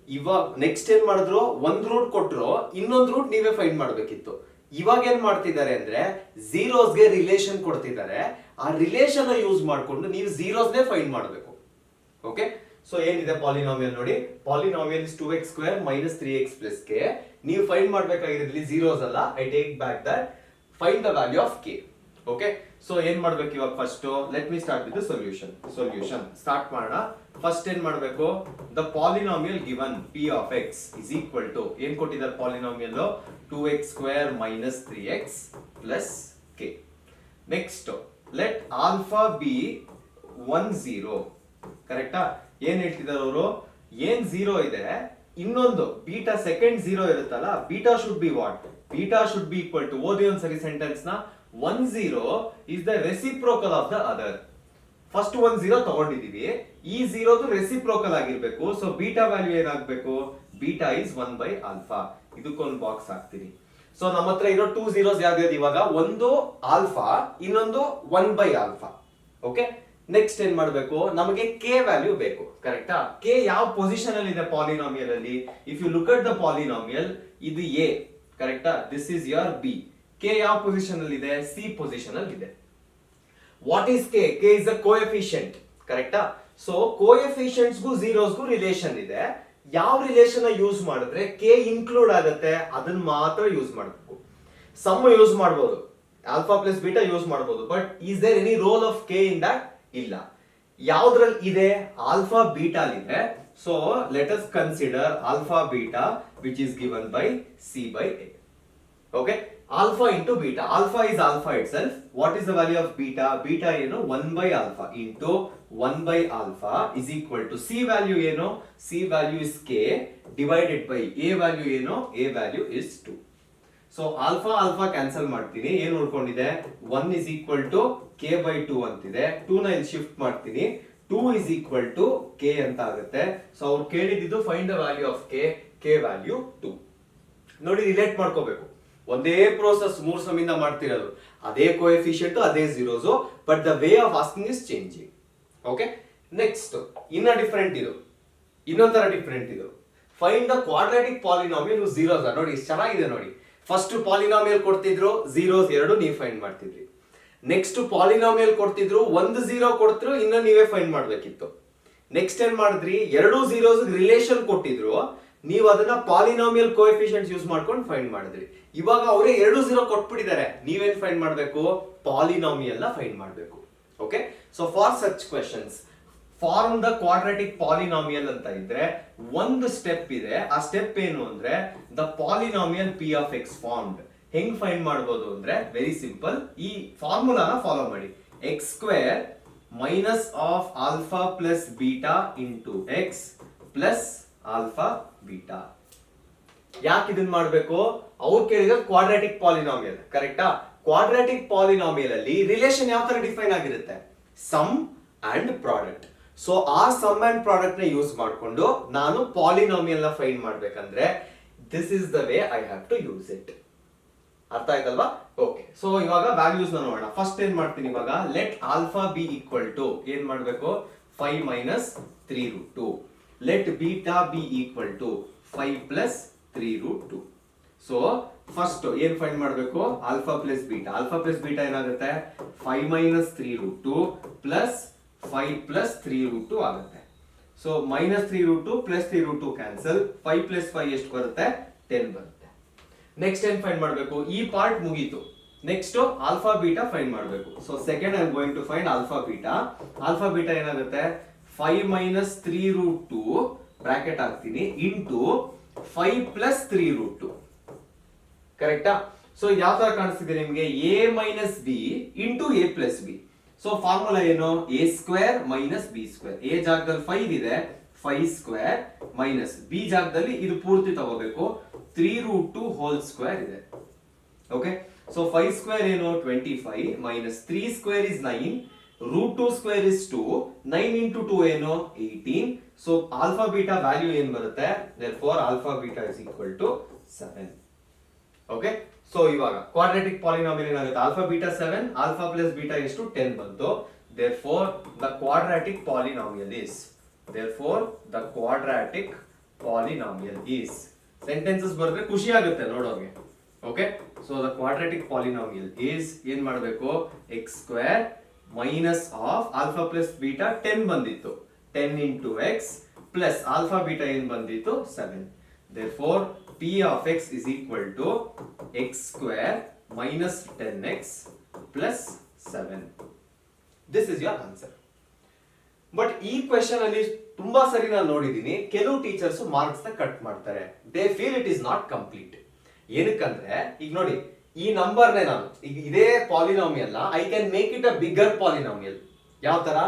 ಇವಾಗ ನೆಕ್ಸ್ಟ್ ಏನ್ ಮಾಡಿದ್ರು, ಒಂದ್ ರೂಟ್ ಕೊಟ್ರು, ಇನ್ನೊಂದ್ ರೂಟ್ ನೀವೇ ಫೈಂಡ್ ಮಾಡ್ಬೇಕಿತ್ತು. ಇವಾಗ ಏನ್ ಮಾಡ್ತಿದ್ದಾರೆ ಅಂದ್ರೆ ಝೀರೋಸ್ ಗೆ ರಿಲೇಷನ್ ಕೊಡ್ತಿದ್ದಾರೆ, ಆ ರಿಲೇಷನ್ ಯೂಸ್ ಮಾಡ್ಕೊಂಡು ನೀವು ಝೀರೋಸ್ ನೇ ಫೈಂಡ್ ಮಾಡಬೇಕು. ಓಕೆ, ಸೊ ಏನಿದೆ ಪಾಲಿನಾಮಿಯಲ್ ನೋಡಿ, polynomial is 2x² minus 3x plus K. ನೀವು ಫೈಂಡ್ ಮಾಡ್ಬೇಕಾಗಿರೋದ್ರಲ್ಲಿ ಝೀರೋಸ್ ಅಲ್ಲ, I take back that, find the value of K. Okay, so ಏನ್ ಮಾಡ್ಬೇಕು ಇವಾಗ? First let me start with solution start ಮಾಡೋಣ. ಫಸ್ಟ್ ಏನ್ ಮಾಡ್ಬೇಕು, the polynomial given p of x is equal to, ಏನ್ ಕೊಟ್ಟಿದ್ದಾರೆ polynomial? 2x² minus 3x plus K. Next let alpha be 1 0. ಕರೆಕ್ಟಾ? ಏನ್ ಹೇಳ್ತಿದ್ದಾರೆ ಅವರು? ಏನ್ 0 ಇದೆ, ಇನ್ನೊಂದು ಬೀಟಾ ಸೆಕೆಂಡ್ 0 ಇರುತ್ತಲ್ಲ, beta should be what? Beta should be equal to, ಓದಿ ಒಂದ್ಸರಿ ಸೆಂಟೆನ್ಸ್ ನ, 1 0 is the reciprocal of the other. First 1 0 ತಗೊಂಡಿದೀವಿ, ಈ 0ದು ರೆಸಿಪ್ರೋಕಲ್ ಆಗಿರ್ಬೇಕು. ಸೊ ಬೀಟಾ ವ್ಯಾಲ್ಯೂ ಏನಾಗಬೇಕು? Beta is 1/α. ಇದಕ್ಕೊಂದು ಬಾಕ್ಸ್ ಹಾಕ್ತೀನಿ. ಸೊ ನಮ್ಮ ಹತ್ರ ಇರೋ 2 zeros ಯಾವ್ದು ಇವಾಗ? ಒಂದು ಆಲ್ಫಾ, ಇನ್ನೊಂದು 1/α. ಓಕೆ, ನೆಕ್ಸ್ಟ್ ಏನ್ ಮಾಡ್ಬೇಕು, ನಮಗೆ ಕೆ ವ್ಯಾಲ್ಯೂ ಬೇಕು. ಕರೆಕ್ಟಾ? ಕೆ ಯಾವ ಪೊಸಿಷನ್ ಅಲ್ಲಿ ಇದೆ ಪಾಲಿನಾಮಿಯಲ್ ಅಲ್ಲಿ? If you look at the polynomial, ಇದು ಎ. ಕರೆಕ್ಟಾ? This is your B. K ಯಾವ ಪೊಸಿಷನ್ ಅಲ್ಲಿ ಇದೆ? ಸಿ ಪೊಸಿಷನ್ ಅಲ್ಲಿ ಇದೆ. What is K? K is a coefficient. ಕರೆಕ್ಟಾ? ಸೊ ಕೋಎಫಿಷಿಯಂಟ್ಸ್ ಗೂ ಝೀರೋಸ್ ಗೂ ರಿಲೇಷನ್ ಇದೆ. ಯಾವ ರಿಲೇಷನ್ ಯೂಸ್ ಮಾಡಿದ್ರೆ ಕೆ ಇನ್ಕ್ಲೂಡ್ ಆಗುತ್ತೆ, ಅದನ್ನ ಮಾತ್ರ ಯೂಸ್ ಮಾಡಬೇಕು. ಸಮ್ ಯೂಸ್ ಮಾಡಬಹುದು, ಆಲ್ಫಾ ಪ್ಲಸ್ ಬೀಟಾ ಯೂಸ್ ಮಾಡಬಹುದು, but is there any role of K in that? ಇಲ್ಲ. ಯಾವ್ದ್ರಲ್ಲಿ ಇದೆ? ಆಲ್ಫಾ ಬೀಟಾ ಇದೆ. So let us consider alpha beta which is given by C/A. Okay, alpha into beta. Alpha is alpha itself. What is the value of beta? Beta ಏನು? 1/α into 1/α is equal to C value ಏನು? C value is k divided by A value ಏನು? A value is 2. So alpha alpha cancel ಮಾಡ್ತೀನಿ, ಏನು ಉಳ್ಕೊಂಡಿದೆ? 1 is equal to k/2 ಅಂತಿದೆ. 2 ನ ಇಲ್ಲಿ ಶಿಫ್ಟ್ ಮಾಡ್ತೀನಿ, 2 is equal to k ಅಂತ ಆಗುತ್ತೆ. ಸೊ ಅವ್ರು ಕೇಳಿದ್ದು find the value of k value 2. ನೋಡಿ, ರಿಲೇಟ್ ಮಾಡ್ಕೋಬೇಕು. ಒಂದೇ ಪ್ರೋಸೆಸ್ 3 ಸಮ್ ಇಂದ ಮಾಡ್ತಿರೋದು, ಅದೇ ಕೋಎಫಿಷಿಯಂಟ್, ಅದೇ zeros, but the way of asking is changing. Okay, next different ಇದು, ಇನ್ನೊಂದರ ಡಿಫರೆಂಟ್ ಇದು. Find the quadratic polynomial zeros. ನೋಡಿ ಚೆನ್ನಾಗಿದೆ ನೋಡಿ. ಫಸ್ಟ್ ಪಾಲಿನಾಮಿಯಲ್ ಕೊಡ್ತಿದ್ರು, ಝೀರೋಸ್ 2 ನೀವು ಫೈಂಡ್ ಮಾಡ್ತಿದ್ರಿ. ನೆಕ್ಸ್ಟ್ ಪಾಲಿನಾಮಿಯಲ್ ಕೊಡ್ತಿದ್ರು, 1 0 ಕೊಡ್ತಿದ್ರು, ಇನ್ನ ನೀವೇ ಫೈಂಡ್ ಮಾಡ್ಬೇಕಿತ್ತು. ನೆಕ್ಸ್ಟ್ ಏನ್ ಮಾಡಿದ್ರಿ, 2 ಝೀರೋಸ್ ರಿಲೇಷನ್ ಕೊಟ್ಟಿದ್ರು, ನೀವು ಅದನ್ನ ಪಾಲಿನಾಮಿಯಲ್ ಕೋಎಫಿಷಿಯಂಟ್ಸ್ ಯೂಸ್ ಮಾಡ್ಕೊಂಡು ಫೈಂಡ್ ಮಾಡಿದ್ರಿ. ಇವಾಗ ಅವರೇ 2 0 ಕೊಟ್ಬಿಟ್ಟಿದ್ದಾರೆ, ನೀವೇನ್ ಫೈಂಡ್ ಮಾಡಬೇಕು? ಪಾಲಿನಾಮಿಯಲ್ ನ ಫೈಂಡ್ ಮಾಡಬೇಕು. Okay, so for such questions, form the quadratic polynomial ಅಂತ ಇದ್ರೆ ಒಂದು ಸ್ಟೆಪ್ ಇದೆ. ಆ ಸ್ಟೆಪ್ ಏನು ಅಂದ್ರೆ the polynomial p of x formed. ಹೆಂಗ್ ಫೈಂಡ್ ಮಾಡಬಹುದು ಅಂದ್ರೆ ವೆರಿ ಸಿಂಪಲ್, ಈ ಫಾರ್ಮುಲಾನ ಫಾಲೋ ಮಾಡಿ. x² minus of alpha plus beta into x plus alpha beta. ಯಾಕೆ ಇದನ್ನ ಮಾಡಬೇಕು? ಅವ್ರು ಕೇಳಿದ ಕ್ವಾಡ್ರಾಟಿಕ್ ಪಾಲಿನಾಮಿಯಲ್. ಕರೆಕ್ಟಾ? ಕ್ವಾಡ್ರಾಟಿಕ್ ಪಾಲಿನಾಮಿಯಲ್ ಅಲ್ಲಿ ರಿಲೇಷನ್ ಯಾವ ತರ ಡಿಫೈನ್ ಆಗಿರುತ್ತೆ? Sum and product. ಸೊ ಆ ಸಮ್ ಅಂಡ್ ಪ್ರಾಡಕ್ಟ್ ನ ಯೂಸ್ ಮಾಡಿಕೊಂಡು ನಾನು ಪಾಲಿನಾಮಿಯಲ್ ನ ಫೈಂಡ್ ಮಾಡ್ಬೇಕಂದ್ರೆ this is the way I have to use it. ಅರ್ಥ ಆಯ್ತಲ್ವಾ? ಓಕೆ, ಸೊ ಇವಾಗ ವ್ಯಾಲ್ಯೂಸ್ ನೋಡೋಣ. ಫಸ್ಟ್ ಏನ್ ಮಾಡ್ತೀನಿ ಇವಾಗ, let alpha be equal to ಏನ್ ಮಾಡ್ಬೇಕು, 5 minus 3 root 2. Let beta be equal to 5 plus 3 root 2. So first ಏನ್ ಫೈಂಡ್ ಮಾಡಬೇಕು, alpha plus beta. Alpha plus beta ಏನಾಗುತ್ತೆ, 5 minus 3 root 2 plus 5 plus 3 root 2 ಆಗುತ್ತೆ. So minus 3 root 2 plus 3 root 2 cancel, 5 plus 5 ಎಷ್ಟು ಬರುತ್ತೆ, 10 ಬರುತ್ತೆ. ನೆಕ್ಸ್ಟ್ ಏನ್ ಫೈಂಡ್ ಮಾಡಬೇಕು, ಈ ಪಾರ್ಟ್ ಮುಗೀತು. ನೆಕ್ಸ್ಟ್ ಆಲ್ಫಾ ಬೀಟಾ ಫೈಂಡ್ ಮಾಡಬೇಕು. So second I am going to find alpha beta. Alpha beta ಏನಾಗುತ್ತೆ, 5 ಮೈನಸ್ 3 ರೂಟ್ 2 ಬ್ರಾಕೆಟ್ ಹಾಕ್ತೀನಿ ಇಂಟು 5 ಪ್ಲಸ್ 3 ರೂಟ್ 2. ಕರೆಕ್ಟಾ? ಸೊ ಯಾವ ತರ ಕಾಣಿಸ್ತಿದೆ ನಿಮ್ಗೆ, a minus b into a plus b. So formula ಏನು, a square minus b square. A ಜಾಗದಲ್ಲಿ 5 ಇದೆ, 5 ಸ್ಕ್ವೇರ್ ಮೈನಸ್ ಬಿ ಜಾಗದಲ್ಲಿ ಇದು ಪೂರ್ತಿ ತಗೋಬೇಕು, 3 ರೂಟ್ 2 ಹೋಲ್ ಸ್ಕ್ವೇರ್ ಇದೆ. ಓಕೆ, ಸೊ 5 ಸ್ಕ್ವೇರ್ ಏನು 25 minus 3 square is 9, root 2 square is 2, 9 into 2 ಏನು 18. ಸೊ ಆಲ್ಫಾ ಬೀಟಾ ವ್ಯಾಲ್ಯೂ ಏನ್ ಬರುತ್ತೆ, therefore alpha beta is equal to 7. Okay, so ಇವಾಗ ಕ್ವಾಡ್ರಾಟಿಕ್ ಪಾಲಿನಾಮಿಯಲ್ ಏನಾಗುತ್ತೆ, alpha beta 7, alpha plus beta ಎಷ್ಟು 10 ಬಂತು. therefore the quadratic polynomial is, therefore the quadratic polynomial is, sentences ಬರೆದ್ರೆ ಖುಷಿ ಆಗುತ್ತೆ ನೋಡೋರಿಗೆ. Okay, so the quadratic polynomial is ಏನ್ ಮಾಡಬೇಕು, x square minus of alpha plus beta 10 ಬಂದಿತ್ತು, 10 into X plus alpha beta ಏನ್ ಬಂದಿತ್ತು 7. therefore p of x is equal to x square minus 10x plus 7. this is your answer. But ಈ ಕ್ವೆಶ್ಚನ್ ಅಲ್ಲಿ ತುಂಬಾ ಸರಿ ನಾನು ನೋಡಿದೀನಿ, ಕೆಲವು ಟೀಚರ್ಸ್ ಮಾರ್ಕ್ಸ್ ನ ಕಟ್ ಮಾಡ್ತಾರೆ. They feel it is not complete. ಏನಕ್ಕಂದ್ರೆ ಈಗ ನೋಡಿ, ಈ ನಂಬರ್ನೇ ನಾನು ಈಗ ಇದೇ polynomial I can make it a bigger polynomial. ಯಾವ ತರ,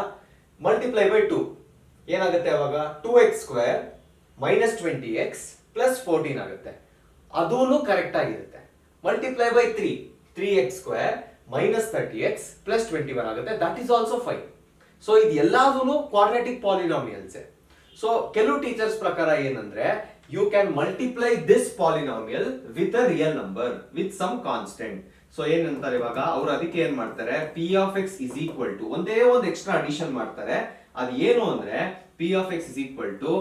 ಮಲ್ಟಿಪ್ಲೈ ಬೈ 2 ಏನಾಗುತ್ತೆ ಅವಾಗ, 2x square minus 20x plus 14 ಆಗುತ್ತೆ, ಅದೂನು ಕರೆಕ್ಟ್ ಆಗಿರುತ್ತೆ. Multiply by 3x square minus 30x plus 21 ಆಗುತ್ತೆ, ದಟ್ ಈಸ್ ಆಲ್ಸೋ 5. ಸೊ ಇದು ಎಲ್ಲಾದೂನು ಕ್ವಾಡ್ರಾಟಿಕ್ ಪಾಲಿನಾಮಿಯಲ್ಸ್. ಸೊ ಕೆಲವು ಟೀಚರ್ಸ್ ಪ್ರಕಾರ ಏನಂದ್ರೆ, you can multiply this polynomial with a real number with some constant. So ಏನಂತಾರೆ ಇವಾಗ ಅವ್ರು, ಅದಕ್ಕೆ ಏನ್ ಮಾಡ್ತಾರೆ, P of X is equal to ಒಂದೇ ಒಂದು ಎಕ್ಸ್ಟ್ರಾ ಅಡಿಷನ್ ಮಾಡ್ತಾರೆ. ಅದು ಏನು ಅಂದ್ರೆ, P of X is equal to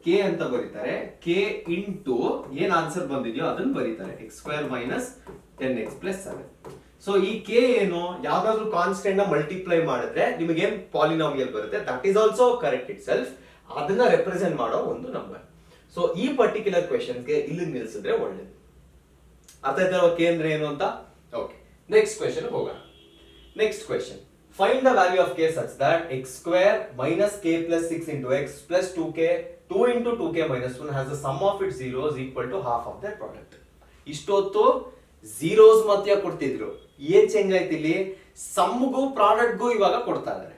K ಅಂತ ಬರೀತಾರೆ, ಕೆ ಇಂಟು ಏನ್ ಆನ್ಸರ್ ಬಂದಿದೆಯೋ ಅದನ್ನ ಬರೀತಾರೆ, X square minus 10x plus 7. So ಈ ಕೆ ಏನು, ಯಾವ್ದಾದ್ರು ಕಾನ್ಸ್ಟೆಂಟ್ ನ ಮಲ್ಟಿಪ್ಲೈ ಮಾಡಿದ್ರೆ ನಿಮಗೆ ಏನ್ ಪಾಲಿನಾಮಿಯಲ್ ಬರುತ್ತೆ, that is also correct itself. ಅದನ್ನ ರೆಪ್ರೆಸೆಂಟ್ ಮಾಡೋ ಒಂದು ನಂಬರ್. ಸೊ ಈ ಪರ್ಟಿಕ್ಯುಲರ್ ಕ್ವೆಶ್ಚನ್ಗೆ ಇಲ್ಲಿ ನಿಲ್ಸಿದ್ರೆ ಒಳ್ಳೇದು. ಅರ್ಥ ಆಯ್ತಲ್ವಾ ಕೆ ಅಂದ್ರೆ ಏನು ಅಂತ? ಓಕೆ, ನೆಕ್ಸ್ಟ್ ಕ್ವೆಶ್ಚನ್ ಹೋಗೋಣ. Next question, find the value of K such that X square minus K plus 6 into X plus 2 into 2k minus 1 has the sum of it zeros equal to half of that product. ಇಷ್ಟೊತ್ತು ಝೀರೋಸ್ ಮಧ್ಯ ಕೊಡ್ತಿದ್ರು, ಏನ್ ಚೇಂಜ್ ಆಯ್ತು ಇಲ್ಲಿ, ಸಮ್ಗೂ ಪ್ರಾಡಕ್ಟ್ಗೂ ಇವಾಗ ಕೊಡ್ತಾ ಇದ್ದಾರೆ.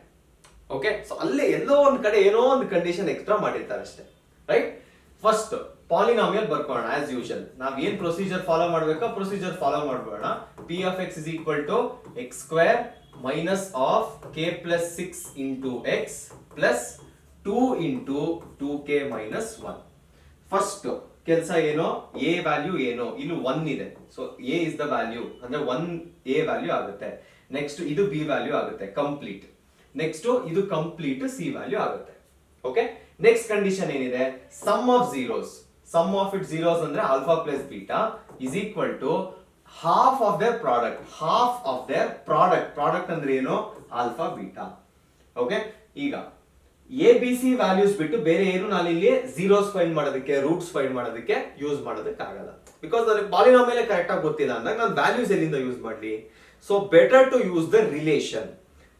ಓಕೆ, ಸೊ ಅಲ್ಲೇ ಎಲ್ಲೋ ಒಂದ್ ಕಡೆ ಏನೋ ಒಂದು ಕಂಡೀಷನ್ ಎಕ್ಸ್ಟ್ರಾ ಮಾಡಿರ್ತಾರೆ ಅಷ್ಟೇ, ರೈಟ್? ಫಸ್ಟ್ ಪಾಲಿನಾಮಿಯಲ್ ಬರ್ಕೋಣ ಆಸ್ ಯೂಶುವಲ್. ನಾವ್ ಏನ್ ಪ್ರೊಸೀಜರ್ ಫಾಲೋ ಮಾಡ್ಬೇಕಾ, ಪ್ರೊಸೀಜರ್ ಫಾಲೋ ಮಾಡ್ಬೋಣ. P of X is equal to x square minus of k plus 6 into X plus 2 into 2k minus 1. ಫಸ್ಟ್ ಕೆಲಸ ಏನೋ, ಎ ವ್ಯಾಲ್ಯೂ ಏನೋ ಇಲ್ಲಿ 1 ಇದೆ, so a is the value ಅಂದ್ರೆ 1 ಎ ವ್ಯಾಲ್ಯೂ ಆಗುತ್ತೆ. ನೆಕ್ಸ್ಟ್ ಇದು ಬಿ ವ್ಯಾಲ್ಯೂ ಆಗುತ್ತೆ ಕಂಪ್ಲೀಟ್. ನೆಕ್ಸ್ಟ್ ಇದು ಕಂಪ್ಲೀಟ್ ಸಿ ವ್ಯಾಲ್ಯೂ ಆಗುತ್ತೆ. ಓಕೆ, ನೆಕ್ಸ್ಟ್ ಕಂಡೀಷನ್ ಏನಿದೆ, sum of zeros, sum of it zeros ಅಂದ್ರೆ alpha plus beta is equal to half of their product. Half of their product ಅಂದ್ರೆ ಏನು, ಆಲ್ಫಾ ಬೀಟಾ. ಓಕೆ, ಈಗ ಎ ಬಿ ಸಿ ವ್ಯಾಲ್ಯೂಸ್ ಬಿಟ್ಟು ಬೇರೆ ಏನು ನಾನು ಇಲ್ಲಿ ಝೀರೋಸ್ ಫೈಂಡ್ ಮಾಡೋದಕ್ಕೆ, ರೂಟ್ಸ್ ಫೈಂಡ್ ಮಾಡೋದಕ್ಕೆ ಯೂಸ್ ಮಾಡೋದಕ್ಕೆ ಆಗಲ್ಲ. ಬಿಕಾಸ್ ನನಗೆ ಪಾಲಿನಾಮಿಯಲ್ ಕರೆಕ್ಟ್ ಆಗಿ ಗೊತ್ತಿಲ್ಲ ಅಂದಾಗ ನಾನು ವ್ಯಾಲ್ಯೂಸ್ ಎಲ್ಲಿಂದ ಯೂಸ್ ಮಾಡಲಿ. So better to use the relation.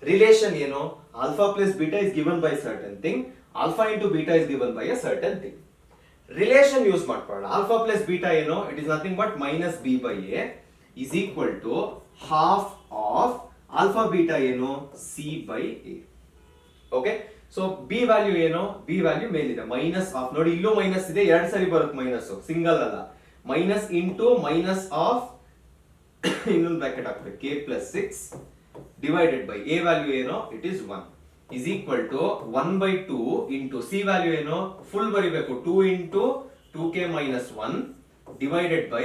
Relation ಏನು, alpha plus beta is given by certain thing, alpha into beta is given by a certain thing. Relation use ಮಾಡ್ಕೊಳ್ಳೋಣ. ಆಲ್ಫಾ ಪ್ಲಸ್ ಬೀಟಾ ಏನು, it is nothing but minus b by a is equal to half of alpha beta ಏನು, c by a. Okay, so b value ಏನು, ಬಿ ವ್ಯಾಲ್ಯೂ ಮೇಲಿದೆ, ಮೈನಸ್ ಆಫ್, ನೋಡಿ ಇಲ್ಲೂ ಮೈನಸ್ ಇದೆ, 2 ಸರಿ ಬರುತ್ತೆ ಮೈನಸ್, ಸಿಂಗಲ್ ಅಲ್ಲ, ಮೈನಸ್ ಇಂಟು ಮೈನಸ್ ಆಫ್ ಇನ್ನೊಂದು ಬ್ರಾಕೆಟ್ ಹಾಕ್ಬೇಕು, k plus 6 divided by a value ಏನೋ it is 1 is equal to 1/2 into c value ಏನೋ ಫುಲ್ ಬರಿಬೇಕು, 2 into 2k minus 1 divided by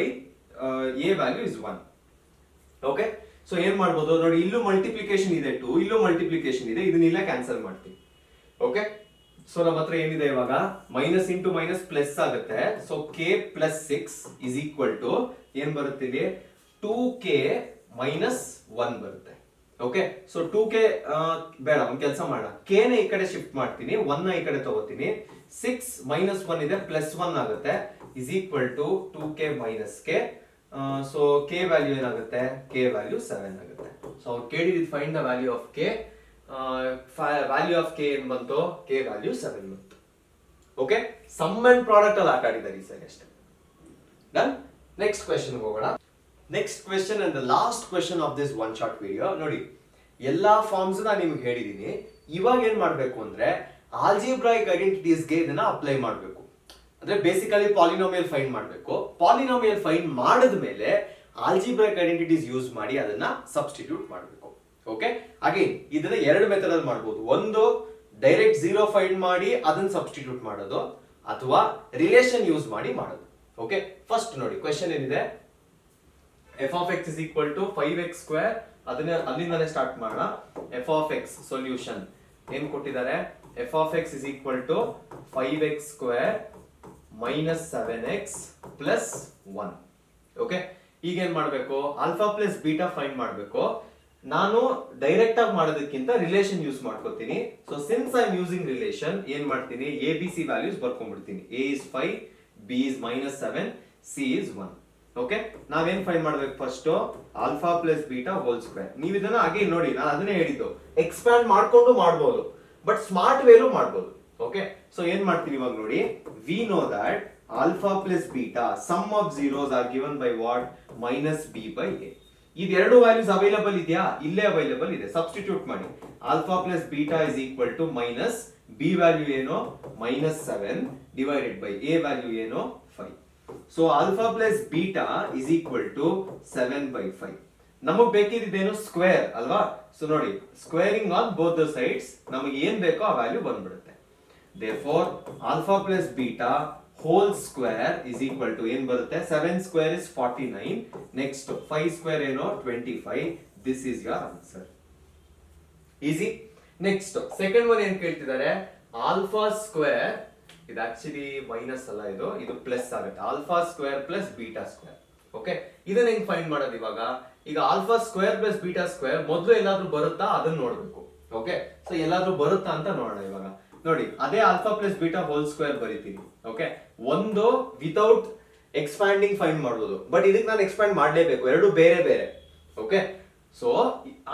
a value is 1. Okay, so ಏನ್ ಮಾಡ್ಬೋದು ನೋಡಿ, ಇಲ್ಲೂ ಮಲ್ಟಿಪ್ಲಿಕೇಶನ್ ಇದೆ 2, ಇಲ್ಲೂ ಮಲ್ಟಿಪ್ಲಿಕೇಶನ್ ಇದೆ, ಇದನ್ನೆಲ್ಲ ಕ್ಯಾನ್ಸಲ್ ಮಾಡ್ತೀವಿ. ಓಕೆ, ಸೊ ನಮ್ಮ ಹತ್ರ ಏನಿದೆ ಇವಾಗ ಮೈನಸ್ ಇಂಟು ಮೈನಸ್ ಪ್ಲಸ್ ಆಗುತ್ತೆ. So k plus 6 is equal to ಏನ್ ಬರುತ್ತೆ ಇಲ್ಲಿ 2k ಮೈನಸ್ 1 ಬರುತ್ತೆ. ಓಕೆ, ಸೊ 2k ಬೇಡ, ಒಂದು ಕೆಲಸ ಮಾಡೋಣ, k ನ ಈ ಕಡೆ ಶಿಫ್ಟ್ ಮಾಡ್ತೀನಿ, 1 ನ ಈ ಕಡೆ ತಗೋತೀನಿ, 6 ಮೈನಸ್ 1 ಇದೆ ಪ್ಲಸ್ 1 ಆಗುತ್ತೆ, is equal to 2k minus k. So k value ಏನಾಗುತ್ತೆ, k ವ್ಯಾಲ್ಯೂ 7 ಆಗುತ್ತೆ. ಸೊ ಅವ್ರು ಕೇಳಿದ್ದು find the value of k, value of k ಏನ್ ಬಂತು, k ವ್ಯಾಲ್ಯೂ 7 ಬಂತು. ಓಕೆ, ಸಮ್ ಅಂಡ್ ಪ್ರಾಡಕ್ಟ್ ಅಲ್ಲಿ ಆಟ ಆಡಿದ್ದಾರೆ ಸರಿ ಅಷ್ಟೇ. ಡನ್. ನೆಕ್ಸ್ಟ್ ಕ್ವೆಶ್ಚನ್ ಹೋಗೋಣ. Next question and the last question of this one short video. ನೋಡಿ, ಎಲ್ಲಾ ಫಾರ್ಮ್ಸ್ ನಾನು ನಿಮ್ಗೆ ಹೇಳಿದೀನಿ. ಇವಾಗ ಏನ್ ಮಾಡ್ಬೇಕು ಅಂದ್ರೆ ಆಲ್ಜಿಬ್ರಾಯಿಕ್ ಐಡೆಂಟಿಟೀಸ್ಗೆ ಇದನ್ನ ಅಪ್ಲೈ ಮಾಡಬೇಕು. ಅಂದ್ರೆ ಬೇಸಿಕಲಿ ಪಾಲಿನೋಮಿಯಲ್ ಫೈಂಡ್ ಮಾಡಬೇಕು. ಪಾಲಿನೋಮಿಯಲ್ ಫೈಂಡ್ ಮಾಡಿದ್ಮೇಲೆ ಆಲ್ಜಿಬ್ರಾಯಿಕ್ ಐಡೆಂಟಿಟೀಸ್ ಯೂಸ್ ಮಾಡಿ ಅದನ್ನ ಸಬ್ಸ್ಟಿಟ್ಯೂಟ್ ಮಾಡಬೇಕು. ಓಕೆ, ಅಗೇನ್ ಇದನ್ನ ಎರಡು ಮೆಥಡ್ ಅಲ್ಲಿ ಮಾಡಬಹುದು. ಒಂದು ಡೈರೆಕ್ಟ್ ಝೀರೋ ಫೈಂಡ್ ಮಾಡಿ ಅದನ್ನ ಸಬ್ಸ್ಟಿಟ್ಯೂಟ್ ಮಾಡೋದು, ಅಥವಾ ರಿಲೇಷನ್ ಯೂಸ್ ಮಾಡಿ ಮಾಡೋದು. ಓಕೆ, ಫಸ್ಟ್ ನೋಡಿ ಕ್ವೆಶ್ಚನ್ ಏನಿದೆ, f of x is equal to 5x square, ಅದನ್ನ ಅಲ್ಲಿಂದಾನೆ ಸ್ಟಾರ್ಟ್ ಮಾಡೋಣ. f of x ಸೊಲ್ಯೂಷನ್ ಏನ್ ಕೊಟ್ಟಿದ್ದಾರೆ, f of x is equal to 5x square minus 7x plus 1. Okay, ಈಗ ಏನ್ ಮಾಡಬೇಕು, ಆಲ್ಫಾ ಪ್ಲಸ್ ಬೀಟಾ ಫೈಂಡ್ ಮಾಡಬೇಕು. ನಾನು ಡೈರೆಕ್ಟ್ ಆಗಿ ಮಾಡೋದಕ್ಕಿಂತ ರಿಲೇಷನ್ ಯೂಸ್ ಮಾಡ್ಕೋತೀನಿ. So since I am using relation ಏನ್ ಮಾಡ್ತೀನಿ, ಎ ಬಿ ಸಿ ವ್ಯಾಲ್ಯೂಸ್ ಬರ್ಕೊಂಡ್ಬಿಡ್ತೀನಿ. a is 5, b is minus 7, c is 1. Okay, ನಾವೇನ್ ಫೈಂಡ್ ಮಾಡ್ಬೇಕು, first alpha plus beta whole square. ನೀವು ಇದನ್ನ ಹಾಗೆ ನೋಡಿ, ನಾನು ಅದನ್ನೇ ಹೇಳಿದ್ದು, ಎಕ್ಸ್ಪ್ಯಾಂಡ್ ಮಾಡ್ಕೊಂಡು ಮಾಡ್ಬೋದು, ಬಟ್ ಸ್ಮಾರ್ಟ್ ವೇಲು ಮಾಡ್ಬೋದು. ಓಕೆ, ಸೊ ಏನ್ ಮಾಡ್ತೀವಿ ಇವಾಗ ನೋಡಿ, we know that alpha plus beta sum of zeros are given by what, minus b by a. ಇದೆರಡು ವ್ಯಾಲ್ಯೂಸ್ ಅವೈಲಬಲ್ ಇದೆಯಾ, ಇಲ್ಲೇ ಅವೈಲಬಲ್ ಇದೆ. ಸಬ್ಸ್ಟಿಟ್ಯೂಟ್ ಮಾಡಿ, alpha plus beta is equal to minus b value ಏನು minus 7 divided by a value ಏನು 5. So alpha plus beta is equal to 7 by 5. ನಮಗ್ ಬೇಕಿದ್ದೇನು ಸ್ಕ್ವೇರ್ ಅಲ್ವಾ. ಸೊ ನೋಡಿ, squaring on both the sides ನಮಗೆ ಏನ್ ಬೇಕೋ ಆ ವ್ಯಾಲ್ಯೂ ಬಂದ್ಬಿಡುತ್ತೆ. Therefore alpha plus beta whole square is equal to ಏನ್ ಬರುತ್ತೆ, 7 ಸ್ಕ್ವೇರ್ ಇಸ್ 49, ನೆಕ್ಸ್ಟ್ 5 ಸ್ಕ್ವೇರ್ ಏನೋ 25. This is your answer. Easy. Next second one ಏನ್ ಕೇಳ್ತಿದ್ದಾರೆ, ಆಲ್ಫಾ ಸ್ಕ್ವೇರ್, ಇದು ಆಕ್ಚುಲಿ ಮೈನಸ್ ಅಲ್ಲ, ಇದು ಪ್ಲಸ್ ಆಗುತ್ತೆ, alpha square plus beta square. Okay, ಇದನ್ನ ಹೆಂಗ್ ಫೈಂಡ್ ಮಾಡೋದು ಇವಾಗ, ಈಗ alpha square plus beta square ಮೊದಲು ಎಲ್ಲಾದ್ರೂ ಬರುತ್ತಾ ಅದನ್ನ ನೋಡ್ಬೇಕು. ಓಕೆ, ಸೊ ಎಲ್ಲಾದ್ರೂ ಬರುತ್ತಾ ಅಂತ ನೋಡೋಣ. ಇವಾಗ ನೋಡಿ, ಅದೇ alpha plus beta whole square ಬರೀತೀನಿ. ಓಕೆ, ಒಂದು ವಿತೌಟ್ ಎಕ್ಸ್ಪ್ಯಾಂಡಿಂಗ್ ಫೈಂಡ್ ಮಾಡ್ಬೋದು, ಬಟ್ ಇದಕ್ಕೆ ನಾನು ಎಕ್ಸ್ಪ್ಯಾಂಡ್ ಮಾಡಲೇಬೇಕು, ಎರಡು ಬೇರೆ ಬೇರೆ. Okay, so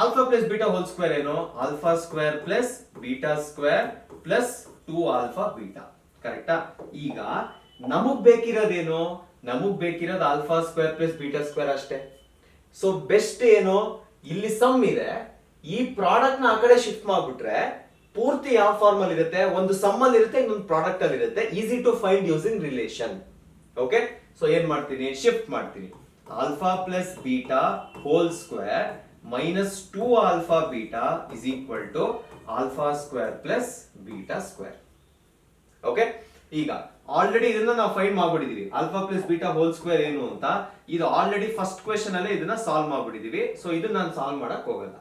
alpha plus beta whole square ಏನು, alpha square plus beta square plus 2 alpha beta. ಕರೆಕ್ಟಾ. ಈಗ ನಮಗ್ ಬೇಕಿರೋದೇನು, ನಮಗ್ ಬೇಕಿರೋದು alpha square plus beta square ಅಷ್ಟೇ. ಸೊ ಬೆಸ್ಟ್ ಏನು, ಇಲ್ಲಿ ಸಮ್ ಇದೆ, ಈ ಪ್ರಾಡಕ್ಟ್ ನ ಆ ಕಡೆ ಶಿಫ್ಟ್ ಮಾಡ್ಬಿಟ್ರೆ ಪೂರ್ತಿ ಯಾವ ಫಾರ್ಮ್ ಅಲ್ಲಿ ಇರುತ್ತೆ, ಒಂದು ಸಮ್ ಅಲ್ಲಿ ಇರುತ್ತೆ, ಇನ್ನೊಂದು ಪ್ರಾಡಕ್ಟ್ ಅಲ್ಲಿ ಇರುತ್ತೆ. Easy to find using relation. Okay, so ಏನ್ ಮಾಡ್ತೀನಿ, ಶಿಫ್ಟ್ ಮಾಡ್ತೀನಿ, alpha plus beta whole square minus 2 alpha beta is equal to alpha square plus beta square. Okay, ಈಗ ಆಲ್ರೆಡಿ ಇದನ್ನ ನಾವು ಫೈಂಡ್ ಮಾಡ್ಬಿಟ್ಟಿದೀವಿ, alpha plus beta whole square ಏನು ಅಂತ. ಇದು ಆಲ್ರೆಡಿ ಫಸ್ಟ್ ಕ್ವೆಶ್ಚನ್ ಅಲ್ಲೇ ಇದನ್ನ ಸಾಲ್ವ್ ಮಾಡ್ಬಿಟ್ಟಿದೀವಿ. ಸೊ ಇದನ್ನ ನಾನು ಸಾಲ್ವ್ ಮಾಡಕ್ ಹೋಗಲ್ಲ.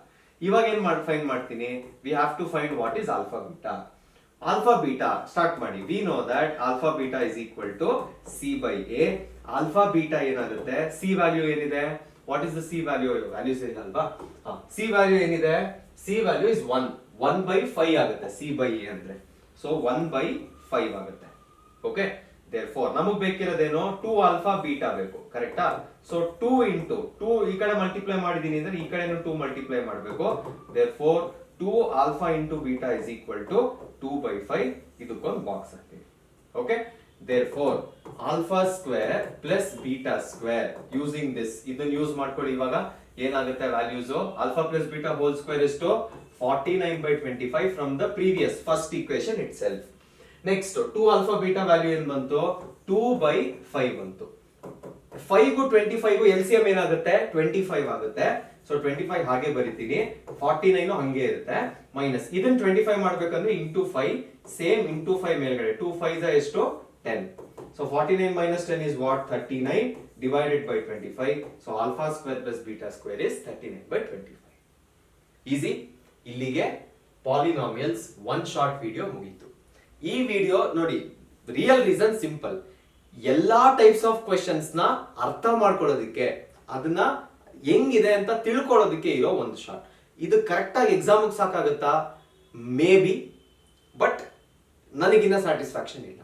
ಇವಾಗ ಏನ್ ಫೈಂಡ್ ಮಾಡ್ತೀನಿ, we have to find what is alpha beta. Alpha beta start ಮಾಡಿ, we know that alpha beta is equal to C by A. Alpha beta ಏನಾಗುತ್ತೆ, ಸಿ ವ್ಯಾಲ್ಯೂ ಏನಿದೆ, what is the C value, values ಇದೆ ಅಲ್ವಾ. ಸಿ ವ್ಯಾಲ್ಯೂ ಏನಿದೆ, ಸಿ ವ್ಯಾಲ್ಯೂ ಇಸ್ 1 by 5 ಆಗುತ್ತೆ ಸಿ ಬೈ ಎ ಅಂದ್ರೆ. ಸೊ 1 by 5 ಆಗುತ್ತೆ. ಓಕೆ, therefore ನಮಗ್ ಬೇಕಿರೋದೇನೋ 2 ಆಲ್ಫಾ ಬೀಟಾ ಬೇಕು. ಕರೆಕ್ಟಾ. ಸೊ 2 into 2 ಈ ಕಡೆ ಮಲ್ಟಿಪ್ಲೈ ಮಾಡಿದೀನಿ ಅಂದ್ರೆ ಈ ಕಡೆನೂ 2 ಮಲ್ಟಿಪ್ಲೈ ಮಾಡಬೇಕು. therefore 2 alpha into beta is equal to 2 by 5. ಇದಕ್ಕೊಂದು ಬಾಕ್ಸ್ ಹಾಕ್ತೀನಿ. Okay, therefore alpha square plus beta square using this, ಇದನ್ನ ಯೂಸ್ ಮಾಡ್ಕೊಳ್ಳಿ. ಇವಾಗ ಏನಾಗುತ್ತೆ values, alpha plus beta whole square ಎಷ್ಟು 49 by 25 from the previous first equation itself. Next 2 alpha beta value ಏನು ಬಂತು, 2 by 5 ಬಂತು. 5 25 LCM ಏನಾಗುತ್ತೆ 25 ಆಗುತ್ತೆ. ಸೊ 25 ಹಾಗೆ ಬರಿತೀನಿ, 49 ಹಂಗೆ ಇರುತ್ತೆ, ಮೈನಸ್ ಇದನ್ನ 25 ಮಾಡ್ಬೇಕಂದ್ರೆ ಇಂಟು 5, ಸೇಮ್ ಇಂಟು 5 ಮೇಲ್ಗಡೆ 2 5 ಎಷ್ಟು 10. So 49 minus 10 is what? 39 divided by 25. So alpha square plus beta square is 39 by 25. Easy? ಇಲ್ಲಿಗೆ ಪಾಲಿನಾಮಿಯಲ್ಸ್ ಒನ್ ಶಾರ್ಟ್ ವಿಡಿಯೋ ಮುಗೀತು. ಈ ವಿಡಿಯೋ ನೋಡಿ, ರಿಯಲ್ ರೀಸನ್ ಸಿಂಪಲ್. ಎಲ್ಲಾ ಟೈಪ್ಸ್ ಆಫ್ ಕ್ವೆಶನ್ಸ್ ನ ಅರ್ಥ ಮಾಡ್ಕೊಳ್ಳೋದಕ್ಕೆ, ಅದನ್ನ ಹೆಂಗಿದೆ ಅಂತ ತಿಳ್ಕೊಳ್ಳೋದಕ್ಕೆ ಇರೋ ಒಂದು ಶಾರ್ಟ್. ಇದು ಕರೆಕ್ಟ್ ಆಗಿ ಎಕ್ಸಾಮ್ ಸಾಕಾಗುತ್ತಾ? ಮೇ ಬಿ, ಬಟ್ ನನಗಿನ್ನ ಸ್ಯಾಟಿಸ್ಫ್ಯಾಕ್ಷನ್ ಇಲ್ಲ.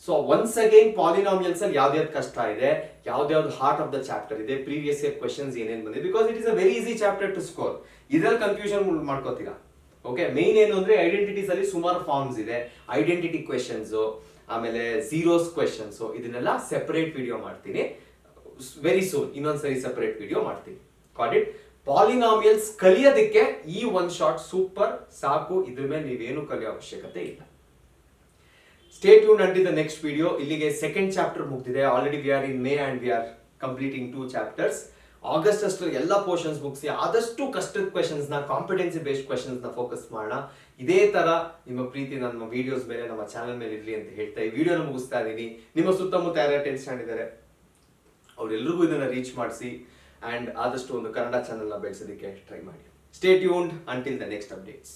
ಸೊ ಒನ್ಸ್ ಅಗೈನ್ ಪಾಲಿನಾಮಿಯಲ್ಸ್ ಅಲ್ಲಿ ಯಾವ್ದ್ಯಾವ್ದು ಕಷ್ಟ ಇದೆ, ಯಾವ್ದ್ಯಾವ್ದು ಹಾರ್ಟ್ ಆಫ್ ದ ಚಾಪ್ಟರ್ ಇದೆ, ಪ್ರೀವಿಯಸ್ ಇಯರ್ ಕ್ವೆಶನ್ಸ್ ಏನೇನು ಬಂದಿದೆ, because it is a very easy chapter to score. ಇದ್ರಲ್ಲಿ ಕನ್ಫ್ಯೂಷನ್ ಮಾಡ್ಕೋತೀರಾ. ಓಕೆ, ಮೇನ್ ಏನು ಅಂದ್ರೆ ಐಡೆಂಟಿಟೀಸ್ ಅಲ್ಲಿ ಸುಮಾರು ಫಾರ್ಮ್ಸ್ ಇದೆ, ಐಡೆಂಟಿಟಿ ಕ್ವೆಶನ್ಸ್, ಆಮೇಲೆ ಝೀರೋಸ್ ಕ್ವೆಶನ್ಸ್, ಇದನ್ನೆಲ್ಲ ಸೆಪರೇಟ್ ವಿಡಿಯೋ ಮಾಡ್ತೀನಿ ವೆರಿ ಸೂನ್. ಇನ್ನೊಂದ್ಸರಿ ಸೆಪರೇಟ್ ವಿಡಿಯೋ ಮಾಡ್ತೀನಿ. Got it? ಪಾಲಿನಾಮಿಯಲ್ಸ್ ಕಲಿಯೋದಕ್ಕೆ ಈ ಒಂದ್ ಶಾರ್ಟ್ ಸೂಪರ್ ಸಾಕು. ಇದ್ರ ಮೇಲೆ ನೀವೇನು ಕಲಿಯೋ ಅವಶ್ಯಕತೆ ಇಲ್ಲ. Stay tuned until the next video. ಇಲ್ಲಿಗೆ ಸೆಕೆಂಡ್ ಚಾಪ್ಟರ್ ಮುಗ್ದಿದೆ. Already we are in May and we are completing 2 chapters. August ಅಷ್ಟು ಎಲ್ಲ ಪೋರ್ಷನ್ಸ್ ಮುಗಿಸಿ ಆದಷ್ಟು ಕಷ್ಟದ ಕ್ವೆಶನ್ಸ್ ನ, ಕಾಂಪಿಟೆನ್ಸಿ ಬೇಸ್ಡ್ ಕ್ವೆಶನ್ಸ್ ನ ಫೋಕಸ್ ಮಾಡೋಣ. ಇದೇ ತರ ನಿಮ್ಮ ಪ್ರೀತಿ ನಮ್ಮ ವಿಡಿಯೋಸ್ ಮೇಲೆ, ನಮ್ಮ ಚಾನಲ್ ಮೇಲೆ ಇರಲಿ ಅಂತ ಹೇಳ್ತಾ ಈ ವಿಡಿಯೋನ ಮುಗಿಸ್ತಾ ಇದ್ದೀನಿ. ನಿಮ್ಮ ಸುತ್ತಮುತ್ತ ಯಾರ್ಯಾರು 10th ಸ್ಟ್ಯಾಂಡರ್ಡ್ ಇದ್ದಾರೆ ಅವರೆಲ್ಲರಿಗೂ ಇದನ್ನ ರೀಚ್ ಮಾಡಿಸಿ ಅಂಡ್ ಆದಷ್ಟು ಒಂದು ಕನ್ನಡ ಚಾನಲ್ ನ ಬೆಳೆಸೋದಕ್ಕೆ ಟ್ರೈ ಮಾಡಿ. Stay tuned until the next updates.